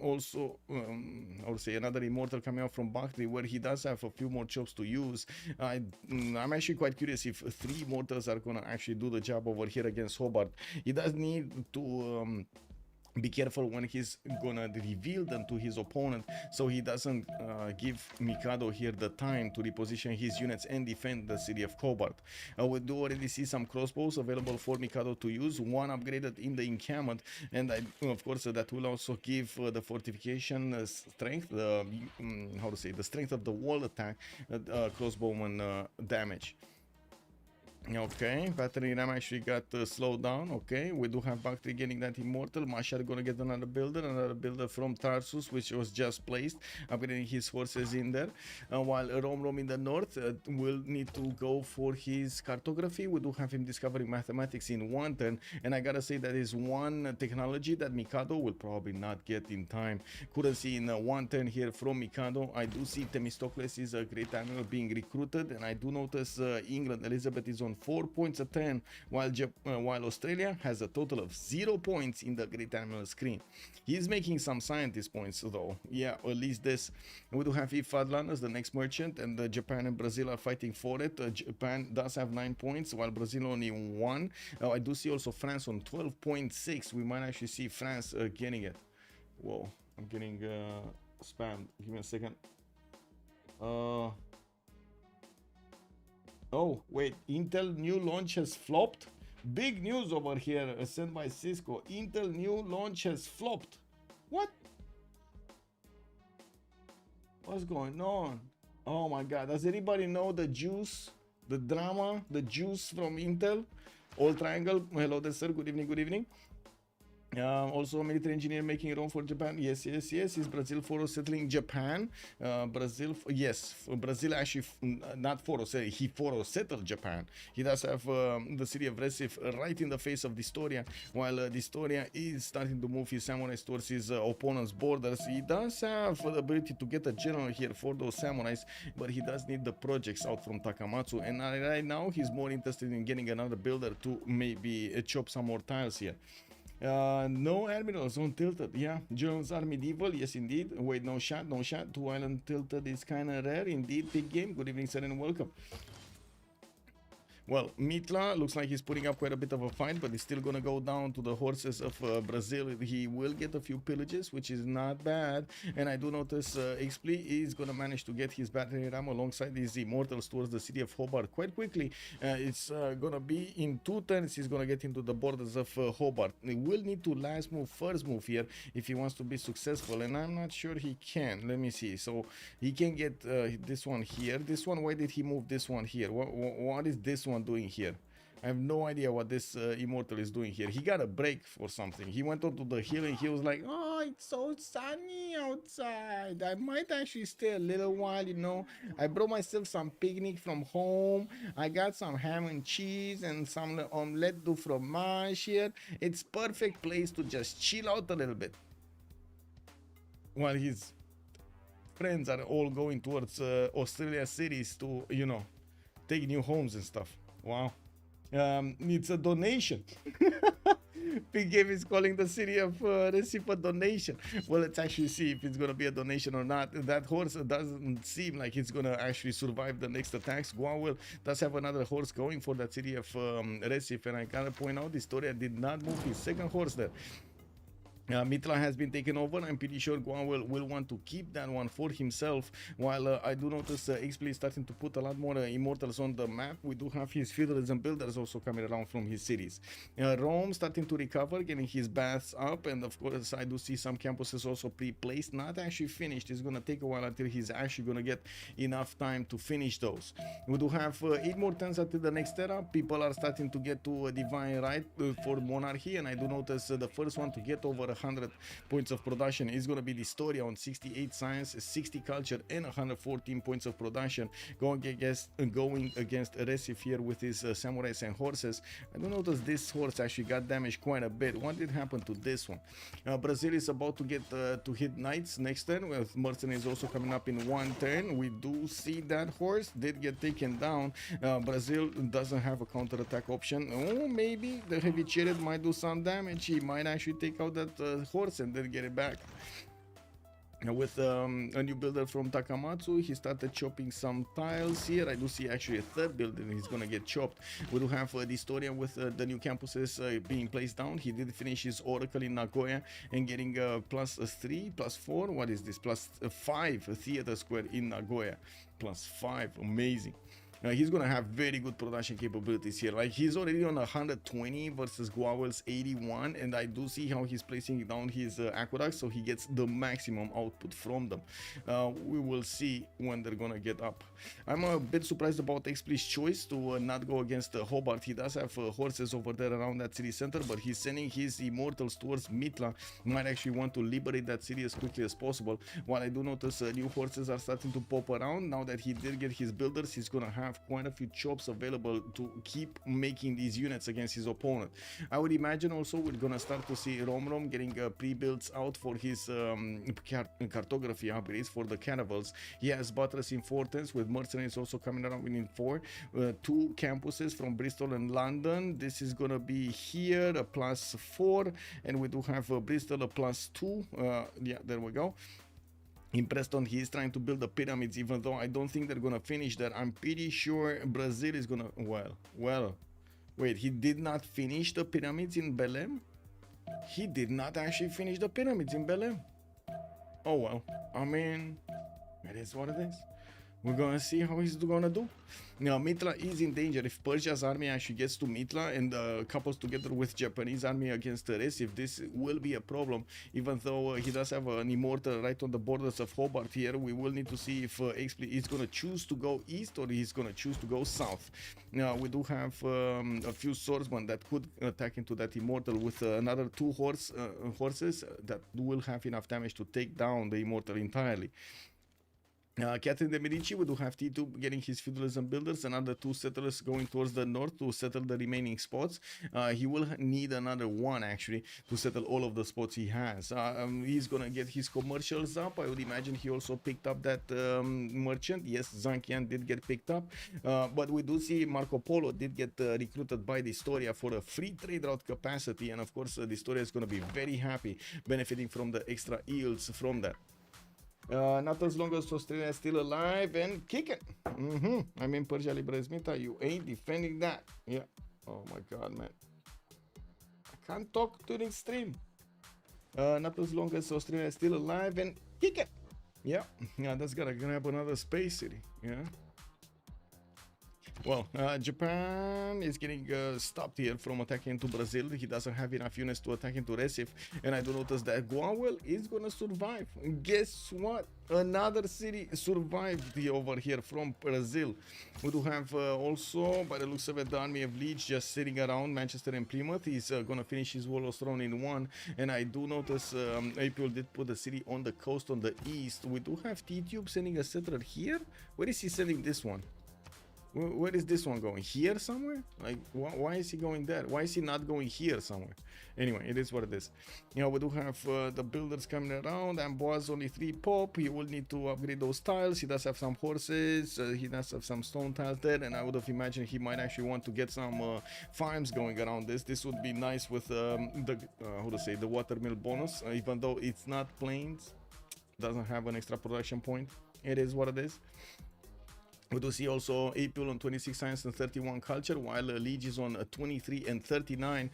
also, I would say, another immortal coming up from Bakri, where he does have a few more chops to use. I'm actually quite curious if 3 immortals are gonna actually do the job over here against Hobart. He does need to be careful when he's gonna reveal them to his opponent, so he doesn't give Mikado here the time to reposition his units and defend the city of Hobart. We do already see some crossbows available for Mikado to use, one upgraded in the encampment, and of course that will also give the fortification strength, how to say, the strength of the wall attack, crossbowman damage. Okay, battery RAM actually got slowed down. Okay, we do have Bactri getting that immortal. Mashar gonna get another builder from Tarsus, which was just placed, upgrading his forces in there. While Romrom in the north will need to go for his cartography. We do have him discovering mathematics in one turn, and I gotta say that is one technology that Mikado will probably not get in time. Couldn't see in one turn here from Mikado. I do see Themistocles is a great admiral being recruited, and I do notice England, Elizabeth is on 4 points a turn, while Australia has a total of 0 points in the Great Admiral screen. He's making some scientist points though. Yeah, at least this. We do have Fadlan as the next merchant, and Japan and Brazil are fighting for it. Japan does have 9 points, while Brazil only 1. I do see also France on 12.6. We might actually see France getting it. Whoa, I'm getting spammed. Give me a second. Oh, wait, Intel new launch has flopped? Big news over here, sent by Cisco. Intel new launch has flopped. What? What's going on? Oh my god, does anybody know the juice, the drama, the juice from Intel? All Triangle, hello there sir, good evening, good evening. Also a military engineer making room for Japan. Yes. Is Brazil Foro settling Japan? Brazil actually not Foro, sorry, he Foro settled Japan. He does have the city of Recife right in the face of dISTORIA, while dISTORIA is starting to move his samurais towards his opponent's borders. He does have the ability to get a general here for those samurais, but he does need the projects out from Takamatsu, and right now he's more interested in getting another builder to maybe chop some more tiles here. No admirals on tilted. Yeah, Jones are medieval. Yes, indeed. Wait, no shot. Two island tilted is kind of rare indeed. Big game. Good evening, sir, and welcome. Well, Mitla looks like he's putting up quite a bit of a fight, but he's still gonna go down to the horses of Brazil. He will get a few pillages, which is not bad. And I do notice Xpli is gonna manage to get his battery ram alongside these immortals towards the city of Hobart quite quickly. It's gonna be in 2 turns. He's gonna get into the borders of Hobart. He will need to first move here if he wants to be successful, and I'm not sure he can. Let me see. So he can get this one here. This one, why did he move this one here? What is this one doing here? I have no idea what this immortal is doing here. He got a break for something. He went onto the hill and he was like, oh, it's so sunny outside. I might actually stay a little while, you know. I brought myself some picnic from home. I got some ham and cheese and some omelette du fromage here. It's perfect place to just chill out a little bit. While his friends are all going towards Australia cities to, you know, take new homes and stuff. Wow. It's a donation. Big Game is calling the city of Recife a donation. Well, let's actually see if it's going to be a donation or not. That horse doesn't seem like it's going to actually survive the next attacks. Gwawel does have another horse going for that city of Recife, and I gotta point out, dISTORIA did not move his second horse there. Mitla has been taken over. I'm pretty sure Gwawel will want to keep that one for himself, while I do notice Xpli is starting to put a lot more immortals on the map. We do have his fielders and builders also coming around from his cities. Rome starting to recover, getting his baths up, and of course I do see some campuses also pre-placed, not actually finished. It's gonna take a while until he's actually gonna get enough time to finish those. We do have 8 more turns until the next era. People are starting to get to a divine right for monarchy, and I do notice the first one to get over 100 points of production is going to be dISTORIA on 68 science, 60 culture, and 114 points of production, going against Recife here with his samurais and horses. I do notice this horse actually got damaged quite a bit. What did happen to this one? Brazil is about to get to hit knights next turn, with mercenaries also coming up in 1 turn. We do see that horse did get taken down. Brazil doesn't have a counter-attack option. Oh, maybe the heavy chariot might do some damage. He might actually take out that horse and then get it back. With a new builder from Takamatsu, he started chopping some tiles here. I do see actually a third builder he's gonna get chopped. We do have dISTORIA with the new campuses being placed down. He did finish his Oracle in Nagoya and getting +3, +4. What is this? +5 theater square in Nagoya. +5, amazing. He's gonna have very good production capabilities here. Like, he's already on 120 versus Gwawel's 81, and I do see how he's placing down his aqueducts, so he gets the maximum output from them. We will see when they're gonna get up. I'm a bit surprised about Xpli's choice to not go against Hobart. He does have horses over there around that city center, but he's sending his immortals towards Mitla. Might actually want to liberate that city as quickly as possible. While I do notice new horses are starting to pop around. Now that he did get his builders, he's gonna have quite a few chops available to keep making these units against his opponent. I would imagine also we're gonna start to see Romrom getting pre-builds out for his cartography upgrades for the caravels. He has buttress in 410s with mercenaries also coming around in 4. 2 campuses from Bristol and London. This is gonna be here a +4, and we do have Bristol a +2. Yeah, there we go. In Preston, he's trying to build the pyramids, even though I don't think they're gonna finish that. I'm pretty sure Brazil is gonna... Well, wait, he did not finish the pyramids in Belém? He did not actually finish the pyramids in Belém. Oh well, I mean, it is what it is. We're gonna see how he's gonna do. Now, Mitla is in danger. If Persia's army actually gets to Mitla and couples together with Japanese army against Resif, this will be a problem. Even though he does have an immortal right on the borders of Hobart here, we will need to see if Xpli is gonna choose to go east or he's gonna choose to go south. Now, we do have a few swordsmen that could attack into that immortal with another 2 horses that will have enough damage to take down the immortal entirely. Catherine de Medici, we do have Tidube getting his feudalism builders, another 2 settlers going towards the north to settle the remaining spots. He will need another 1 actually to settle all of the spots he has. He's gonna get his commercials up. I would imagine he also picked up that merchant. Yes, Zankian did get picked up, but we do see Marco Polo did get recruited by dISTORIA for a free trade route capacity, and of course dISTORIA is gonna be very happy benefiting from the extra yields from that. Not as long as Australia is still alive and kicking. I mean, Persia Librezmita, you ain't defending that. Yeah. Oh my god, man. I can't talk during stream. Not as long as Australia is still alive and kicking. Yeah. Yeah, that's gonna grab another space city. Yeah. Well, Japan is getting stopped here from attacking into Brazil. He doesn't have enough units to attack into Recife. And I do notice that Gwawel is gonna survive. Guess what? Another city survived over here from Brazil. We do have also, by the looks of it, the army of Lege just sitting around Manchester and Plymouth. He's gonna finish his Wall of Throne in 1. And I do notice Apeul did put a city on the coast on the east. We do have Tidube sending a settler here. Where is he sending this one? Where is this one going? Here somewhere? Like, why is he going there? Why is he not going here somewhere? Anyway, it is what it is. You know, we do have the builders coming around. Amboise only 3 pop. He will need to upgrade those tiles. He does have some horses. He does have some stone tiles there. And I would have imagined he might actually want to get some farms going around this. This would be nice with the, how to say, the watermill bonus. Even though it's not plains, doesn't have an extra production point. It is what it is. We do see also Apeul on 26 science and 31 culture, while Lege is on 23 and 39.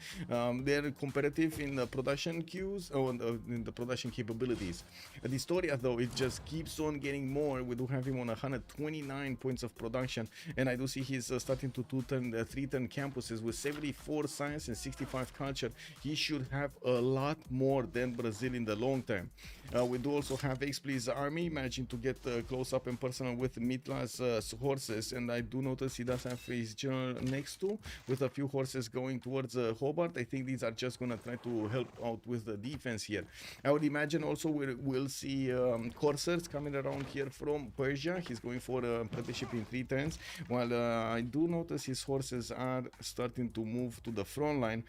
They're competitive in the production queues, or in the production capabilities. dISTORIA, though, it just keeps on getting more. We do have him on 129 points of production, and I do see he's starting to 3-turn campuses with 74 science and 65 culture. He should have a lot more than Brazil in the long term. We do also have Xpli's army managing to get close up and personal with Mitla's horses, and I do notice he does have his general next to with a few horses going towards Hobart. I think these are just gonna try to help out with the defense here. I would imagine also we'll see coursers coming around here from Persia. He's going for a apprenticeship in 3 turns, while I do notice his horses are starting to move to the front line.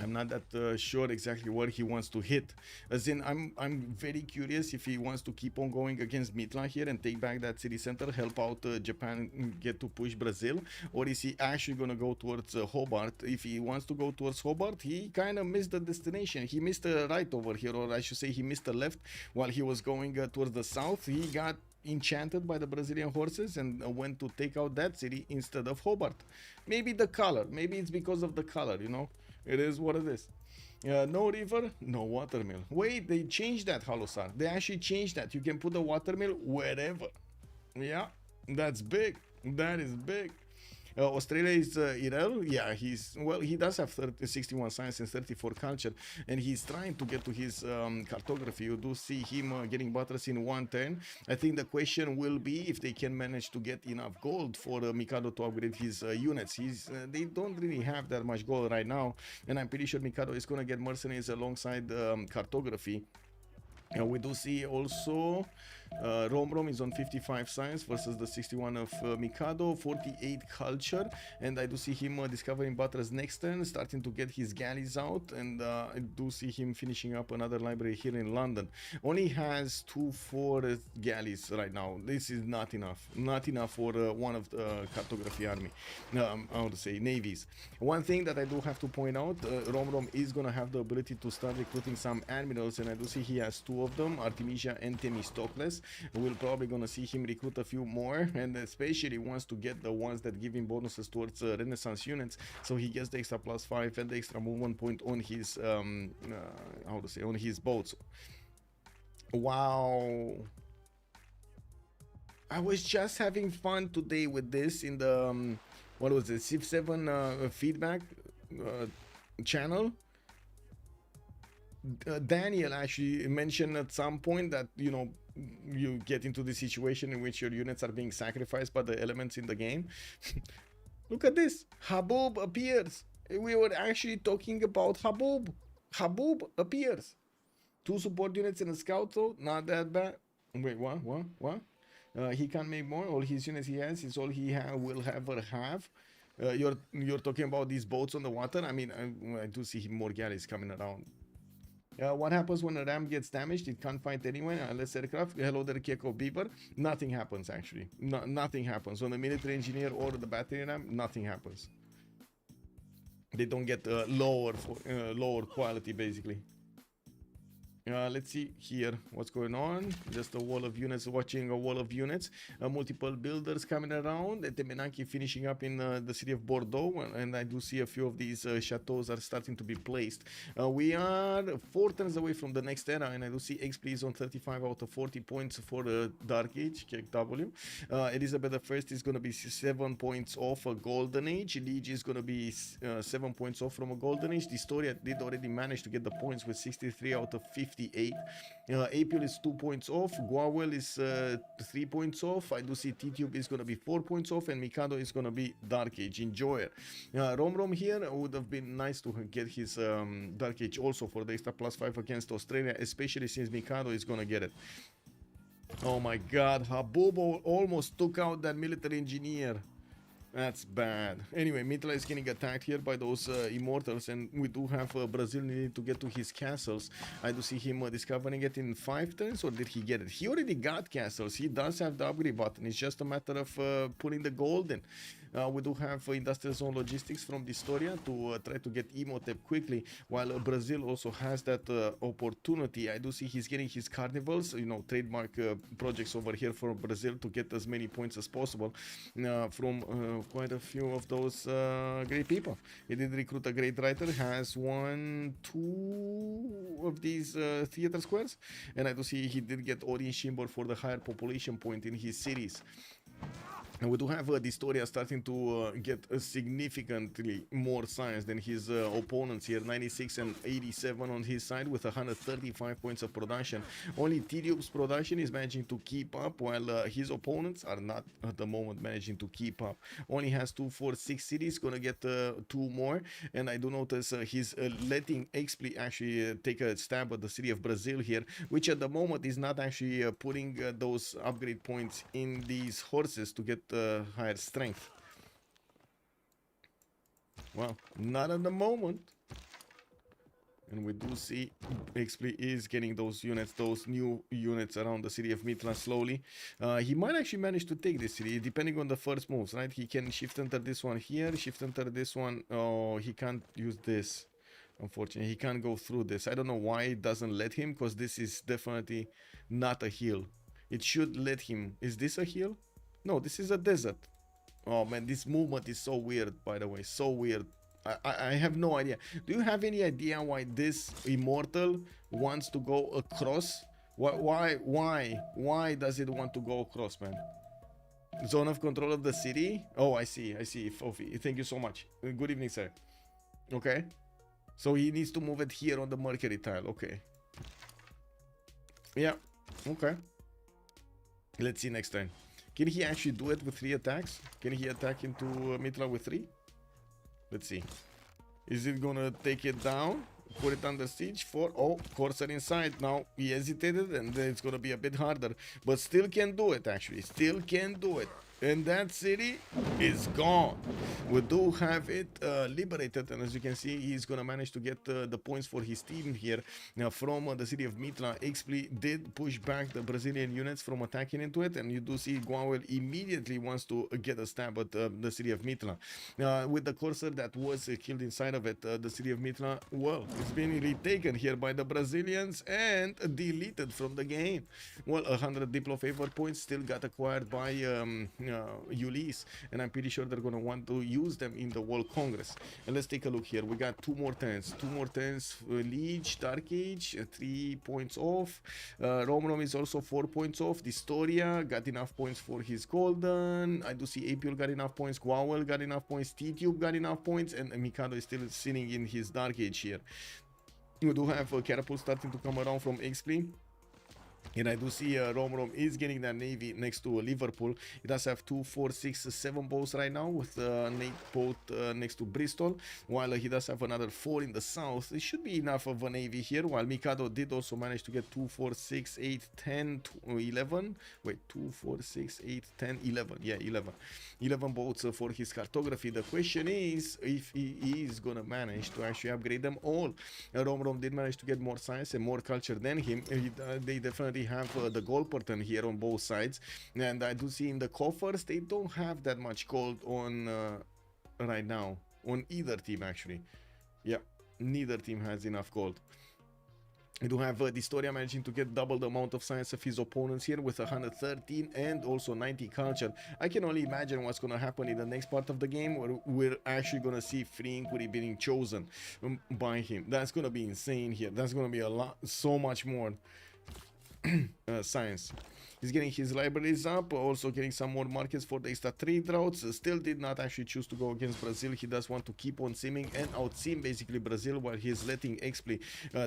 I'm not that sure exactly where he wants to hit. As in, I'm very curious if he wants to keep on going against Mitla here and take back that city center, help out Japan get to push Brazil, or is he actually gonna go towards Hobart? If he wants to go towards Hobart, he kind of missed the destination. He missed the right over here, or I should say he missed the left while he was going towards the south. He got enchanted by the Brazilian horses and went to take out that city instead of Hobart. Maybe the color, maybe it's because of the color, you know. It is what it is. No river, no watermill. Wait, they changed that, Halosar. They actually changed that. You can put the watermill wherever. Yeah, that's big. That is big. Australia is Irel. Yeah, he does have 61 science and 34 culture, and he's trying to get to his cartography. You do see him getting butters in 110. I think the question will be if they can manage to get enough gold for Mikado to upgrade his units. They don't really have that much gold right now, and I'm pretty sure Mikado is going to get mercenaries alongside cartography. We do see also Romrom is on 55 science versus the 61 of Mikado, 48 culture, and I do see him discovering butters next turn, starting to get his galleys out, and I do see him finishing up another library here in London. Only has 2-4 galleys right now. This is not enough for one of the cartography army, I would say navies. One thing that I do have to point out, Romrom is gonna have the ability to start recruiting some admirals, and I do see he has 2 of them, Artemisia and Themistocles. We're probably gonna see him recruit a few more, and especially wants to get the ones that give him bonuses towards Renaissance units, so he gets the extra +5 and the extra movement point on his on his boats. Wow, I was just having fun today with this in the what was it, Civ7 feedback channel. Daniel actually mentioned at some point that, you know, you get into the situation in which your units are being sacrificed by the elements in the game. Look at this, Habub appears. We were actually talking about Habub. Habub appears. 2 support units and a scout, though, not that bad. Wait, what? He can't make more. All his units he has is all he will ever have. You're talking about these boats on the water. I mean, I do see more galleys coming around. What happens when a ram gets damaged? It can't fight anyone unless aircraft. Hello there, Keko Beaver. Nothing happens, actually. Nothing happens. On the military engineer or the battery ram, nothing happens. They don't get lower quality, basically. Let's see here what's going on. Just a wall of units, watching a wall of units. Multiple builders coming around. Temenaki finishing up in the city of Bordeaux, and I do see a few of these chateaus are starting to be placed. We are 4 turns away from the next era, and I do see Xpli is on 35 out of 40 points for Dark Age, KW. Elizabeth I is going to be 7 points off a Golden Age. Lege is going to be 7 points off from a Golden Age. dISTORIA did already manage to get the points with 63 out of 58. Apeul is 2 points off. Gwawel is 3 points off. I do see Tidube is going to be 4 points off, and Mikado is going to be Dark Age. Enjoy it. Romrom here would have been nice to get his Dark Age also for the extra +5 against Australia, especially since Mikado is going to get it. Oh my god, Habubo almost took out that military engineer. That's bad. Anyway, Mitla is getting attacked here by those immortals, and we do have Brazil needing to get to his castles. I do see him discovering it in 5 turns, or did he get it? He already got castles. He does have the upgrade button. It's just a matter of putting the gold in. We do have industrial zone logistics from dISTORIA to try to get Imhotep quickly, while Brazil also has that opportunity. I do see he's getting his carnivals, you know, trademark projects over here for Brazil to get as many points as possible from quite a few of those great people. He did recruit a great writer, has 1, 2 of these theater squares, and I do see he did get Odin Shimbor for the higher population point in his cities. And we do have dISTORIA starting to get significantly more science than his opponents here. 96 and 87 on his side with 135 points of production. Only Tidube's production is managing to keep up, while his opponents are not at the moment managing to keep up. Only has 2, 4, 6 cities, gonna get 2 more. And I do notice he's letting Xpli actually take a stab at the city of Brazil here, which at the moment is not actually putting those upgrade points in these horses to get higher strength. Well, not at the moment. And we do see Xpli is getting those units, those new units around the city of Mitla slowly. He might actually manage to take this city, depending on the first moves, right? He can shift enter this one here, shift enter this one. Oh, he can't use this. Unfortunately, he can't go through this. I don't know why it doesn't let him, because this is definitely not a hill. It should let him. Is this a hill? No, this is a desert. Oh man, this movement is so weird, by the way. So weird. I have no idea. Do you have any idea why this immortal wants to go across? Why does it want to go across, man? Zone of control of the city? Oh, I see. Fofi, thank you so much. Good evening, sir. Okay. So he needs to move it here on the Mercury tile. Okay. Yeah. Okay. Let's see next time. Can he actually do it with 3 attacks? Can he attack into Mitla with 3? Let's see. Is it gonna take it down? Put it under siege for... Oh, Corsair inside. Now he hesitated and then it's gonna be a bit harder. But still can do it, actually. Still can do it. And that city is gone. We do have it liberated, and as you can see, he's gonna manage to get the points for his team here. Now, from the city of Mitla, Xpli did push back the Brazilian units from attacking into it, and you do see Gwawel immediately wants to get a stab at the city of Mitla. With the Corsair that was killed inside of it, the city of Mitla, well, it's been retaken here by the Brazilians and deleted from the game. Well, 100 Diplo favor points still got acquired by Ulyss, and I'm pretty sure they're gonna want to use them in the World Congress. And let's take a look here. We got 2 more turns. Lege, Dark Age, 3 points off. Romrom is also 4 points off. dISTORIA got enough points for his golden. I do see Apeul got enough points. Gwawel got enough points. Tidube got enough points, and Mikado is still sitting in his Dark Age here. We do have Catapult starting to come around from Xpli. And I do see Romrom is getting that navy next to Liverpool. It does have 2, 4, 6, 7 boats right now, with Nate boat next to Bristol, while he does have another 4 in the south. It should be enough of a navy here, while Mikado did also manage to get 2, 4, 6, 8, 10, 11. Wait, 2, 4, 6, 8, 10, 11. Yeah, 11. 11 boats for his cartography. The question is if he is gonna manage to actually upgrade them all. Romrom did manage to get more science and more culture than him. They definitely have the gold pattern here on both sides, and I do see in the coffers they don't have that much gold on right now on either team, actually. Yeah, neither team has enough gold. We do have dISTORIA managing to get double the amount of science of his opponents here with 113 and also 90 culture. I can only imagine what's going to happen in the next part of the game, where we're actually going to see free inquiry being chosen by him. That's going to be insane here. That's going to be a lot, so much more science. He's getting his libraries up, also getting some more markets for the extra trade routes. Still did not actually choose to go against Brazil. He does want to keep on simming and out-sim basically Brazil, while he's letting Xpli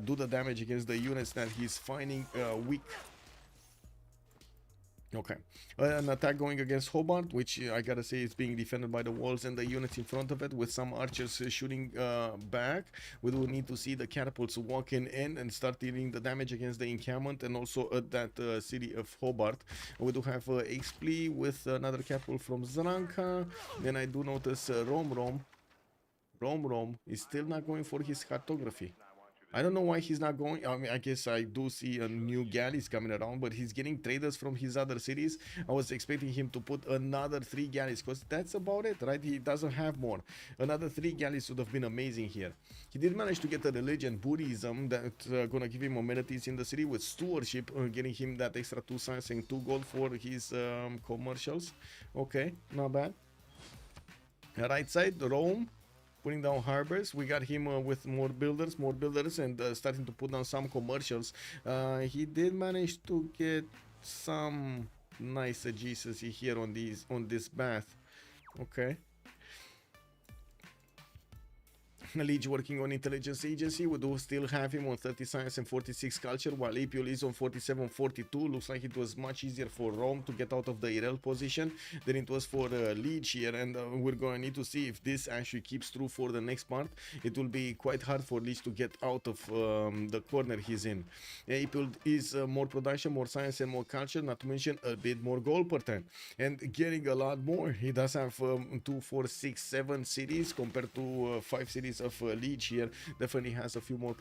do the damage against the units that he's finding weak. Okay, an attack going against Hobart, which I gotta say is being defended by the walls and the units in front of it, with some archers shooting back. We will need to see the catapults walking in and start dealing the damage against the encampment and also at that city of Hobart. We do have Xpli with another catapult from Zranka. Then I do notice Romrom is still not going for his cartography. I don't know why he's not going. I mean, I guess I do see a new galleys coming around, but he's getting traders from his other cities. I was expecting him to put another 3 galleys, because that's about it, right? He doesn't have more. Another 3 galleys would have been amazing here. He did manage to get a religion, Buddhism, that's gonna give him amenities in the city, with stewardship, getting him that extra 2 science and 2 gold for his commercials. Okay, not bad. Right side, Rome. Putting down harbors. We got him with more builders, and starting to put down some commercials. He did manage to get some nice adjacency here on this bath. Okay. Lege working on intelligence agency. We do still have him on 30 science and 46 culture, while Apeul is on 47, 42. Looks like it was much easier for Rome to get out of the Irel position than it was for Lege here, and we're going to need to see if this actually keeps true for the next part. It will be quite hard for Lege to get out of the corner he's in. Apeul is more production, more science and more culture, not to mention a bit more gold per turn, and getting a lot more. He does have 2, 4, 6, 7 cities compared to 5 cities of Lege here definitely has a few more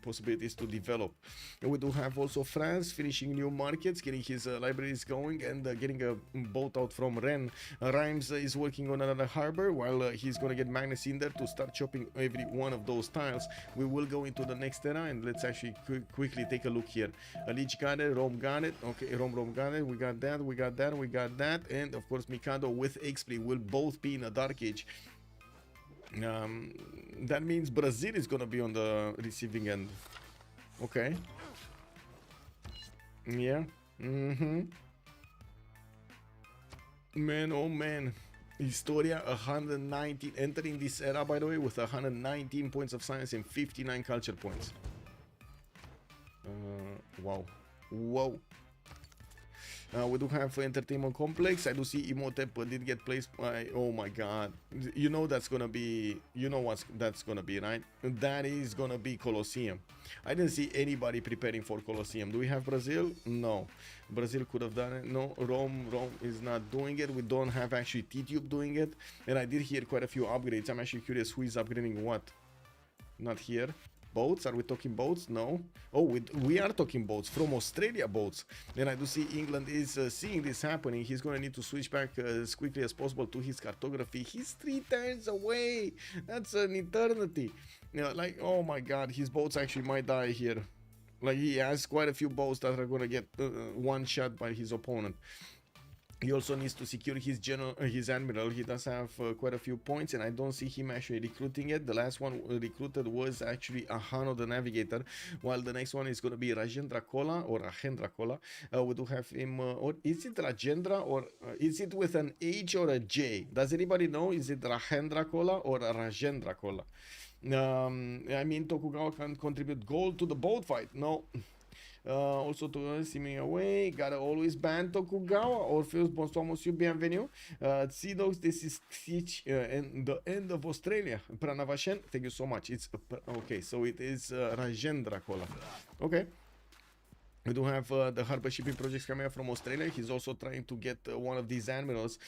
possibilities to develop. And we do have also France finishing new markets, getting his libraries going, and getting a boat out from Rennes. Reims is working on another harbor, while he's gonna get Magnus in there to start chopping every one of those tiles. We will go into the next era, and let's actually quickly take a look here. Lege got it, Rome got it, okay, Romrom got it, we got that, we got that, we got that, and of course Mikado with Xpli will both be in a Dark Age. That means Brazil is gonna be on the receiving end. Okay. Yeah. Man, oh man. DISTORIA 119, entering this era by the way with 119 points of science and 59 culture points. Wow. Whoa. We do have entertainment complex. I do see Imhotep did get placed by, oh my god, you know that's gonna be, you know what that's gonna be, right? That is gonna be Colosseum. I didn't see anybody preparing for Colosseum. Do we have Brazil? No. Brazil could have done it. No. Rome is not doing it. We don't have actually Tidube doing it, and I did hear quite a few upgrades. I'm actually curious who is upgrading what. Not here. Boats? Are we talking boats? No. Oh, we are talking boats, from Australia boats. And I do see England is seeing this happening. He's going to need to switch back as quickly as possible to his cartography. He's 3 turns away. That's an eternity. You know, like, oh my god, his boats actually might die here. Like, he has quite a few boats that are going to get one shot by his opponent. He also needs to secure his general, his admiral. He does have quite a few points, and I don't see him actually recruiting it. The last one recruited was actually Ahano the Navigator, while the next one is going to be Rajendra Kola or Rahendra Kola. We do have him, or is it Rajendra, or is it with an H or a J? Does anybody know? Is it Rahendra Kola or Rajendra Kola? I mean, Tokugawa can contribute gold to the boat fight. No. Also to seeming away, gotta always ban Tokugawa. Orpheus, bonsoir monsieur, bienvenue. Tsidox, this is Stitch and the end of Australia. Pranavashen, thank you so much. It's okay, so it is Rajendra Kola. Okay. We do have the harbor shipping projects coming up from Australia. He's also trying to get one of these admirals.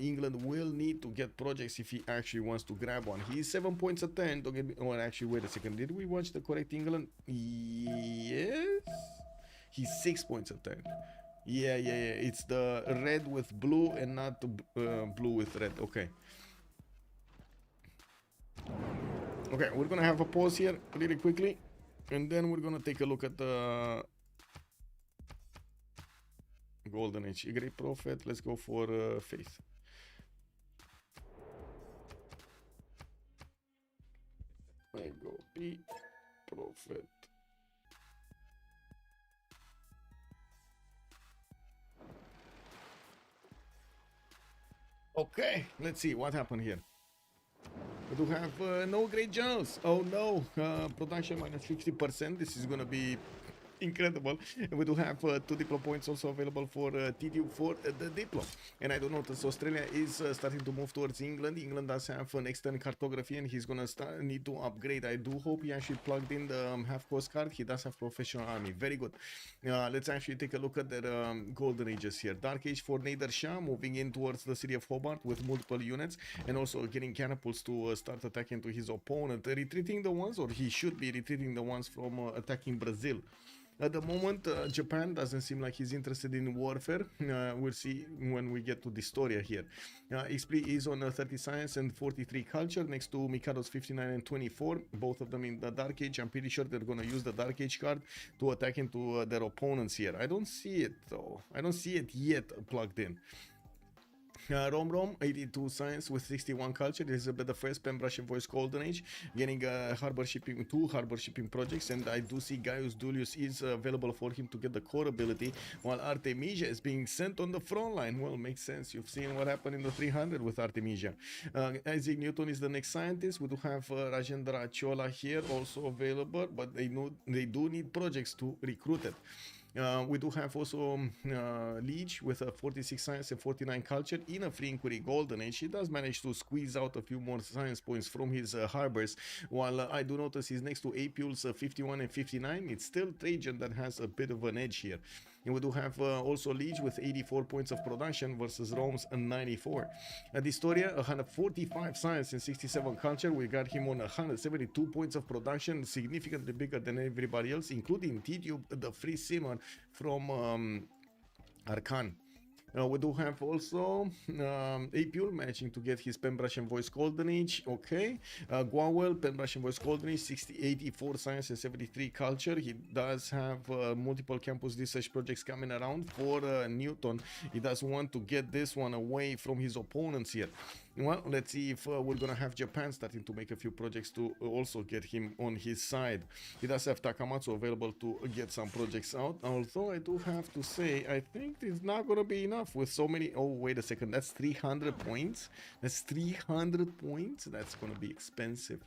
England will need to get projects if he actually wants to grab one. He's 7 points a turn. Don't get me. Oh, actually, wait a second. Did we watch the correct England? Yes. He's 6 points a turn. Yeah. It's the red with blue and not the blue with red. Okay. Okay, we're gonna have a pause here really quickly, and then we're gonna take a look at the Golden Age. Great Prophet. Let's go for Faith. I go P Prophet. Okay, let's see what happened here. We do have no great generals. Oh no, production minus 50%. This is gonna be incredible. And we do have 2 Diplo points also available for Tidube for the Diplo. And I do notice Australia is starting to move towards England. England does have an external cartography, and he's gonna need to upgrade. I do hope he actually plugged in the half coast card. He does have professional army. Very good. Let's actually take a look at their golden ages here. Dark Age for Nader Shah, moving in towards the city of Hobart with multiple units, and also getting catapults to start attacking to his opponent, retreating the ones, or he should be retreating the ones from attacking Brazil. At the moment, Japan doesn't seem like he's interested in warfare. We'll see when we get to dISTORIA here. Xpli is on 30 science and 43 culture, next to Mikado's 59 and 24, both of them in the Dark Age. I'm pretty sure they're going to use the Dark Age card to attack into their opponents here. I don't see it though. I don't see it yet plugged in. Romrom, 82 science with 61 culture. Elizabeth the First, Pembrose Voice Golden Age, getting harbor shipping, 2 harbor shipping projects, and I do see Gaius Duilius is available for him to get the core ability, while Artemisia is being sent on the front line. Well, makes sense. You've seen what happened in the 300 with Artemisia. Isaac Newton is the next scientist. We do have Rajendra Chola here also available, but they do need projects to recruit it. We do have also Lege with a 46 science and 49 culture in a free inquiry golden age. He does manage to squeeze out a few more science points from his harbors, while I do notice he's next to Apeul's 51 and 59. It's still Trajan that has a bit of an edge here. And we do have also Lege with 84 points of production versus Rom's 94. dISTORIA 145 science and 67 culture. We got him on 172 points of production, significantly bigger than everybody else, including Tidube, the free simmer from Arcanes. We do have also Apeul managing to get his pen brush and voice golden age. Okay. Gwawel, pen brush and voice golden age, 84 science and 73 culture. He does have multiple campus research projects coming around for Newton. He does want to get this one away from his opponents here. Well, let's see if we're gonna have Japan starting to make a few projects to also get him on his side. He does have Takamatsu available to get some projects out. Although I do have to say, I think it's not gonna be enough with so many. Oh, wait a second, that's 300 points. That's 300 points. That's gonna be expensive.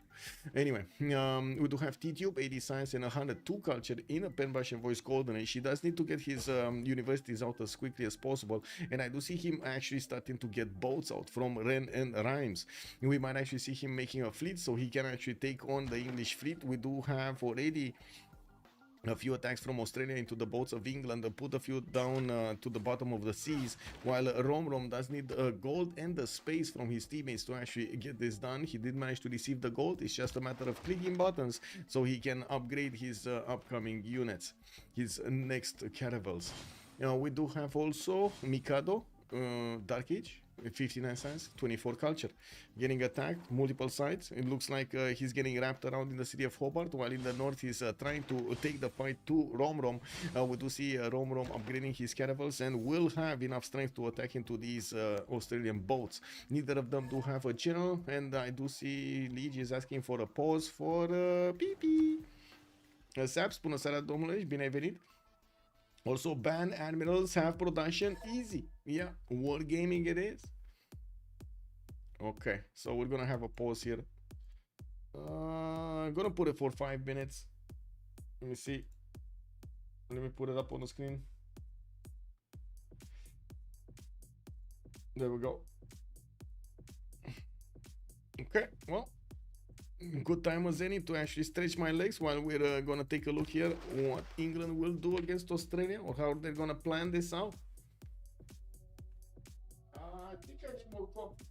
Anyway, we do have Tidube, 80 science and 102 culture in a pen brush and voice golden age. He does need to get his universities out as quickly as possible, and I do see him actually starting to get boats out from Ren and Rhymes. We might actually see him making a fleet so he can actually take on the English fleet. We do have already a few attacks from Australia into the boats of England and put a few down to the bottom of the seas, while Romrom does need gold and the space from his teammates to actually get this done. He did manage to receive the gold. It's just a matter of clicking buttons so he can upgrade his upcoming units, his next caravels. We do have also Mikado, Dark Age, 59 science, 24 culture, getting attacked multiple sides. It looks like he's getting wrapped around in the city of Hobart, while in the north he's trying to take the fight to Romrom. We do see Romrom upgrading his caravels and will have enough strength to attack into these Australian boats. Neither of them do have a general, and I do see Lege is asking for a pause for PP. Saps, bună seara domnule, bine ai venit. Also, ban admirals have production easy. Yeah, wargaming it is. Okay, so we're gonna have a pause here. I'm gonna put it for 5 minutes. Let me see. Let me put it up on the screen. There we go. Okay, well, good time as any to actually stretch my legs while we're gonna take a look here what England will do against Australia, or how they're gonna plan this out. I think I need more coffee.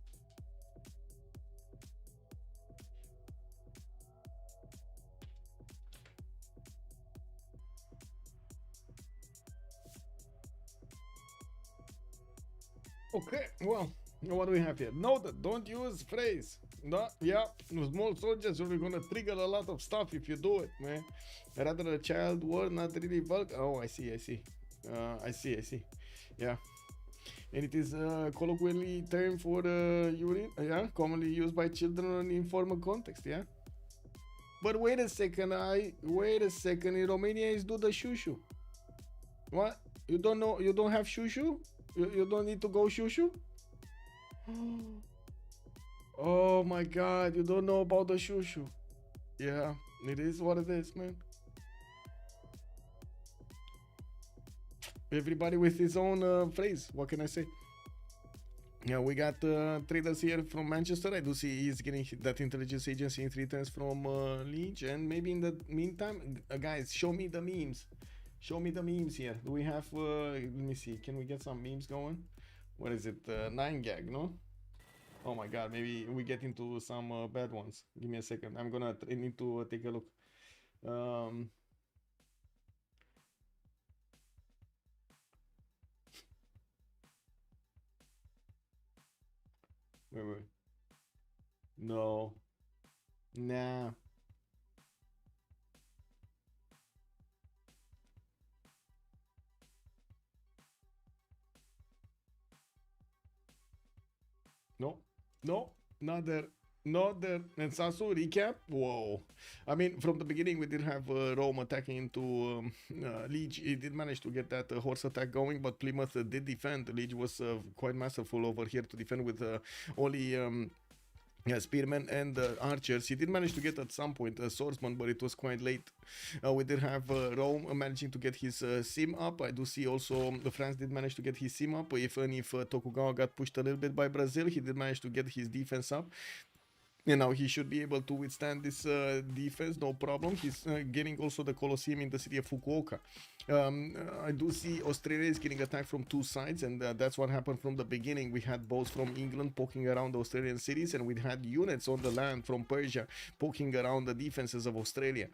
Okay, well, what do we have here? Noted, don't use phrase. No, yeah, small soldiers are gonna trigger a lot of stuff if you do it, man. Rather a child war, not really vulgar. Oh, I see. I see. Yeah. And it is colloquially term for urine, yeah, commonly used by children in informal context, yeah. But wait a second, in Romania is do the shushu. What? You don't know, you don't have shushu? You don't need to go shushu? Oh my god, you don't know about the shushu. Yeah, it is what it is, man. Everybody with his own phrase, what can I say? Yeah, we got traders here from Manchester. I do see he's getting that intelligence agency in 3 times from Lege. And maybe in the meantime, guys, show me the memes. Show me the memes here. Do we have, let me see, can we get some memes going? What is it, 9gag, no? Oh my god, maybe we get into some bad ones. Give me a second. I need to take a look. Wait. No. Nah. No, Nader. And Sasu recap. Whoa. I mean, from the beginning, we did have Rome attacking into Lege. He did manage to get that horse attack going, but Plymouth did defend. Lege was quite masterful over here to defend with only spearmen and archers. He did manage to get at some point a swordsman, but it was quite late. We did have Rome managing to get his sim up. I do see also France did manage to get his sim up. Even if Tokugawa got pushed a little bit by Brazil, he did manage to get his defense up. And now he should be able to withstand this defense, no problem. He's getting also the Colosseum in the city of Fukuoka. I do see Australia is getting attacked from two sides, and that's what happened from the beginning. We had boats from England poking around the Australian cities, and we had units on the land from Persia poking around the defenses of Australia.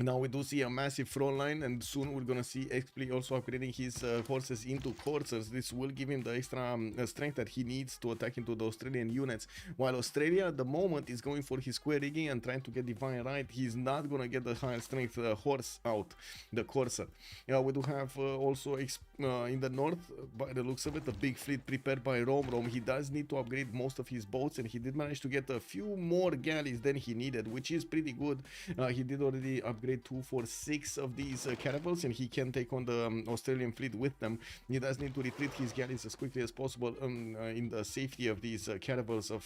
Now we do see a massive front line, and soon we're gonna see Xpli also upgrading his horses into coursers. This will give him the extra strength that he needs to attack into the Australian units. While Australia at the moment is going for his square rigging and trying to get divine right, he's not gonna get the higher strength horse out, the courser. We do have also in the north, by the looks of it, a big fleet prepared by Romrom. He does need to upgrade most of his boats, and he did manage to get a few more galleys than he needed, which is pretty good. He did already upgrade 2 for 6 of these caravels, and he can take on the Australian fleet with them. He does need to retreat his galleys as quickly as possible in the safety of these caravels of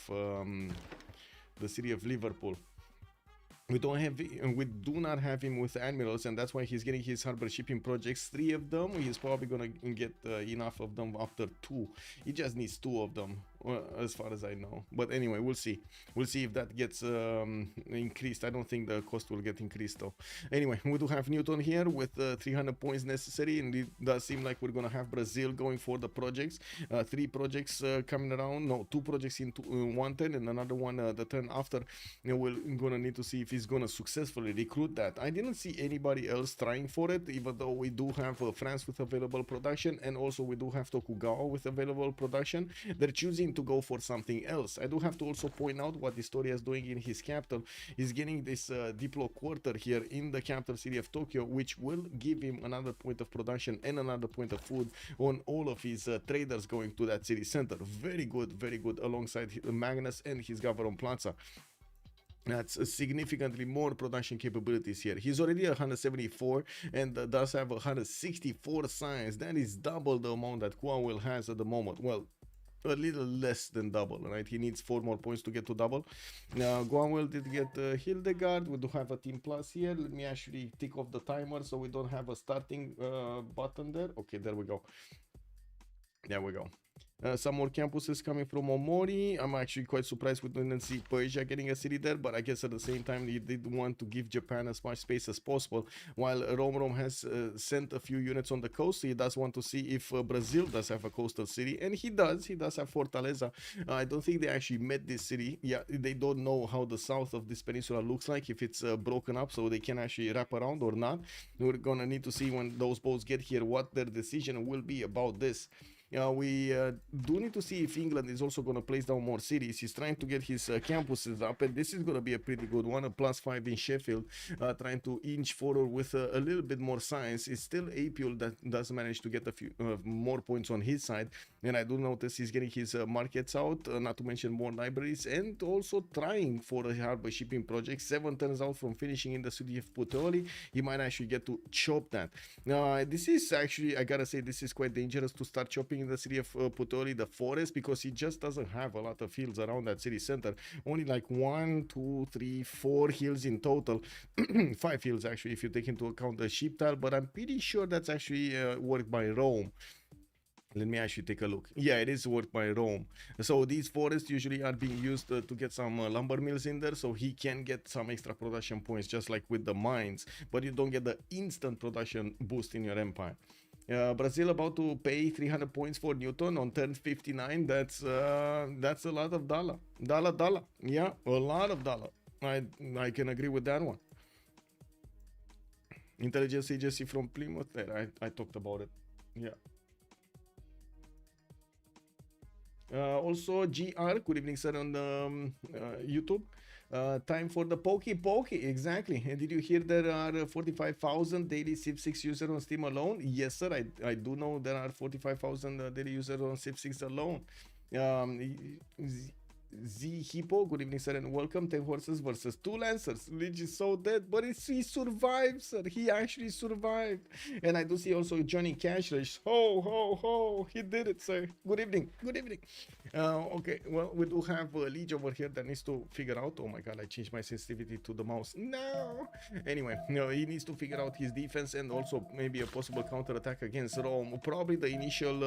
the city of Liverpool. We do not have him with admirals, and that's why he's getting his harbor shipping projects. 3 of them. He's probably gonna get enough of them after 2. He just needs 2 of them, as far as I know. But anyway, we'll see if that gets increased. I don't think the cost will get increased though. Anyway, we do have Newton here with 300 points necessary, and it does seem like we're gonna have Brazil going for the projects. 3 projects coming around. No, 2 projects in one turn, and another one the turn after. We're gonna need to see if he's gonna successfully recruit that. I didn't see anybody else trying for it, even though we do have France with available production, and also we do have Tokugawa with available production. They're choosing to go for something else. I do have to also point out what dISTORIA is doing in his capital. He's getting this Diplo quarter here in the capital city of Tokyo, which will give him another point of production and another point of food on all of his traders going to that city center. Very good, alongside Magnus and his Government Plaza. That's significantly more production capabilities here. He's already 174 and does have 164 science. That is double the amount that Gwawel has at the moment. Well, a little less than double, right? He needs 4 more points to get to double. Now, Gwawel did get Hildegard. We do have a team plus here. Let me actually tick off the timer so we don't have a starting button there. Okay, there we go. There we go. Some more campuses coming from Omori. I'm actually quite surprised we didn't see Persia getting a city there, but I guess at the same time he did want to give Japan as much space as possible. While Romrom has sent a few units on the coast, he does want to see if Brazil does have a coastal city, and he does. He does have Fortaleza. I don't think they actually met this city. Yeah, they don't know how the south of this peninsula looks like, if it's broken up, so they can actually wrap around or not. We're gonna need to see when those boats get here what their decision will be about this. We do need to see if England is also going to place down more cities. He's trying to get his campuses up, and this is going to be a pretty good one, a +5 in Sheffield, trying to inch forward with a little bit more science. It's still Apeul that does manage to get a few more points on his side, and I do notice he's getting his markets out, not to mention more libraries, and also trying for a harbor shipping project. 7 turns out from finishing in the city of Puteoli. He might actually get to chop that. This is actually, I gotta say, this is quite dangerous to start chopping in the city of Puteoli, the forest, because he just doesn't have a lot of hills around that city center. Only like 1, 2, 3, 4 hills in total. 5 hills actually, if you take into account the sheep tile, but I'm pretty sure that's actually worked by Rome. Let me actually take a look. Yeah, it is worked by Rome. So these forests usually are being used to get some lumber mills in there, so he can get some extra production points, just like with the mines, but you don't get the instant production boost in your empire. Brazil about to pay 300 points for Newton on turn 59. That's a lot of dollar. Yeah, a lot of dollar. I can agree with that one. Intelligence agency from Plymouth. There, I talked about it. Yeah. Also, GR, good evening, sir, on YouTube. Time for the pokey. Exactly. And did you hear there are 45,000 daily Civ6 users on Steam alone? Yes, sir. I do know there are 45,000 daily users on Civ6 alone. Z Hippo, good evening, sir, and welcome. 10 horses versus 2 lancers. Lege is so dead, but he survived, sir. He actually survived. And I do see also Johnny Cashless. Ho, he did it, sir. Good evening. Okay, well, we do have Lege over here that needs to figure out. Oh my god, I changed my sensitivity to the mouse. No. Anyway, he needs to figure out his defense and also maybe a possible counter attack against Rome. Probably the initial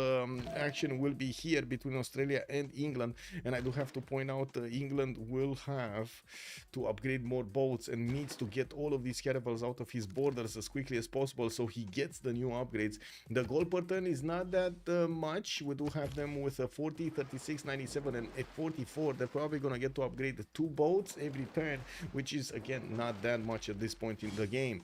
action will be here between Australia and England, and I do have to point point out England will have to upgrade more boats and needs to get all of these caravels out of his borders as quickly as possible so he gets the new upgrades. The goal per turn is not that much. We do have them with 40, 36, 97 and 44. They're probably gonna get to upgrade the 2 boats every turn, which is again not that much at this point in the game.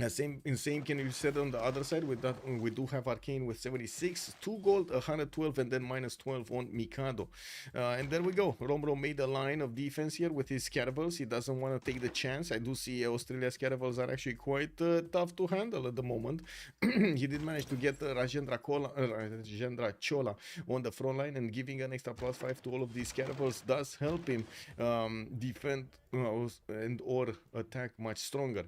Same can be said on the other side. With that, we do have Arcane with 76, 2 gold, 112, and then minus 12 on Mikado. And there we go. Romrom made a line of defense here with his caravels. He doesn't want to take the chance. I do see Australia's caravels are actually quite tough to handle at the moment. He did manage to get Rajendra Chola on the front line, and giving an extra +5 to all of these caravels does help him defend and or attack much stronger.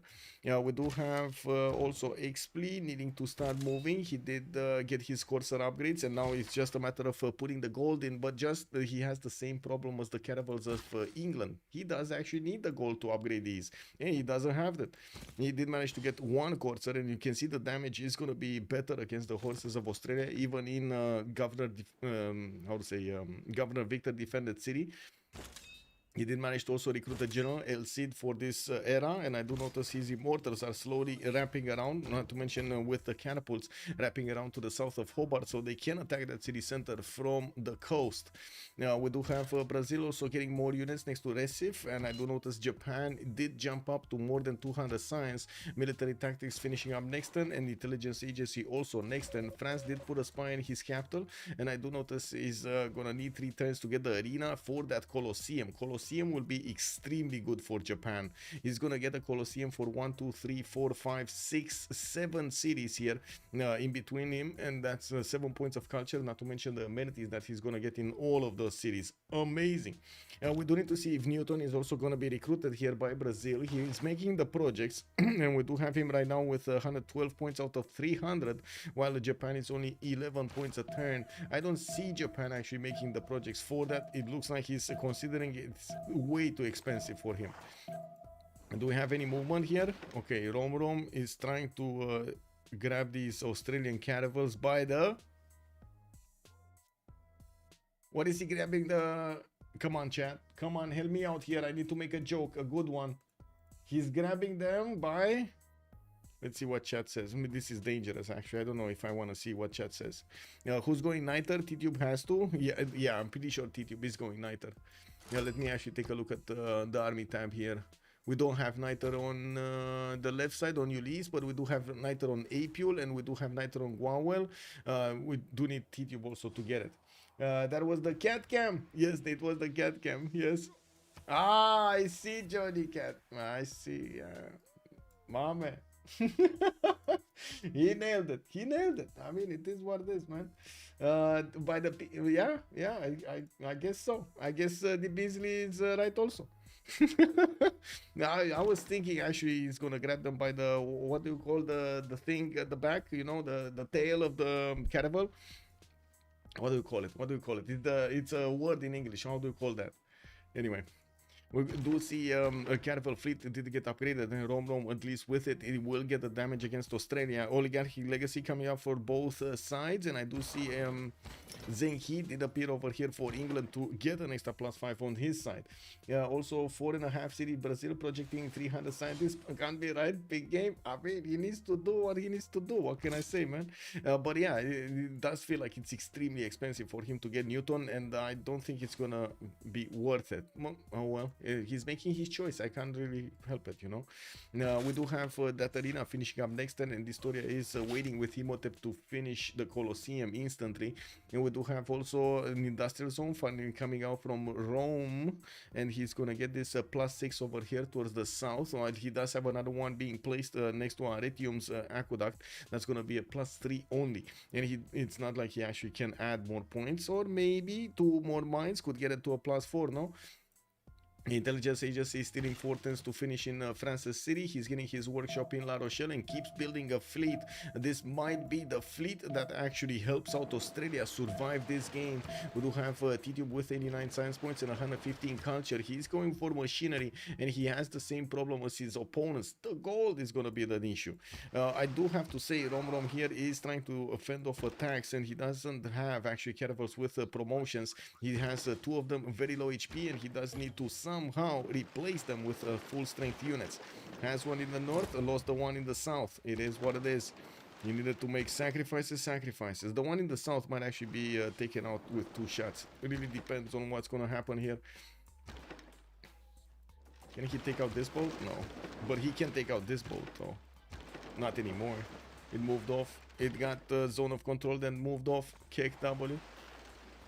We do have also Xpli needing to start moving. He did get his Corsair upgrades, and now it's just a matter of putting the gold in, but just he has the same problem as the caravels of England. He does actually need the gold to upgrade these, and he doesn't have that. He did manage to get 1 Corsair, and you can see the damage is going to be better against the horses of Australia, even in Governor Victor defended city. He did manage to also recruit a general, El Cid, for this era, and I do notice his immortals are slowly wrapping around, not to mention with the catapults wrapping around to the south of Hobart, so they can attack that city center from the coast. Now, we do have Brazil also getting more units next to Recife, and I do notice Japan did jump up to more than 200 science, military tactics finishing up next turn, and intelligence agency also next turn. France did put a spy in his capital, and I do notice he's gonna need 3 turns to get the arena for that Colosseum. Colosseum will be extremely good for Japan. He's gonna get a Colosseum for 1, 2, 3, 4, 5, 6, 7 cities here in between him, and that's 7 points of culture, not to mention the amenities that he's gonna get in all of those cities. Amazing. We do need to see if Newton is also gonna be recruited here by Brazil. He is making the projects and we do have him right now with 112 points out of 300, while Japan is only 11 points a turn. I don't see Japan actually making the projects for that. It looks like he's considering it's way too expensive for him. Do we have any movement here? Okay, Romrom is trying to grab these Australian caravels by the... What is he grabbing the... Come on, chat. Come on, help me out here. I need to make a joke, a good one. He's grabbing them by... Let's see what chat says. I mean, this is dangerous, actually. I don't know if I want to see what chat says. Who's going Nader? Tidube has to. Yeah, I'm pretty sure Tidube is going Nader. Yeah, let me actually take a look at the army tab here. We don't have Nader on the left side on Ulyss, but we do have Nader on Apeul, and we do have Nader on Gwawel. We do need Tidube also to get it. That was the cat cam. Yes, it was the cat cam. Yes. Ah, I see, Johnny Cat. I see. My man. He nailed it. He nailed it. I mean, it is what it is, man. By the I guess so. I guess the Beasley is right also. Now I was thinking actually he's gonna grab them by the, what do you call the thing at the back? You know, the tail of the caravel. What do you call it? What do you call it? It's a word in English. How do you call that? Anyway. We do see a caravel fleet did get upgraded, and Romrom, at least with it, it will get the damage against Australia. Oligarchy Legacy coming up for both sides, and I do see Zenki did appear over here for England to get an extra +5 on his side. Yeah, also 4.5 city Brazil projecting 300 scientists. Can't be right, big game. I mean, he needs to do what he needs to do. What can I say, man? But yeah, it does feel like it's extremely expensive for him to get Newton, and I don't think it's gonna be worth it. Oh well. He's making his choice. I can't really help it, you know. We do have that arena finishing up next turn, and dISTORIA is waiting with Imhotep to finish the Colosseum instantly. And we do have also an industrial zone finally coming out from Rome, and he's gonna get this +6 over here towards the south, while he does have another one being placed next to Aretium's aqueduct. That's gonna be a +3 only, and it's not like he actually can add more points, or maybe 2 more mines could get it to a +4, no? Intelligence agency is stealing 4 turns to finish in France's city. He's getting his workshop in La Rochelle and keeps building a fleet. This might be the fleet that actually helps out Australia survive this game. We do have Tidube with 89 science points and 115 culture. He's going for machinery and he has the same problem as his opponents. The gold is going to be the issue. I do have to say Romrom here is trying to fend off attacks and he doesn't have actually caravels with promotions. He has 2 of them very low HP and he does need to somehow replace them with full strength units. Has one in the north, lost the one in the south. It is what it is. You needed to make sacrifices. The one in the south might actually be taken out with 2 shots. It really depends on what's going to happen here. Can he take out this boat? No. But he can take out this boat though. Not anymore. It moved off. It got zone of control, then moved off. Kick W.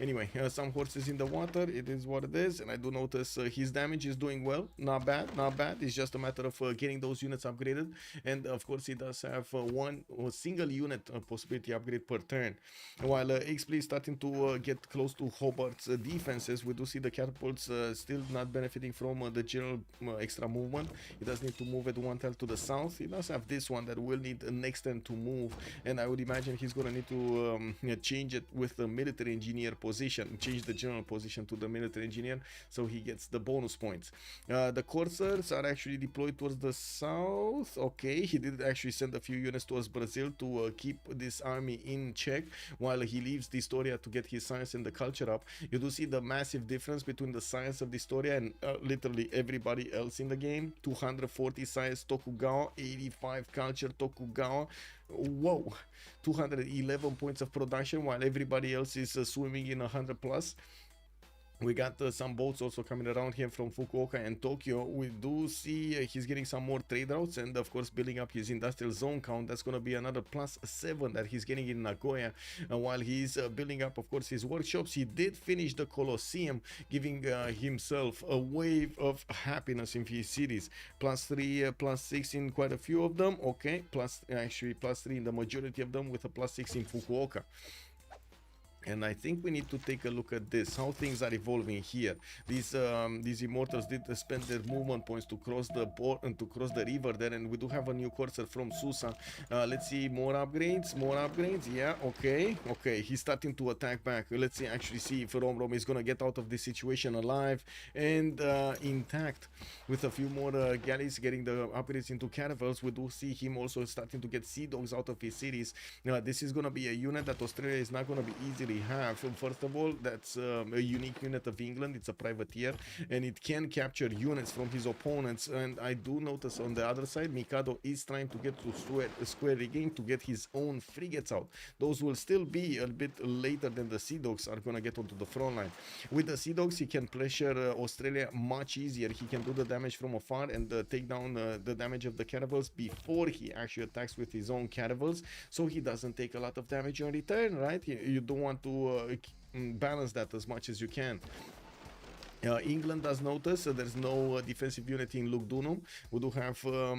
Anyway, some horses in the water, it is what it is, and I do notice his damage is doing well, not bad. It's just a matter of getting those units upgraded, and of course he does have one single unit possibility upgrade per turn. While Xpli is starting to get close to Hobart's defenses, we do see the catapults still not benefiting from the general extra movement. He does need to move at 1 tile to the south. He does have this one that will need an next turn to move, and I would imagine he's going to need to change it with the military engineer position, change the general position to the military engineer so he gets the bonus points. The coursers are actually deployed towards the south. Okay, he did actually send a few units towards Brazil to keep this army in check while he leaves dISTORIA to get his science and the culture up. You do see the massive difference between the science of dISTORIA and literally everybody else in the game. 240 science Tokugawa, 85 culture Tokugawa. Whoa, 211 points of production while everybody else is swimming in 100 plus. We got some boats also coming around here from Fukuoka and Tokyo. We do see he's getting some more trade routes and of course building up his industrial zone count. That's going to be another +7 that he's getting in Nagoya. While he's building up of course his workshops, he did finish the Colosseum, giving himself a wave of happiness in his cities. +3, +6 in quite a few of them. Okay, actually +3 in the majority of them with a +6 in Fukuoka. And I think we need to take a look at this, how things are evolving here. These immortals did spend their movement points to cross the board and to cross the river there, and we do have a new courser from Susa. Let's see, more upgrades. Yeah, okay, he's starting to attack back. Let's see, actually see if Romrom is gonna get out of this situation alive and intact. With a few more galleys getting the upgrades into caravels, we do see him also starting to get sea dogs out of his cities. This is gonna be a unit that Australia is not gonna be easily have. First of all, that's a unique unit of England. It's a privateer and it can capture units from his opponents. And I do notice on the other side, Mikado is trying to get to square rigging to get his own frigates out. Those will still be a bit later than the sea dogs are gonna get onto the front line. With the sea dogs, he can pressure Australia much easier. He can do the damage from afar and take down the damage of the caravels before he actually attacks with his own caravels, so he doesn't take a lot of damage in return, right? You don't want to balance that as much as you can. England does notice there's no defensive unit in Lugdunum. We do have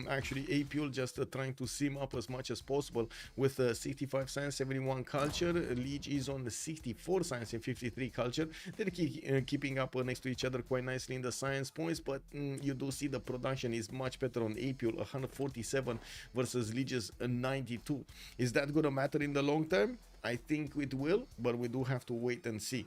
actually Apeul just trying to sim up as much as possible with 65 science, 71 culture. Lege is on 64 science and 53 culture. They're keeping up next to each other quite nicely in the science points, but you do see the production is much better on Apeul, 147 versus Lege's 92. Is that going to matter in the long term? I think it will, but we do have to wait and see.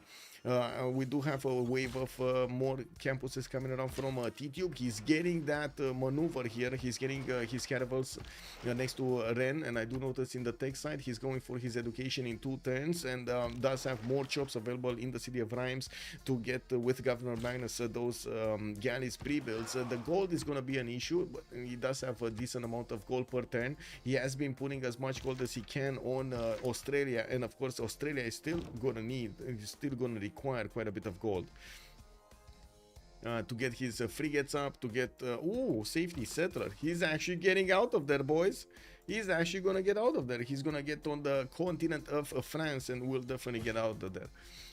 We do have a wave of more campuses coming around from Tidube. He's getting that maneuver here. He's getting his caravels next to Ren, and I do notice in the tech side he's going for his education in 2 turns and does have more chops available in the city of Reims to get with Governor Magnus those galleys pre-builds. The gold is going to be an issue, but he does have a decent amount of gold per turn. He has been putting as much gold as he can on Australia, and of course Australia is still going to require quite a bit of gold to get his frigates up, to get safety settler. He's actually getting out of there, boys. he's actually gonna get out of there. He's gonna get on the continent of France and will definitely get out of there.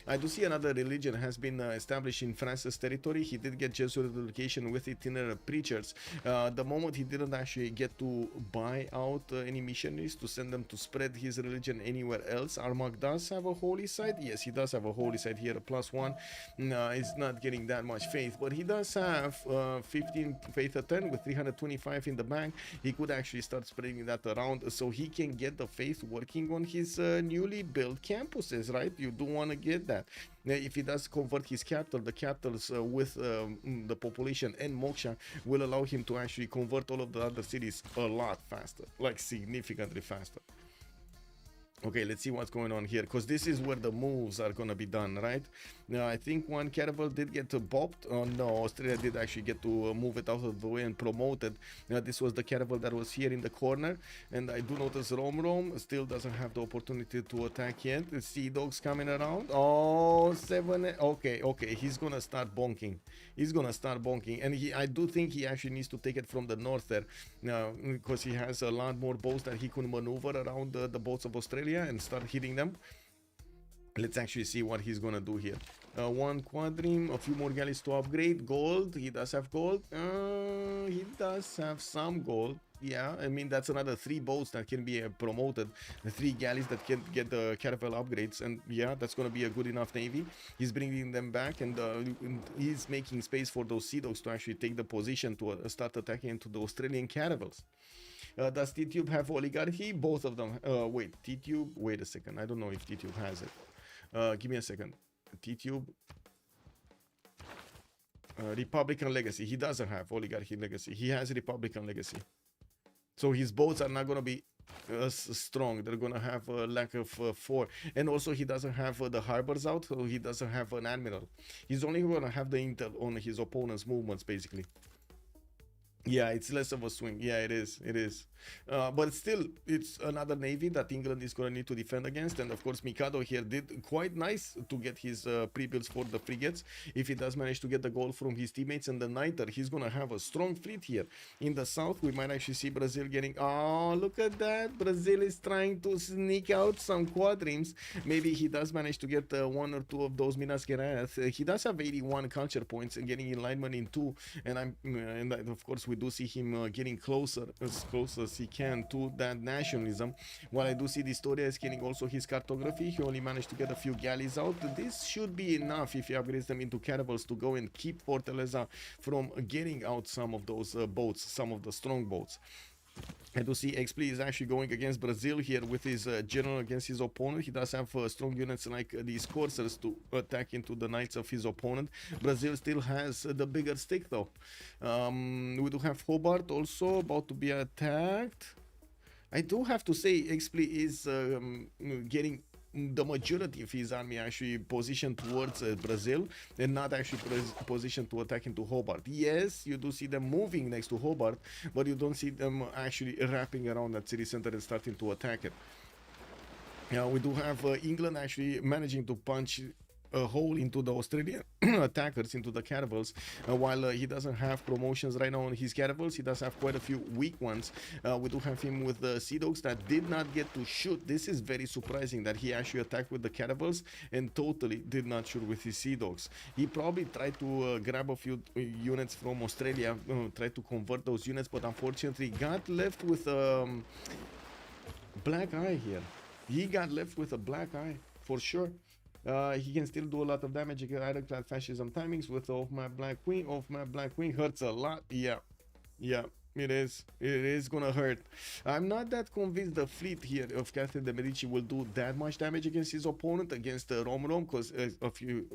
I do see another religion has been established in France's territory. He did get Jesuit education with itinerant preachers. The moment he didn't actually get to buy out any missionaries to send them to spread his religion anywhere else. Armagh does have a holy site. Yes, he does have a holy site here, a +1. He's not getting that much faith, but he does have 15 faith at 10 with 325 in the bank. He could actually start spreading that around so he can get the faith working on his newly built campuses, right? You do want to get that. If he does convert his capital, the capitals with the population and Moksha will allow him to actually convert all of the other cities a lot faster, like significantly faster. Okay, let's see what's going on here, because this is where the moves are gonna be done, right? Now, I think one caravel did get bopped. Oh no, Australia did actually get to move it out of the way and promote it. This was the caravel that was here in the corner, and I do notice Romrom still doesn't have the opportunity to attack yet. The Sea Dogs coming around. Oh, 7. Okay, he's gonna start bonking. He's gonna start bonking, and I do think he actually needs to take it from the north there, because he has a lot more boats that he can maneuver around the boats of Australia and start hitting them. Let's actually see what he's gonna do here. One quadrim, a few more galleys to upgrade. Gold, he does have gold. He does have some gold. Yeah, I mean, that's another 3 boats that can be promoted, the 3 galleys that can get the caravel upgrades, and yeah, that's going to be a good enough navy. He's bringing them back, and he's making space for those Sea Dogs to actually take the position to start attacking into the Australian caravels. Does Tidube have oligarchy? Both of them. Wait, Tidube, wait a second, I don't know if Tidube has it. Give me a second. Tidube, Republican legacy. He doesn't have oligarchy legacy. He has Republican legacy. So his boats are not going to be as strong. They're going to have a lack of 4. And also he doesn't have the harbors out, so he doesn't have an admiral. He's only going to have the intel on his opponent's movements, basically. Yeah, it's less of a swing. Yeah, it is. But still, it's another navy that England is going to need to defend against. And of course, Mikado here did quite nice to get his pre-builds for the frigates. If he does manage to get the goal from his teammates and the Nader, he's going to have a strong fleet here. In the south, we might actually see Brazil getting... Oh, look at that. Brazil is trying to sneak out some quadrims. Maybe he does manage to get 1 or 2 of those Minas Gerais. He does have 81 culture points and getting alignment in 2. And of course, we do see him getting closer as he can to that nationalism. While I do see dISTORIA is getting also his cartography, he only managed to get a few galleys out. This should be enough if he upgrades them into caravels to go and keep Fortaleza from getting out some of those boats, some of the strong boats. I do see Xpli is actually going against Brazil here with his general against his opponent. He does have strong units like these coursers to attack into the knights of his opponent. Brazil still has the bigger stick though. We do have Hobart also about to be attacked. I do have to say Xpli is getting the majority of his army actually positioned towards Brazil and not actually positioned to attack into Hobart. Yes, you do see them moving next to Hobart, but you don't see them actually wrapping around that city center and starting to attack it. We do have England actually managing to punch a hole into the Australian attackers, into the caravels. While he doesn't have promotions right now on his caravels, he does have quite a few weak ones. We do have him with the Sea Dogs that did not get to shoot. This is very surprising that he actually attacked with the caravels and totally did not shoot with his Sea Dogs. He probably tried to grab a few units from Australia, tried to convert those units, but unfortunately got left with a black eye here. He got left with a black eye for sure. He can still do a lot of damage against ironclad fascism timings with off my black wing. Off my black wing hurts a lot. Yeah, it is gonna hurt. I'm not that convinced the fleet here of Catherine de Medici will do that much damage against his opponent, against Romrom, because as you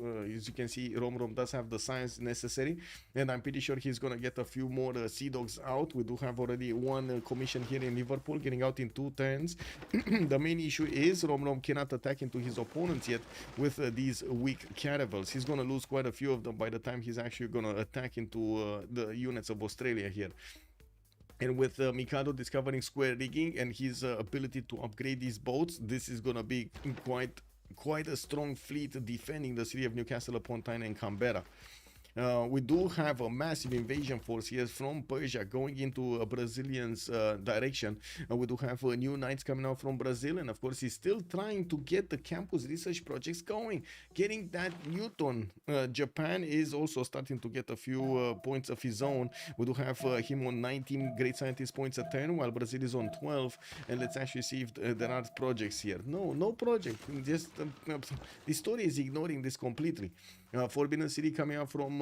can see, Romrom does have the science necessary, and I'm pretty sure he's gonna get a few more Sea Dogs out. We do have already one commission here in Liverpool getting out in 2 turns. The main issue is Romrom cannot attack into his opponents yet with these weak caravels. He's gonna lose quite a few of them by the time he's actually gonna attack into the units of Australia here. And with Mikado discovering square rigging and his ability to upgrade these boats, this is gonna be quite a strong fleet defending the city of Newcastle upon Tyne and Canberra. We do have a massive invasion force here from Persia going into a Brazilian's direction. We do have new knights coming out from Brazil, and of course he's still trying to get the campus research projects going, getting that Newton. Japan is also starting to get a few points of his own. We do have him on 19 great scientist points a turn, while Brazil is on 12. And let's actually see if there are projects here. No project. Just dISTORIA is ignoring this completely. Forbidden City coming out from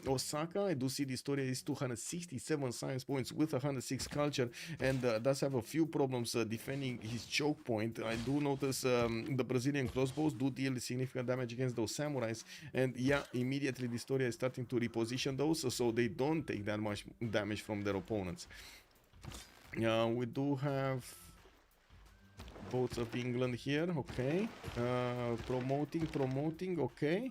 Osaka. I do see dISTORIA is 267 science points with 106 culture, and does have a few problems defending his choke point. I do notice the Brazilian crossbows do deal significant damage against those samurais, and yeah, immediately dISTORIA is starting to reposition those so they don't take that much damage from their opponents. We do have votes of England here. Okay, promoting. Okay,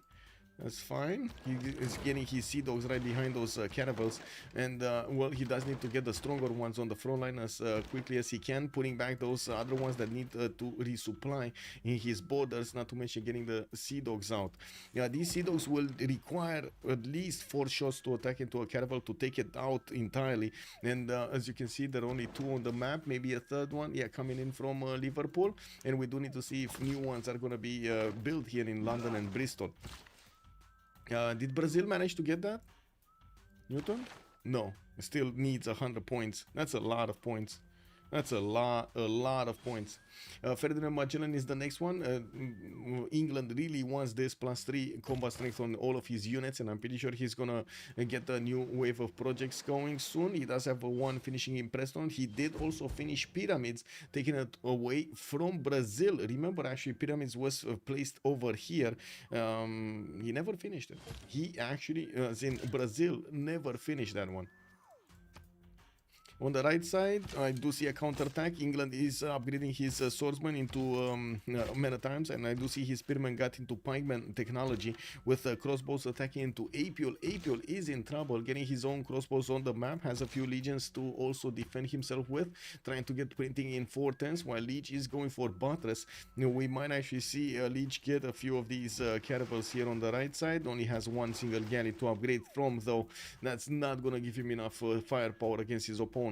that's fine. He is getting his sea dogs right behind those caravels, and well, he does need to get the stronger ones on the front line as quickly as he can, putting back those other ones that need to resupply in his borders, not to mention getting the sea dogs out. These sea dogs will require at least 4 shots to attack into a caravel to take it out entirely, and as you can see, there are only 2 on the map, maybe a third one, yeah, coming in from Liverpool, and we do need to see if new ones are going to be built here in London and Bristol. Did Brazil manage to get that? Newton? No. Still needs 100 points. That's a lot of points. That's a lot of points. Ferdinand Magellan is the next one. England really wants this +3 combat strength on all of his units, and I'm pretty sure he's gonna get a new wave of projects going soon. He does have one finishing in Preston. He did also finish Pyramids, taking it away from Brazil. Remember, actually, Pyramids was placed over here. He never finished it. He actually, as in Brazil, never finished that one. On the right side, I do see a counterattack. England is upgrading his swordsman into men at arms, and I do see his spearman got into pikeman technology with crossbows attacking into Apeul. Apeul is in trouble, getting his own crossbows on the map, has a few legions to also defend himself with, trying to get printing in 4 turns, while Lege is going for buttress. We might actually see Lege get a few of these caravels here on the right side. Only has 1 single galley to upgrade from, though that's not gonna give him enough firepower against his opponent.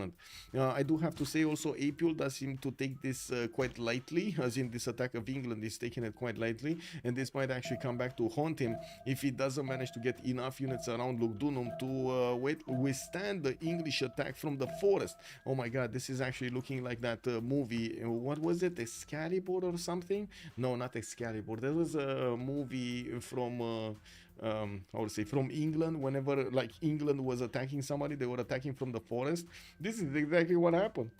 I do have to say also, Apeul does seem to take this quite lightly, as in this attack of England is taking it quite lightly, and this might actually come back to haunt him if he doesn't manage to get enough units around Lugdunum to withstand the English attack from the forest. Oh my god, this is actually looking like that movie, what was it, Excalibur or something? No, not Excalibur, there was a movie from I would say from England. Whenever like England was attacking somebody, they were attacking from the forest. This is exactly what happened.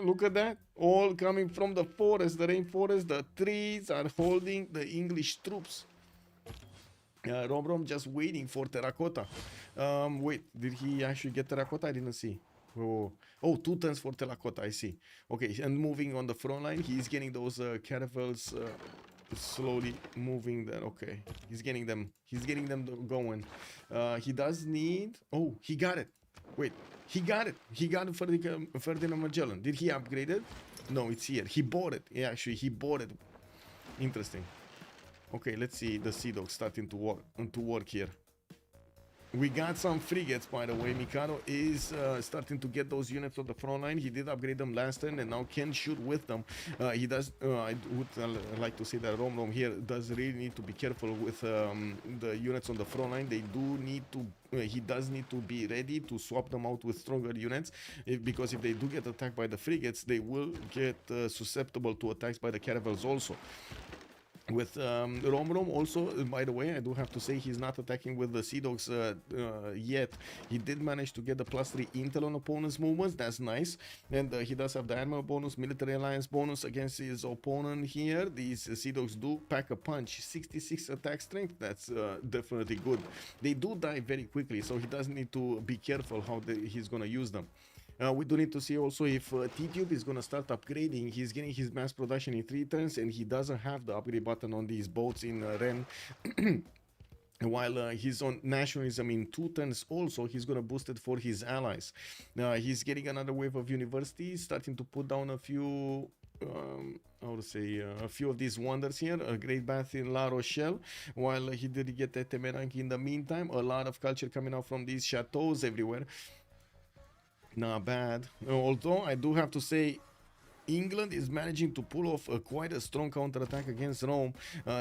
Look at that, all coming from the forest, the rainforest. The trees are holding the English troops. Romrom just waiting for terracotta. Wait, did he actually get terracotta? I didn't see. Oh, 2 turns for terracotta, I see. Okay, and moving on the front line, he's getting those caravels slowly moving there. Okay, he's getting them going. He does need, oh, he got it. Wait, he got it Ferdinand Magellan. Did he upgrade it? No, it's here. He bought it. Yeah, actually he bought it. Interesting. Okay, let's see the sea dogs starting to work here. We got some frigates, by the way. Mikado is starting to get those units on the front line. He did upgrade them last turn and now can shoot with them. He does. I would like to say that Romrom here does really need to be careful with the units on the front line. They do need to. He does need to be ready to swap them out with stronger units, because if they do get attacked by the frigates, they will get susceptible to attacks by the caravels also. With Romrom also, by the way, I do have to say he's not attacking with the Sea Dogs yet. He did manage to get the +3 intel on opponent's movements. That's nice. And he does have the armor bonus, military alliance bonus against his opponent here. These Sea Dogs do pack a punch. 66 attack strength. That's definitely good. They do die very quickly, so he does need to be careful how he's going to use them. We do need to see also if Tidube is going to start upgrading. He's getting his mass production in 3 turns, and he doesn't have the upgrade button on these boats in Ren. While he's on nationalism in 2 turns also, he's going to boost it for his allies. He's getting another wave of universities, starting to put down a few I would say a few of these wonders here. A great bath in La Rochelle, while he did get a Temeranki in the meantime. A lot of culture coming out from these chateaus everywhere. Not bad. Although I do have to say, England is managing to pull off quite a strong counterattack against Rome.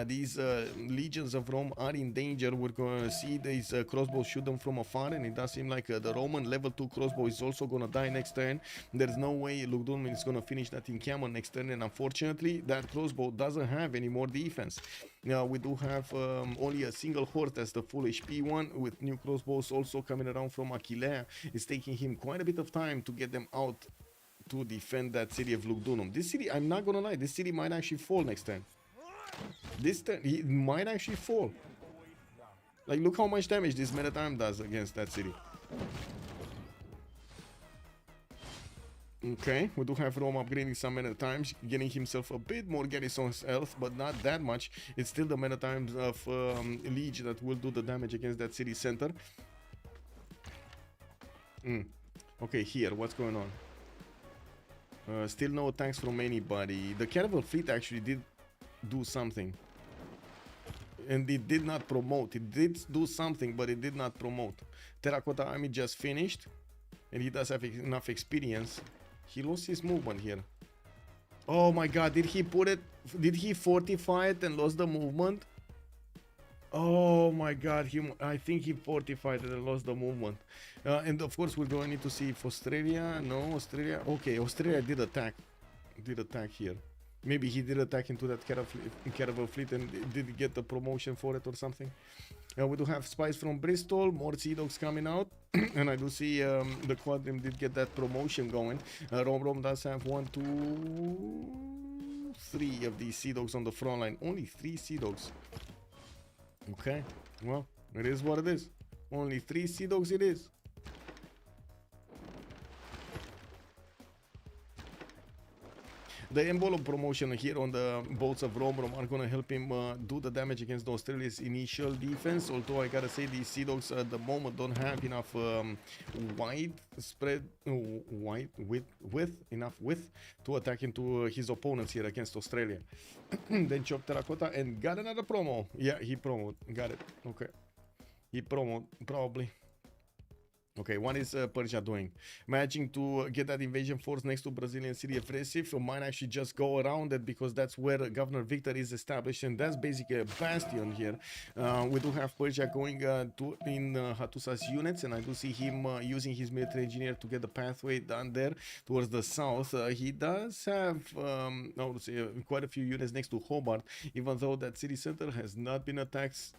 These legions of Rome are in danger. We're going to see these crossbows shoot them from afar, and it does seem like the Roman level 2 crossbow is also going to die next turn. There's no way Lugdunum is going to finish that encampment next turn, and unfortunately that crossbow doesn't have any more defense. Now we do have only a single horse, that's the full HP one, with new crossbows also coming around from Achillea. It's taking him quite a bit of time to get them out to defend that city of Lugdunum. This city, I'm not gonna lie, this city might actually fall next turn. This turn, he might actually fall. Like, look how much damage this Men at Arms does against that city. Okay, we do have Rome upgrading some Men at Arms, getting himself a bit more garrison's health, but not that much. It's still the Men at Arms of Lege that will do the damage against that city center. Okay, here, what's going on? Still no attacks from anybody. The caravel fleet actually did do something. And it did not promote. It did do something, but it did not promote. Terracotta Army just finished. And he does have enough experience. He lost his movement here. Oh my god, did he put it... Did he fortify it and lost the movement? Oh my god, I think he fortified it and lost the movement. And of course we're going to need to see if Australia... No, Australia... Okay, Australia did attack. Did attack here. Maybe he did attack into that caravel fleet and did get the promotion for it or something. We do have spies from Bristol, more Sea Dogs coming out. And I do see the Quadrim did get that promotion going. Romrom does have 1, 2, 3 of these Sea Dogs on the front line. Only 3 Sea Dogs. Okay, well, it is what it is. Only 3 Sea Dogs it is. The envelope promotion here on the boats of Romrom are going to help him do the damage against Australia's initial defense. Although I gotta say these Sea Dogs at the moment don't have enough enough width to attack into his opponents here against Australia. Then Chop Terracotta and got another promo. Yeah, he promoed. Got it. Okay. He promoed, probably. Okay, what is Persia doing? Managing to get that invasion force next to Brazilian city of Recife. Might actually just go around it because that's where Governor Victor is established, and that's basically a bastion here. We do have Persia going in Hattusa's units, and I do see him using his military engineer to get the pathway down there towards the south. He does have, I would say, quite a few units next to Hobart, even though that city center has not been attacked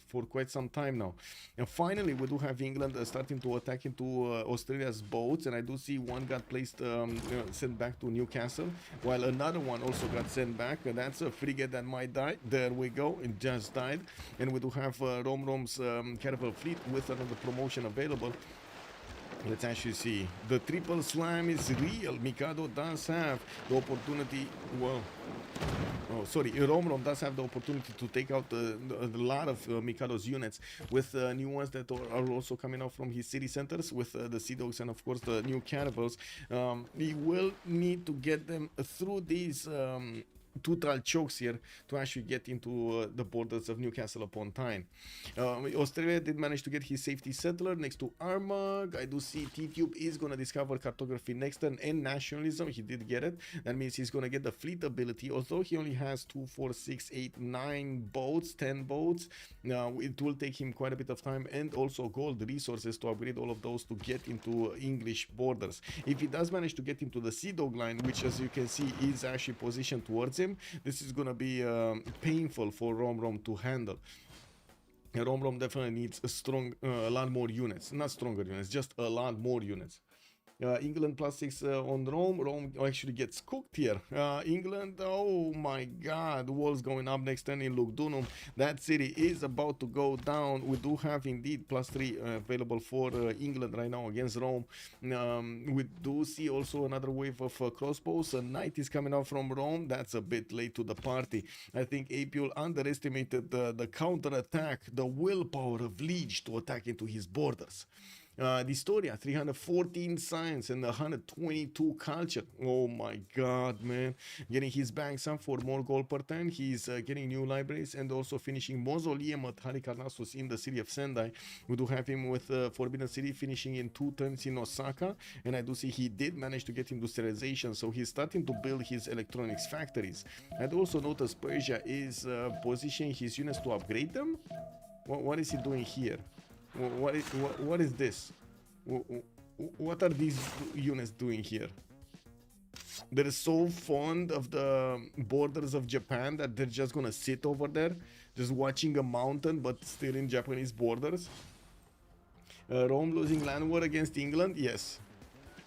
for quite some time now. And finally, we do have England starting to attack into Australia's boats, and I do see one got placed, sent back to Newcastle, while another one also got sent back. That's a frigate that might die. There we go, it just died. And we do have Romrom's caravel fleet with another promotion available. Let's actually see. The triple slam is real. Mikado does have the opportunity. Well, oh, sorry. Romrom does have the opportunity to take out a lot of Mikado's units with new ones that are also coming out from his city centers with the Sea Dogs and, of course, the new caravels. He will need to get them through these total chokes here to actually get into the borders of Newcastle upon Tyne. Australia did manage to get his safety settler next to Armagh. I do see Tidube is going to discover cartography next turn and nationalism. He did get it. That means he's going to get the fleet ability, although he only has 2, 4, 6, 8, 9 boats, 10 boats. It will take him quite a bit of time and also gold resources to upgrade all of those to get into English borders. If he does manage to get into the Sea Dog line, which as you can see is actually positioned towards him, this is gonna be painful for Romrom to handle. Romrom definitely needs a lot more units, not stronger units, just a lot more units. England +6 on Rome. Rome actually gets cooked here. England, oh my god, walls going up next turn in Lugdunum. That city is about to go down. We do have indeed +3 available for England right now against Rome. We do see also another wave of crossbows. A knight is coming out from Rome. That's a bit late to the party. I think Apeul underestimated the counter-attack, the willpower of Lege to attack into his borders. dISTORIA, 314 science and 122 culture. Oh my god, man. Getting his banks up for more gold per turn. He's getting new libraries and also finishing Mausoleum at Halikarnassus in the city of Sendai. We do have him with Forbidden City finishing in 2 turns in Osaka, and I do see he did manage to get industrialization, so he's starting to build his electronics factories. I'd also notice Persia is positioning his units to upgrade them. What is he doing here? What is this? What are these units doing here? They're so fond of the borders of Japan that they're just gonna sit over there, just watching a mountain, but still in Japanese borders. Rome losing land war against England? Yes.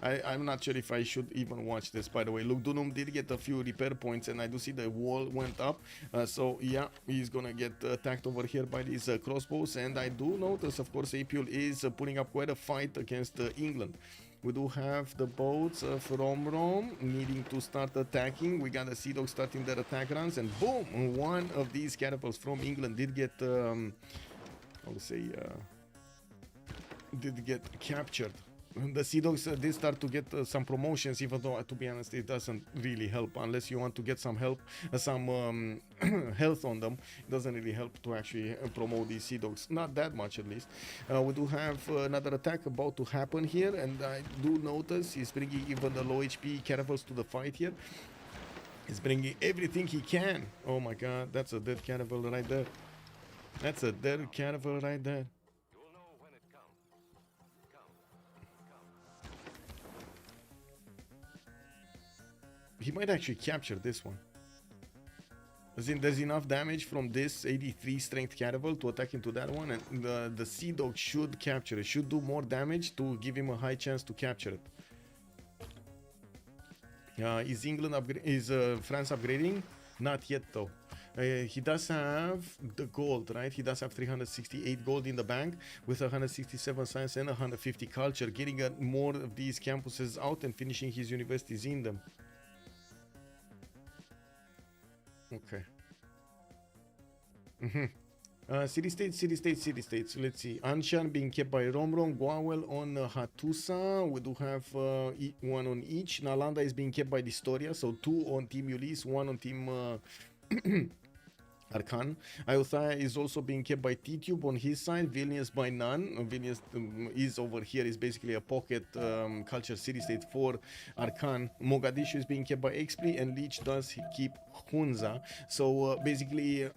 I'm not sure if I should even watch this, by the way. Look, Dunum did get a few repair points, and I do see the wall went up. So, yeah, he's gonna get attacked over here by these crossbows. And I do notice, of course, Apeul is putting up quite a fight against England. We do have the boats of Romrom needing to start attacking. We got the Sea Dogs starting their attack runs, and boom! One of these catapults from England did get, I would say, did get captured. The Sea Dogs did start to get some promotions, even though, to be honest, it doesn't really help unless you want to get some help, some health on them. It doesn't really help to actually promote these Sea Dogs, not that much at least. We do have another attack about to happen here, and I do notice he's bringing even the low HP caravels to the fight here. He's bringing everything he can. Oh my god, that's a dead caravel right there. That's a dead caravel right there. He might actually capture this one. There's enough damage from this 83 strength caravel to attack into that one, and the Sea Dog should capture it. Should do more damage to give him a high chance to capture it. Is France upgrading? Not yet though. He does have the gold, right? He does have 368 gold in the bank with 167 science and 150 culture, getting more of these campuses out and finishing his universities in them. Okay. City-states. Let's see. Anshan being kept by Romrom, Gwawel on Hattusa. We do have one on each. Nalanda is being kept by dISTORIA, so 2 on Team Ulyss, 1 on Team Arcanes. Ayutthaya is also being kept by Tidube on his side. Vilnius by none. Vilnius is over here, is basically a pocket culture city-state for Arcanes. Mogadishu is being kept by Xpli, and Leech does keep Hunza. So basically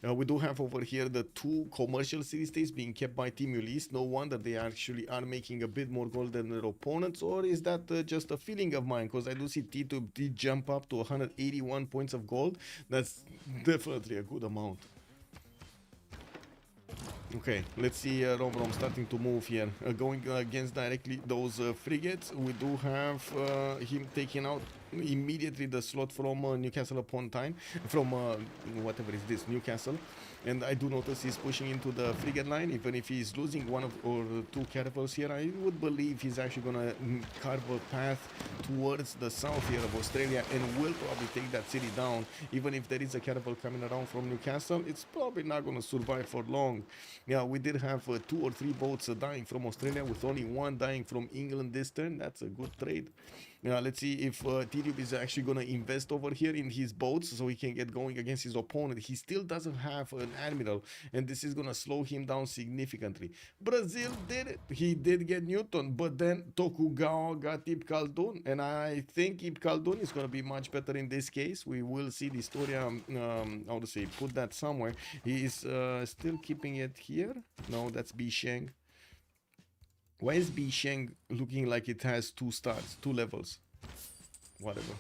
we do have over here the 2 commercial city-states being kept by Team Ulyss. No wonder they actually are making a bit more gold than their opponents. Or is that just a feeling of mine? Because I do see Tidube did jump up to 181 points of gold. That's definitely a good amount. Okay, let's see Romrom starting to move here. Going against directly those frigates. We do have him taking out immediately the slot from Newcastle upon Tyne, from whatever is this, Newcastle. And I do notice he's pushing into the frigate line. Even if he's losing 1 or 2 catapults here, I would believe he's actually gonna carve a path towards the south here of Australia and will probably take that city down. Even if there is a catapult coming around from Newcastle, it's probably not gonna survive for long. Yeah, we did have 2 or 3 boats dying from Australia, with only 1 dying from England this turn. That's a good trade. Let's see if Tidube is actually going to invest over here in his boats so he can get going against his opponent. He still doesn't have an admiral, and this is going to slow him down significantly. Brazil did it. He did get Newton, but then Tokugawa got Ibn Khaldun, and I think Ibn Khaldun is going to be much better in this case. We will see dISTORIA, how to say, put that somewhere. He is still keeping it here. No, that's Bisheng. Why is Bisheng looking like it has 2 stars, 2 levels? Whatever.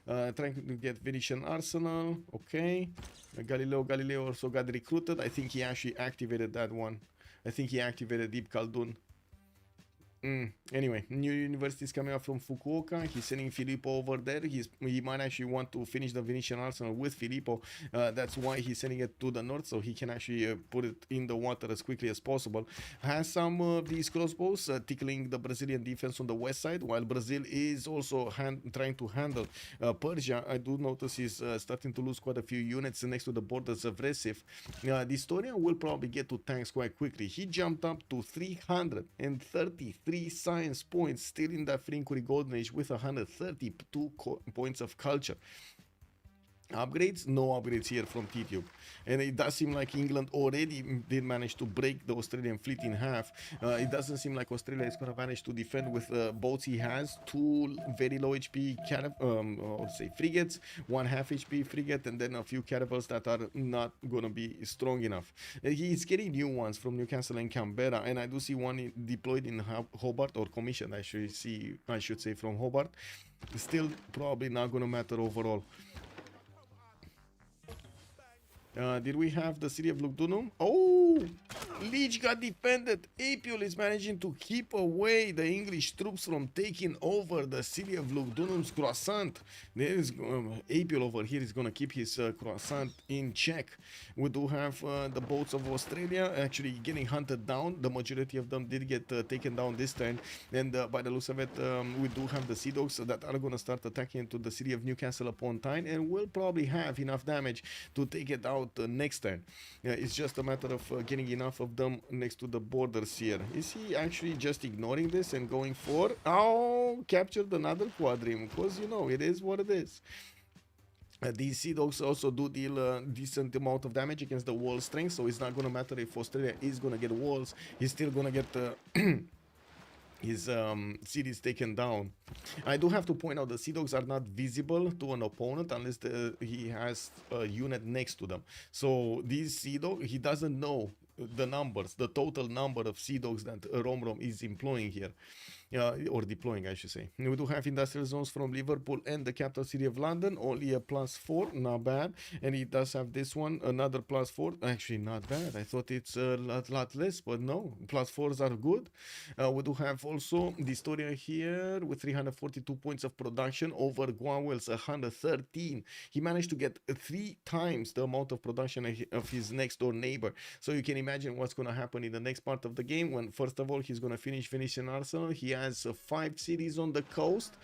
Trying to get Venetian Arsenal. Okay. Galileo also got recruited. I think he actually activated that one. I think he activated Ibn Khaldun. Anyway, new universities coming up from Fukuoka. He's sending Filippo over there. He might actually want to finish the Venetian arsenal with Filippo. That's why he's sending it to the north, so he can actually put it in the water as quickly as possible. Has some of these crossbows tickling the Brazilian defense on the west side, while Brazil is also trying to handle Persia. I do notice he's starting to lose quite a few units next to the borders of Recife. dISTORIA will probably get to tanks quite quickly. He jumped up to 333 science points, still in that Frincuri Golden Age with 132 points of culture. Upgrades? No upgrades here from Tidube. And it does seem like England already did manage to break the Australian fleet in half. It doesn't seem like Australia is going to manage to defend with boats he has. 2 very low HP frigates, 1 half HP frigate, and then a few caravels that are not going to be strong enough. He's getting new ones from Newcastle and Canberra, and I do see one deployed in Hobart, or commissioned, I should say, from Hobart. Still probably not going to matter overall. Did we have the city of Lugdunum? Oh! Lege got defended. Apeul is managing to keep away the English troops from taking over the city of Lugdunum's croissant. There is Apeul over here is going to keep his croissant in check. We do have the boats of Australia actually getting hunted down. The majority of them did get taken down this turn. And by the looks of it, we do have the Sea Dogs that are going to start attacking into the city of Newcastle upon Tyne, and will probably have enough damage to take it out next turn. It's just a matter of getting enough of them next to the borders here. Is he actually just ignoring this and going for captured another quadrim? Because you know it is what it is. These Sea Dogs also do deal a decent amount of damage against the wall strength, so it's not going to matter if Australia is going to get walls. He's still going to get his cities taken down. I do have to point out the Sea Dogs are not visible to an opponent unless he has a unit next to them. So these Sea Dogs, he doesn't know the numbers, the total number of Sea Dogs that Romrom is employing here. Or deploying, I should say. We do have industrial zones from Liverpool and the capital city of London, only a +4, not bad. And he does have this one, another +4, actually not bad. I thought it's a lot less, but no, +4s are good. We do have also dISTORIA here with 342 points of production over Gwawel's 113. He managed to get 3 times the amount of production of his next door neighbor. So you can imagine what's going to happen in the next part of the game when, first of all, he's going to finish Venetian arsenal. He has 5 cities on the coast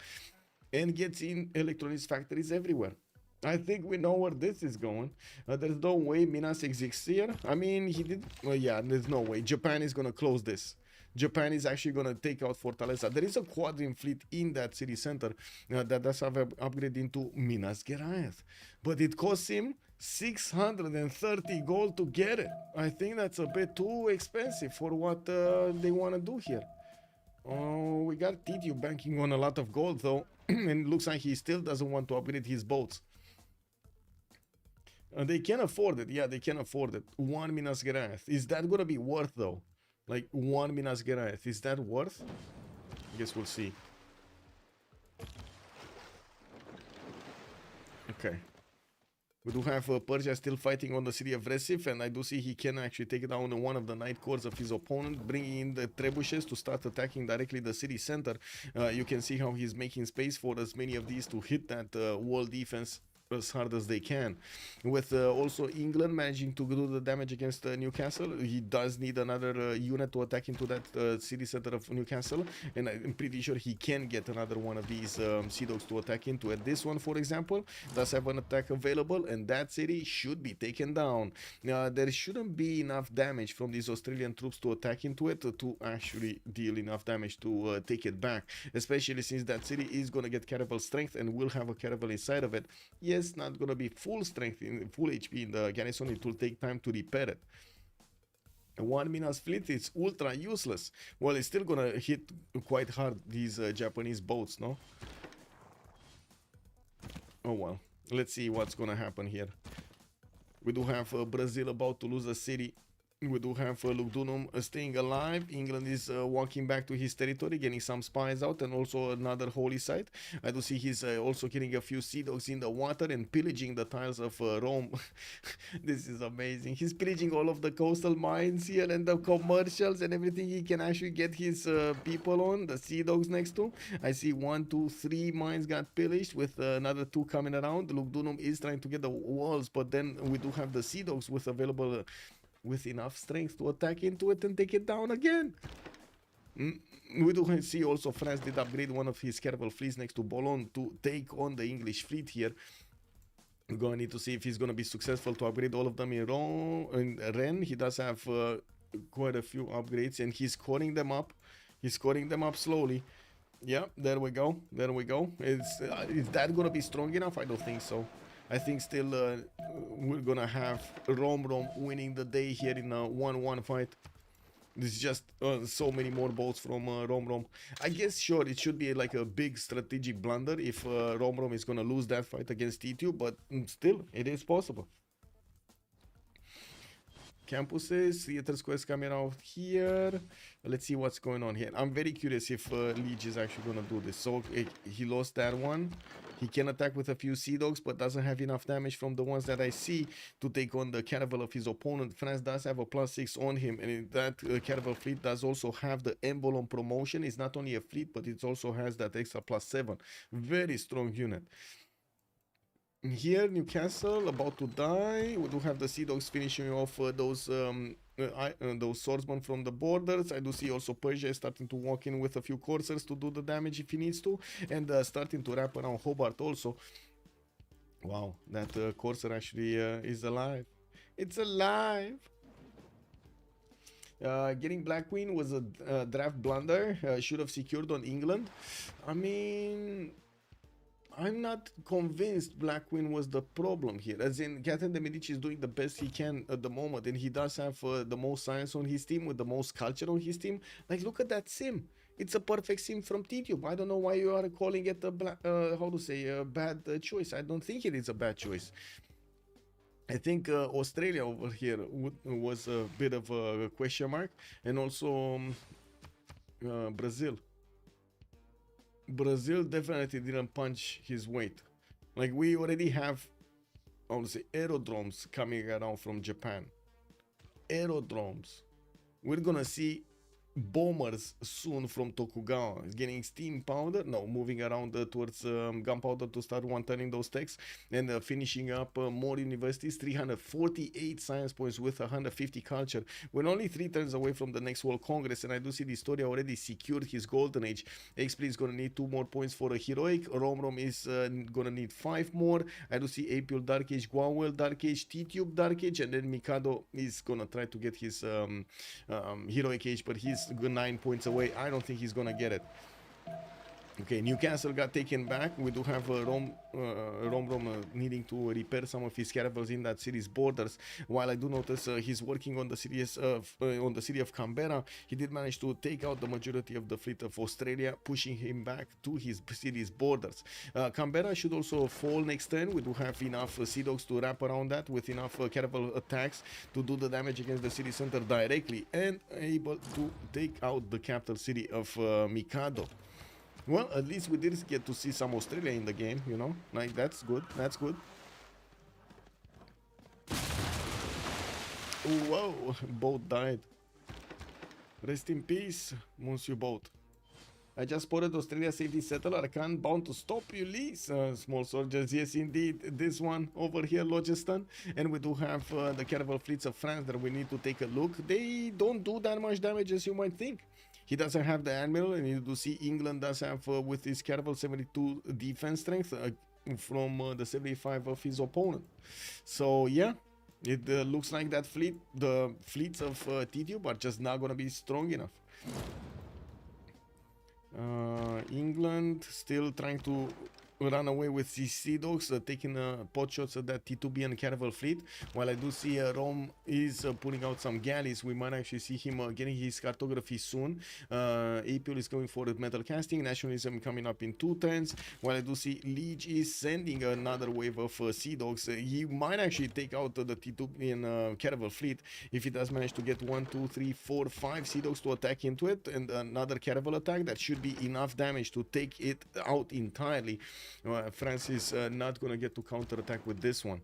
and gets in electronics factories everywhere. I think we know where this is going. There's no way Minas exists here. I mean, he did. Well, yeah, there's no way. Japan is going to close this. Japan is actually going to take out Fortaleza. There is a quadrim fleet in that city center that does have an upgrade into Minas Geraeth. But it costs him 630 gold to get it. I think that's a bit too expensive for what they want to do here. Oh, we got Tidube banking on a lot of gold though, and it looks like he still doesn't want to upgrade his boats. They can afford it, yeah, they can afford it. 1 Minas Geraeth. Is that gonna be worth though? Like 1 Minas Geraeth, is that worth? I guess we'll see. Okay. We do have Persia still fighting on the city of Recife, and I do see he can actually take down one of the night corps of his opponent, bringing in the trebuchets to start attacking directly the city center. You can see how he's making space for as many of these to hit that wall defense as hard as they can. With also England managing to do the damage against Newcastle, he does need another unit to attack into that city center of Newcastle, and I'm pretty sure he can get another one of these Sea Dogs to attack into it. This one, for example, does have an attack available, and that city should be taken down. There shouldn't be enough damage from these Australian troops to attack into it to actually deal enough damage to take it back, especially since that city is going to get caravel strength and will have a caravel inside of it. Yes, not gonna be full strength in full HP in the garrison. It will take time to repair it. 1 Minas fleet is ultra useless. Well, it's still gonna hit quite hard these Japanese boats, no? Oh well, let's see what's gonna happen here. We do have Brazil about to lose a city We do have Lugdunum staying alive. England is walking back to his territory, getting some spies out, and also another holy site. I do see he's also getting a few sea dogs in the water and pillaging the tiles of Rome. This is amazing. He's pillaging all of the coastal mines here and the commercials and everything he can actually get his people on. The sea dogs next to. I see 1, 2, 3 mines got pillaged with another 2 coming around. Lugdunum is trying to get the walls, but then we do have the sea dogs with available. With enough strength to attack into it and take it down again. We do see also France did upgrade one of his caravel fleets next to Boulogne to take on the English fleet here. We're going to need to see if he's going to be successful to upgrade all of them in Rennes. He does have quite a few upgrades and he's scoring them up. He's scoring them up slowly. Yeah, there we go. There we go. Is that going to be strong enough? I don't think so. I think still we're gonna have Romrom winning the day here in a 1-1 fight. This is just so many more boats from Romrom. I guess sure it should be like a big strategic blunder if Romrom is gonna lose that fight against Tidube, but still it is possible. Campuses, theater squares coming out here. Let's see what's going on here. I'm very curious if Lege is actually gonna do this. So he lost that one. He can attack with a few sea dogs, but doesn't have enough damage from the ones that I see to take on the caravel of his opponent. France does have a +6 on him, and that caravel fleet does also have the emblem promotion. It's not only a fleet, but it also has that extra +7. Very strong unit. Here, Newcastle about to die. We do have the sea dogs finishing off those swordsmen from the borders. I do see also Persia is starting to walk in with a few coursers to do the damage if he needs to, and starting to wrap around Hobart also. Wow, that courser actually is alive. It's alive. Getting Black Queen was a draft blunder. Should have secured on England. I mean, I'm not convinced Black Queen was the problem here. As in, Catherine de Medici is doing the best he can at the moment, and he does have the most science on his team with the most culture on his team. Like, look at that sim. It's a perfect sim from Tidube. I don't know why you are calling it a bad choice. I don't think it is a bad choice. I think Australia over here was a bit of a question mark, and also Brazil. Brazil definitely didn't punch his weight. Like, we already have, I would say, aerodromes coming around from Japan. Aerodromes. We're gonna see bombers soon from Tokugawa. It's getting steam powder. No, moving around towards gunpowder to start one-turning those techs and finishing up more universities. 348 science points with 150 culture. We're only 3 turns away from the next World Congress, and I do see dISTORIA already secured his golden age. Xpli is gonna need 2 more points for a heroic. Romrom is gonna need 5 more. I do see Apeul Dark Age, Gwawel Dark Age, Tidube Dark Age, and then Mikado is gonna try to get his heroic age, but he's 9 points away. I don't think he's gonna get it. Okay, Newcastle got taken back. We do have Romrom needing to repair some of his caravels in that city's borders. While I do notice he's working on the city of Canberra, he did manage to take out the majority of the fleet of Australia, pushing him back to his city's borders. Canberra should also fall next turn. We do have enough sea dogs to wrap around that with enough caravel attacks to do the damage against the city center directly and able to take out the capital city of Mikado. Well, at least we did get to see some Australia in the game, you know? Like, that's good. That's good. Whoa, boat died. Rest in peace, Monsieur Boat. I just spotted Australia safety settler. Arcanes bound to stop Ulyss. Small soldiers, yes indeed. This one over here, Logistan. And we do have the caravel fleets of France that we need to take a look. They don't do that much damage as you might think. He doesn't have the admiral, and you do see England does have with his caravel 72 defense strength from the 75 of his opponent. So yeah, it looks like that the fleets of Tidube are just not gonna be strong enough. England still trying to run away with the Sea Dogs, taking pot shots at that Tidube and Caravel fleet. While I do see Rom is putting out some galleys, we might actually see him getting his cartography soon. Apeul is going for metal casting, nationalism coming up in 2 turns. While I do see Lege is sending another wave of Sea Dogs. He might actually take out the Tidube and Caravel fleet if he does manage to get 1, 2, 3, 4, 5 Sea Dogs to attack into it, and another Caravel attack. That should be enough damage to take it out entirely. France is not gonna get to counter attack with this one.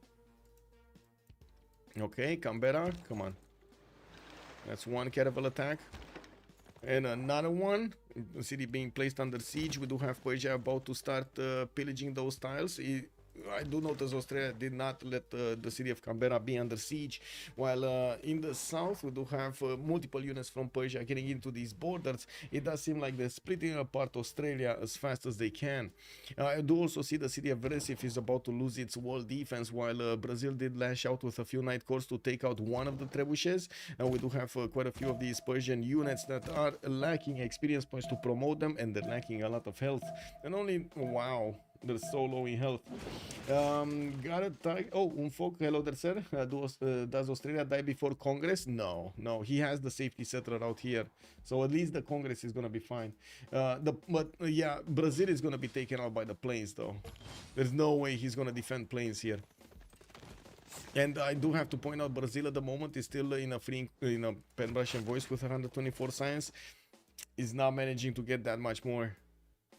Okay, Canberra, come on. That's one Caravel attack. And another one. The city being placed under siege. We do have Persia about to start pillaging those tiles. I do notice Australia did not let the city of Canberra be under siege, while in the south we do have multiple units from Persia getting into these borders. It does seem like they're splitting apart Australia as fast as they can. I do also see the city of Recife is about to lose its wall defense, while Brazil did lash out with a few night corps to take out one of the trebuchets. We do have quite a few of these Persian units that are lacking experience points to promote them, and they're lacking a lot of health. And only, wow, they're so low in health. Got a tag. Oh, Unfolk, hello there, sir. Does Australia die before Congress? No, no. He has the safety settler out here, so at least the Congress is gonna be fine. Yeah, Brazil is gonna be taken out by the planes, though. There's no way he's gonna defend planes here. And I do have to point out, Brazil at the moment is still in a Pan-Russian voice with 124 science. Is not managing to get that much more.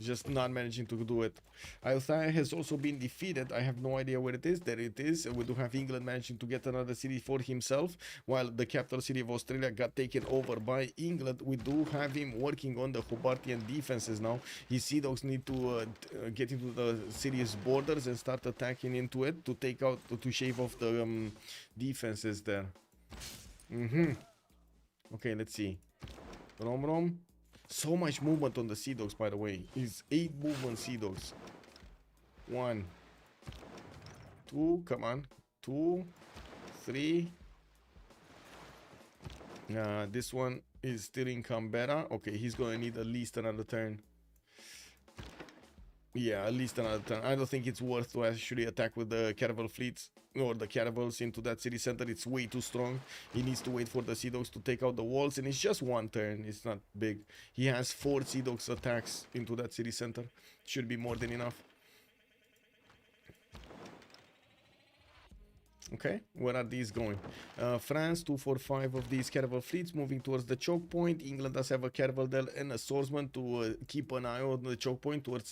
Just not managing to do it. Althea has also been defeated. I have no idea where it is. There it is. We do have England managing to get another city for himself, while the capital city of Australia got taken over by England. We do have him working on the Hobartian defenses now. His Sea Dogs need to get into the city's borders and start attacking into it to take out, to shave off the defenses there. Okay, let's see. Romrom. So much movement on the Sea Dogs, by the way. It's 8 movement Sea Dogs. 1, 2, come on. 2, 3. This one is still in Canberra. Okay, he's gonna need at least another turn. Yeah, at least another turn. I don't think it's worth to actually attack with the Caravel fleets or the Caravels into that city center. It's way too strong. He needs to wait for the Sea Dogs to take out the walls, and it's just 1 turn. It's not big. He has 4 Sea Dogs attacks into that city center. Should be more than enough. Okay, where are these going? France, 2, 4, 5 of these Caravel fleets moving towards the choke point. England does have a Caravel and a swordsman to keep an eye on the choke point towards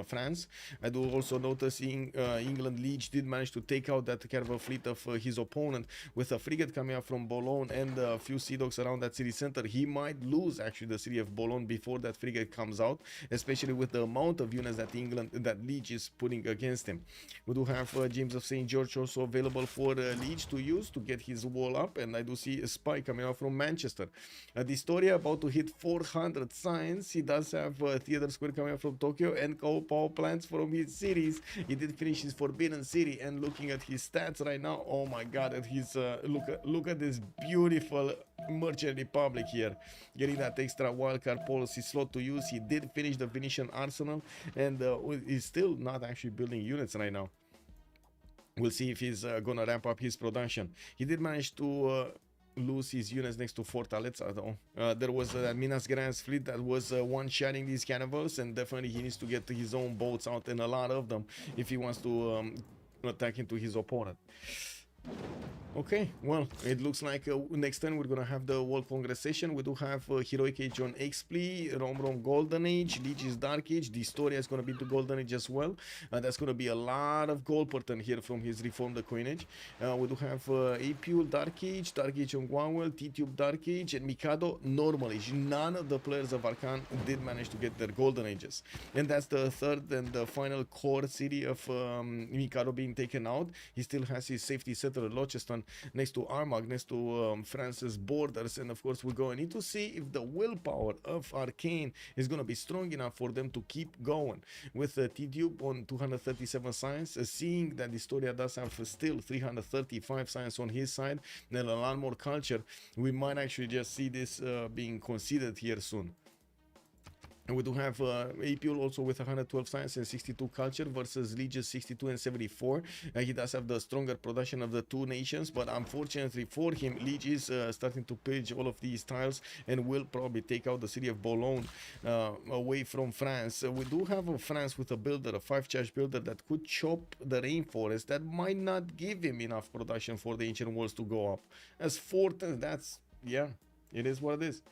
France. I do also notice England Liege did manage to take out that Caravel fleet of his opponent with a frigate coming up from Boulogne and a few Sea Dogs around that city center. He might lose actually the city of Boulogne before that frigate comes out, especially with the amount of units that Liege is putting against him. We do have James of St. George also available for Liege to use to get his wall up, and I do see a spy coming out from Manchester. dISTORIA about to hit 400 science. He does have Theater Square coming out from Tokyo and power plants from his cities. He did finish his Forbidden City, and looking at his stats right now, oh my god, at his look at this beautiful Merchant Republic here, getting that extra wildcard policy slot to use. He did finish the Venetian arsenal, and he's still not actually building units right now. We'll see if he's gonna ramp up his production. He did manage to lose his units next to Fortaleza, though. There was Minas Gerais fleet that was one-shotting these Caravels, and definitely he needs to get his own boats out, and a lot of them, if he wants to attack into his opponent. Okay, well, it looks like next turn we're gonna have the World Congress session. We do have Heroic Age on Xpli, Romrom Golden Age, Lege's Dark Age, dISTORIA is gonna be the Golden Age as well. That's gonna be a lot of gold per turn here from his reformed coinage. We do have Apeul Dark Age on Gwawel, Tidube Dark Age, and Mikado Normal Age. None of the players of Arcane did manage to get their Golden Ages. And that's the third and the final core city of Mikado being taken out. He still has his safety settler Locheston next to Armagh, next to France's borders, and of course we're going to need to see if the willpower of Arcane is going to be strong enough for them to keep going. With Tidube on 237 science, seeing that dISTORIA does have still 335 science on his side and a lot more culture, we might actually just see this being considered here soon. And we do have Apeul also with 112 science and 62 culture versus Lege 62 and 74. He does have the stronger production of the two nations, but unfortunately for him, Lege is starting to pillage all of these tiles and will probably take out the city of Boulogne away from France. We do have a France with a builder, a 5-charge builder that could chop the rainforest. That might not give him enough production for the ancient walls to go up. As 4 turns, that's, yeah, it is what it is.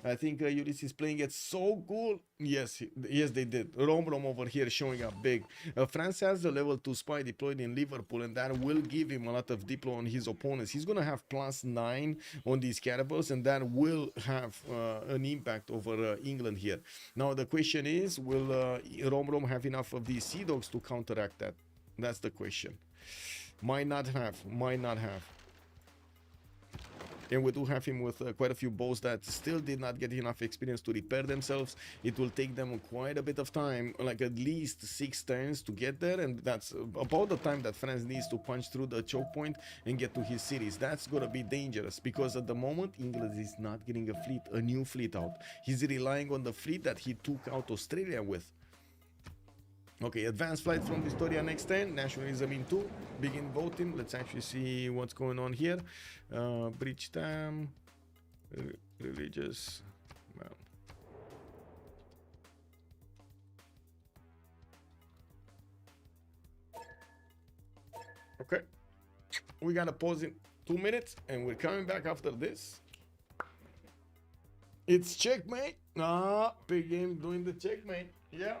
I think Ulyss is playing it so cool. Yes, yes, they did. Romrom over here showing up big. France has the level 2 spy deployed in Liverpool, and that will give him a lot of diplo on his opponents. He's going to have +9 on these caravels, and that will have an impact over England here. Now, the question is, will Romrom have enough of these Sea Dogs to counteract that? That's the question. Might not have. And we do have him with quite a few bows that still did not get enough experience to repair themselves. It will take them quite a bit of time, like at least 6 turns to get there, and that's about the time that France needs to punch through the choke point and get to his cities. That's gonna be dangerous, because at the moment England is not getting a new fleet out. He's relying on the fleet that he took out Australia with. Okay, advanced flight from dISTORIA next turn. Nationalism in 2. Begin voting. Let's actually see what's going on here. Bridge dam. Religious. Well. Okay. We gotta pause in 2 minutes and we're coming back after this. It's checkmate. Big game doing the checkmate. Yeah.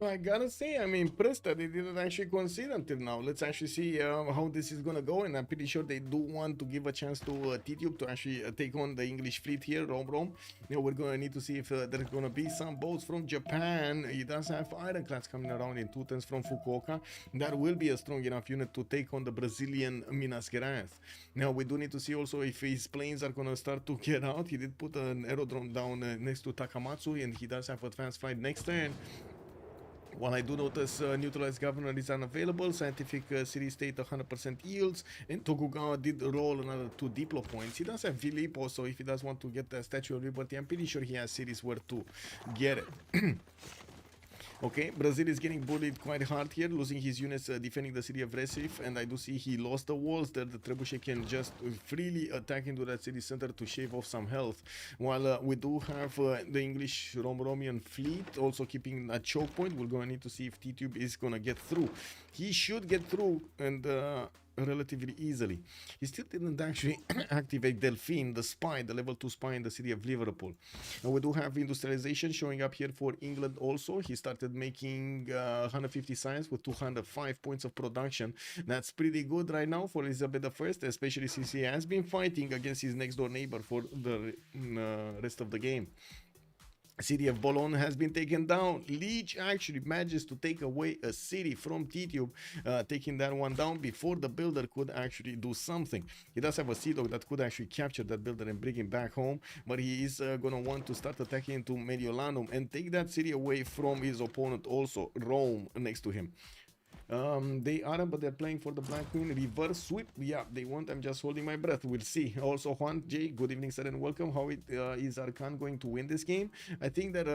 I gotta say, I'm impressed that they didn't actually concede until now. Let's actually see how this is gonna go, and I'm pretty sure they do want to give a chance to Tidube to actually take on the English fleet here, Romrom. You know, we're gonna need to see if there's gonna be some boats from Japan. He does have ironclads coming around in 2 turns from Fukuoka. That will be a strong enough unit to take on the Brazilian Minas Gerais. Now, we do need to see also if his planes are gonna start to get out. He did put an aerodrome down next to Takamatsu, and he does have advanced flight next turn. While I do notice neutralized governor is unavailable, scientific city state 100% yields, and Tokugawa did roll another 2 diplo points. He does have Filippo, so if he does want to get the Statue of Liberty, I'm pretty sure he has cities where to get it. Okay, Brazil is getting bullied quite hard here, losing his units defending the city of Recife, and I do see he lost the walls there. The trebuchet can just freely attack into that city center to shave off some health, while we do have the English Romromian fleet also keeping a choke point. We're going to need to see if Tidube is going to get through. He should get through, and relatively easily. He still didn't actually activate Delphine, the spy, the level 2 spy in the city of Liverpool. Now, we do have industrialization showing up here for England also. He started making 150 science with 205 points of production. That's pretty good right now for Elizabeth I, especially since he has been fighting against his next door neighbor for the rest of the game. City of Boulogne has been taken down. Lege actually manages to take away a city from Tidube, taking that one down before the builder could actually do something. He does have a Sea Dog that could actually capture that builder and bring him back home, but he is going to want to start attacking into Mediolanum and take that city away from his opponent also, Rome, next to him. They aren't, but they're playing for the Black Queen. Reverse sweep. Yeah, they won't. I'm just holding my breath. We'll see. Also, Juan J, good evening, sir, and welcome. How is Arcanes going to win this game? I think that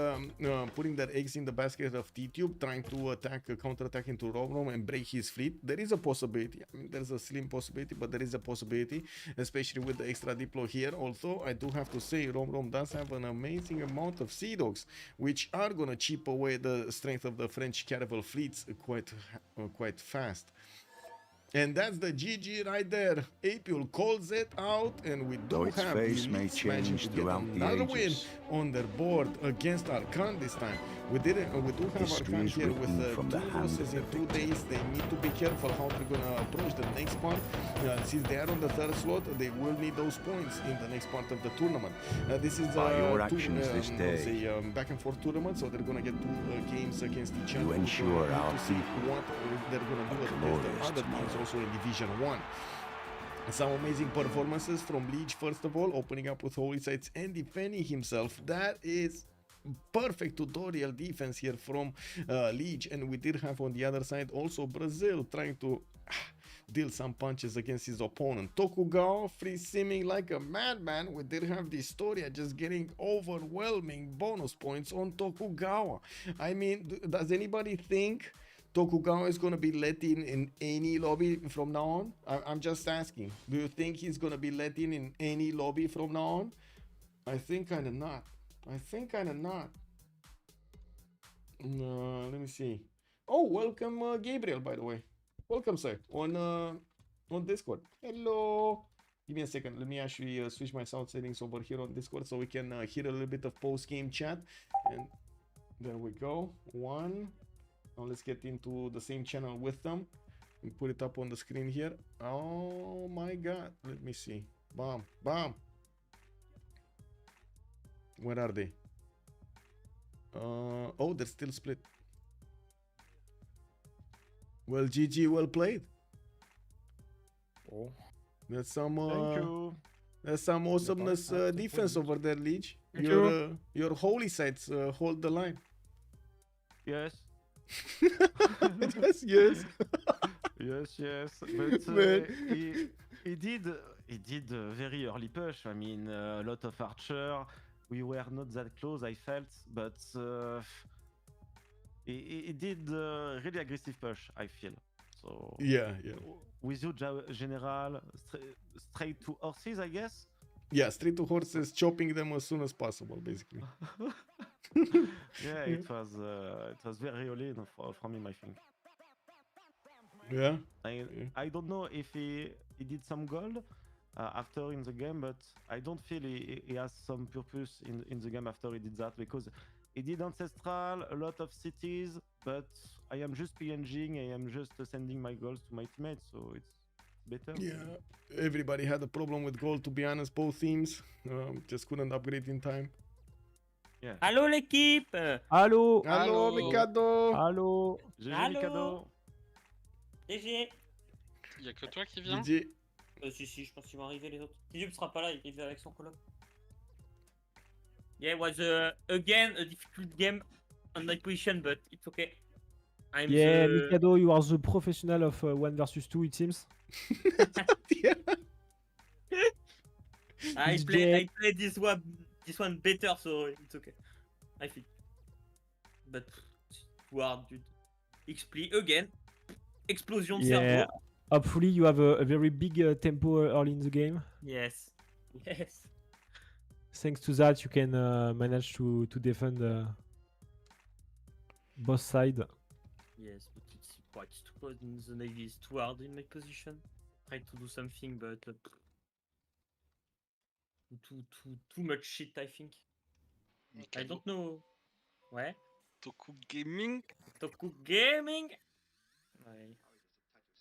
putting their eggs in the basket of Tidube, trying to attack, counter-attack into Romrom and break his fleet, there is a possibility. I mean, there's a slim possibility, but there is a possibility, especially with the extra diplo here. Also, I do have to say, Romrom does have an amazing amount of Sea Dogs, which are going to chip away the strength of the French caravel fleets quite fast. And that's the GG right there. Apeul calls it out, and we do have face may change throughout another the win ages. on their board against Arcanes this time. We do have Arcanes here with 2 losses in 2 days. They need to be careful how they're going to approach the next part. Since they are on the 3rd slot, they will need those points in the next part of the tournament. This is your actions this day, back and forth tournament, so they're going to get 2 games against each other. You ensure our to see what they're going to do against the other teams also in Division 1. Some amazing performances from Lege, first of all, opening up with holy sites and defending himself. That is perfect tutorial defense here from Lege. And we did have on the other side also Brazil trying to deal some punches against his opponent. Tokugawa free simming like a madman. We did have dISTORIA just getting overwhelming bonus points on Tokugawa. I mean, does anybody think Tokugawa is going to be let in any lobby from now on? I'm just asking. Do you think he's going to be let in any lobby from now on? I think kind of not. I think kind of not. Let me see. Oh, welcome Gabriel, by the way. Welcome, sir, on Discord. Hello. Give me a second. Let me actually switch my sound settings over here on Discord so we can hear a little bit of post-game chat. And there we go. One. Now let's get into the same channel with them. We put it up on the screen here. Oh my god. Let me see. Bam. Bam. Where are they? Oh, they're still split. Well, GG, well played. Oh. That's some Thank you. that's some awesomeness defense over there, Lege. Thank Your holy sites hold the line. Yes. Yes, yes. Yes. But Man. he did a very early push. I mean, a lot of archer. We were not that close, I felt, but he did really aggressive push, I feel. So Yeah. with you, General, straight to horses, I guess. Yeah, straight to horses, chopping them as soon as possible, basically. Yeah, it was very early from him, I think. Yeah. I don't know if he did some gold after in the game, but I don't feel he has some purpose in the game after he did that, because he did ancestral, a lot of cities, but I am just PNGing, I am just sending my goals to my teammates, so it's better. Yeah, everybody had a problem with gold, to be honest, both teams. Just couldn't upgrade in time. Yeah. Allô l'équipe. Hello, Allô. Allô. Mikado. Allô. GG Allô. Mikado. DG. Y'a que toi qui viens? GG. Si, je pense qu'ils vont arriver les autres. Tidube sera pas là, il vient avec son coloc. Yeah, it was again a difficult game on my position, but it's okay. I'm Yeah, the... Mikado, you are the professional of 1 versus 2, it seems. Yeah. I play this one better, so it's okay. I think. But too hard, dude. Xpli again. Explosion de Yeah. cerveau. Hopefully you have a very big tempo early in the game. Yes. Thanks to that, you can manage to defend both sides. Yes, but it's quite stupid in the Navy. Is too hard in my position. Try to do something, but too much shit, I think. I don't know. Ouais. Toku Gaming? Toku Gaming. Ouais.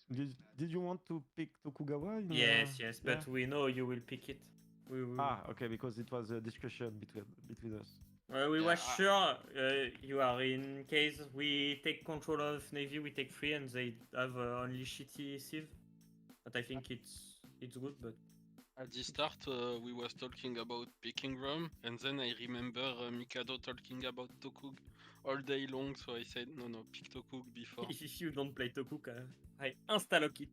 Did you want to pick Tokugawa? Yes, but yeah? we know you will pick it. Okay, because it was a discussion between us. We were sure you are in case we take control of Navy, we take 3 and they have only shitty Civ. But I think it's good, but... At the start, we was talking about picking Rom, and then I remember Mikado talking about Tokug all day long, so I said, no, pick Tokug before. If you don't play Tokug, I insta-lock it.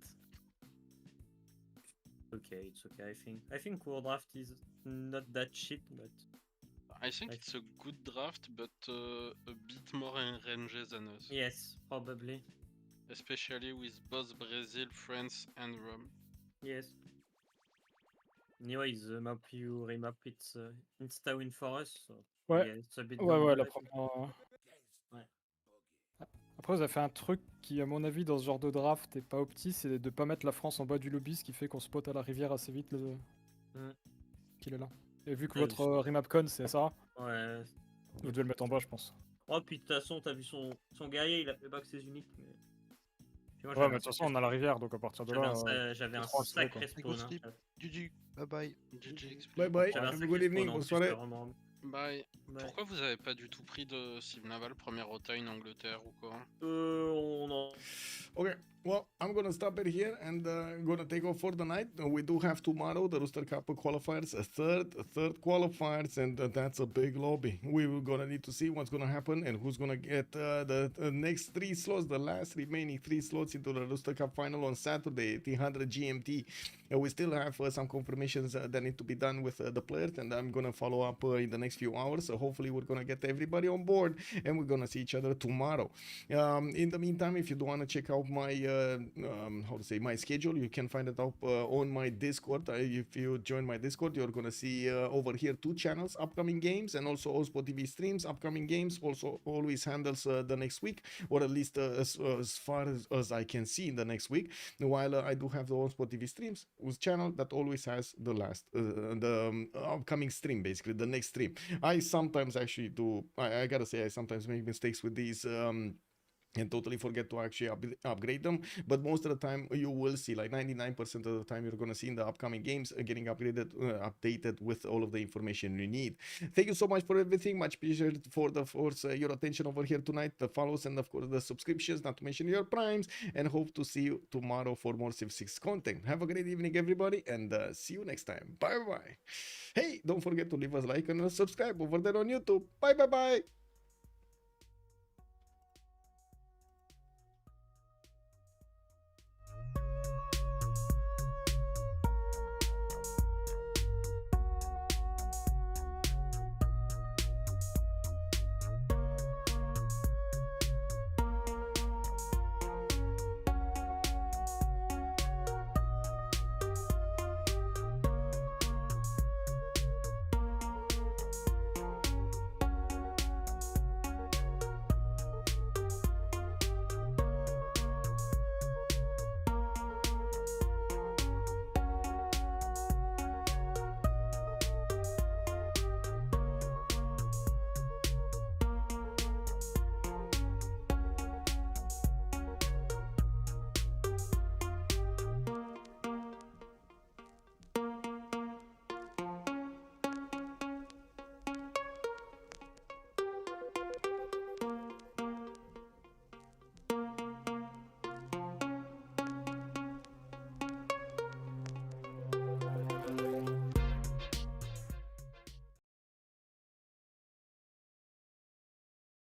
Okay, it's okay, I think. I think War Draft is not that shit, but... I think it's a good draft, but a bit more in range than us. Yes, probably. Especially with both Brazil, France, and Rome. Yes. Anyway, the map you remap, it's insta-win for us, so... Ouais. Yeah, it's a bit Ouais, la première... Ouais. Après, vous avez fait un truc qui, à mon avis, dans ce genre de draft est pas opti, c'est de pas mettre la France en bas du lobby, ce qui fait qu'on spot à la rivière assez vite qu'il est là. Et vu que votre remap con c'est ça, ouais. Vous devez le mettre en bas, je pense. Oh, puis de toute façon, t'as vu son guerrier, il a fait back ses uniques, mais... Moi, ouais, mais de toute façon, on a la rivière, donc à partir de là... J'avais un trop sacré assuré, spawn. GG, bye bye. GG. Bye bye. J'avais un Have a sacré good evening. spawn en Bonne plus, soirée. Romrom. Bye. Ouais. Pourquoi vous avez pas du tout pris de Civ Naval première OTA en Angleterre ou quoi? On en... Okay. Well, I'm gonna stop it here and gonna take off for the night. We do have tomorrow the Rooster Cup qualifiers, a third qualifiers, and that's a big lobby. We're gonna need to see what's gonna happen and who's gonna get the next 3 slots, the last remaining 3 slots into the Rooster Cup final on Saturday, 300 GMT. We still have some confirmations that need to be done with the players, and I'm gonna follow up in the next few hours. So hopefully we're gonna get everybody on board, and we're gonna see each other tomorrow. In the meantime, if you do wanna check out my my schedule, you can find it up on my Discord. If you join my Discord, you're gonna see over here 2 channels, upcoming games, and also OnSpotTV streams, upcoming games. Also always handles the next week, or at least as far as I can see in the next week. While I do have the OnSpotTV streams with channel that always has the last upcoming stream, basically the next stream. I sometimes actually do, I gotta say, I sometimes make mistakes with these and totally forget to actually upgrade them, but most of the time you will see, like 99% of the time, you're gonna see in the upcoming games getting updated with all of the information you need. Thank you so much for everything. Much appreciated for your attention over here tonight, the follows, and of course the subscriptions, not to mention your primes, and hope to see you tomorrow for more Civ6 content. Have a great evening, everybody, and see you next time. Bye bye. Hey, don't forget to leave us a like and subscribe over there on YouTube. Bye bye bye.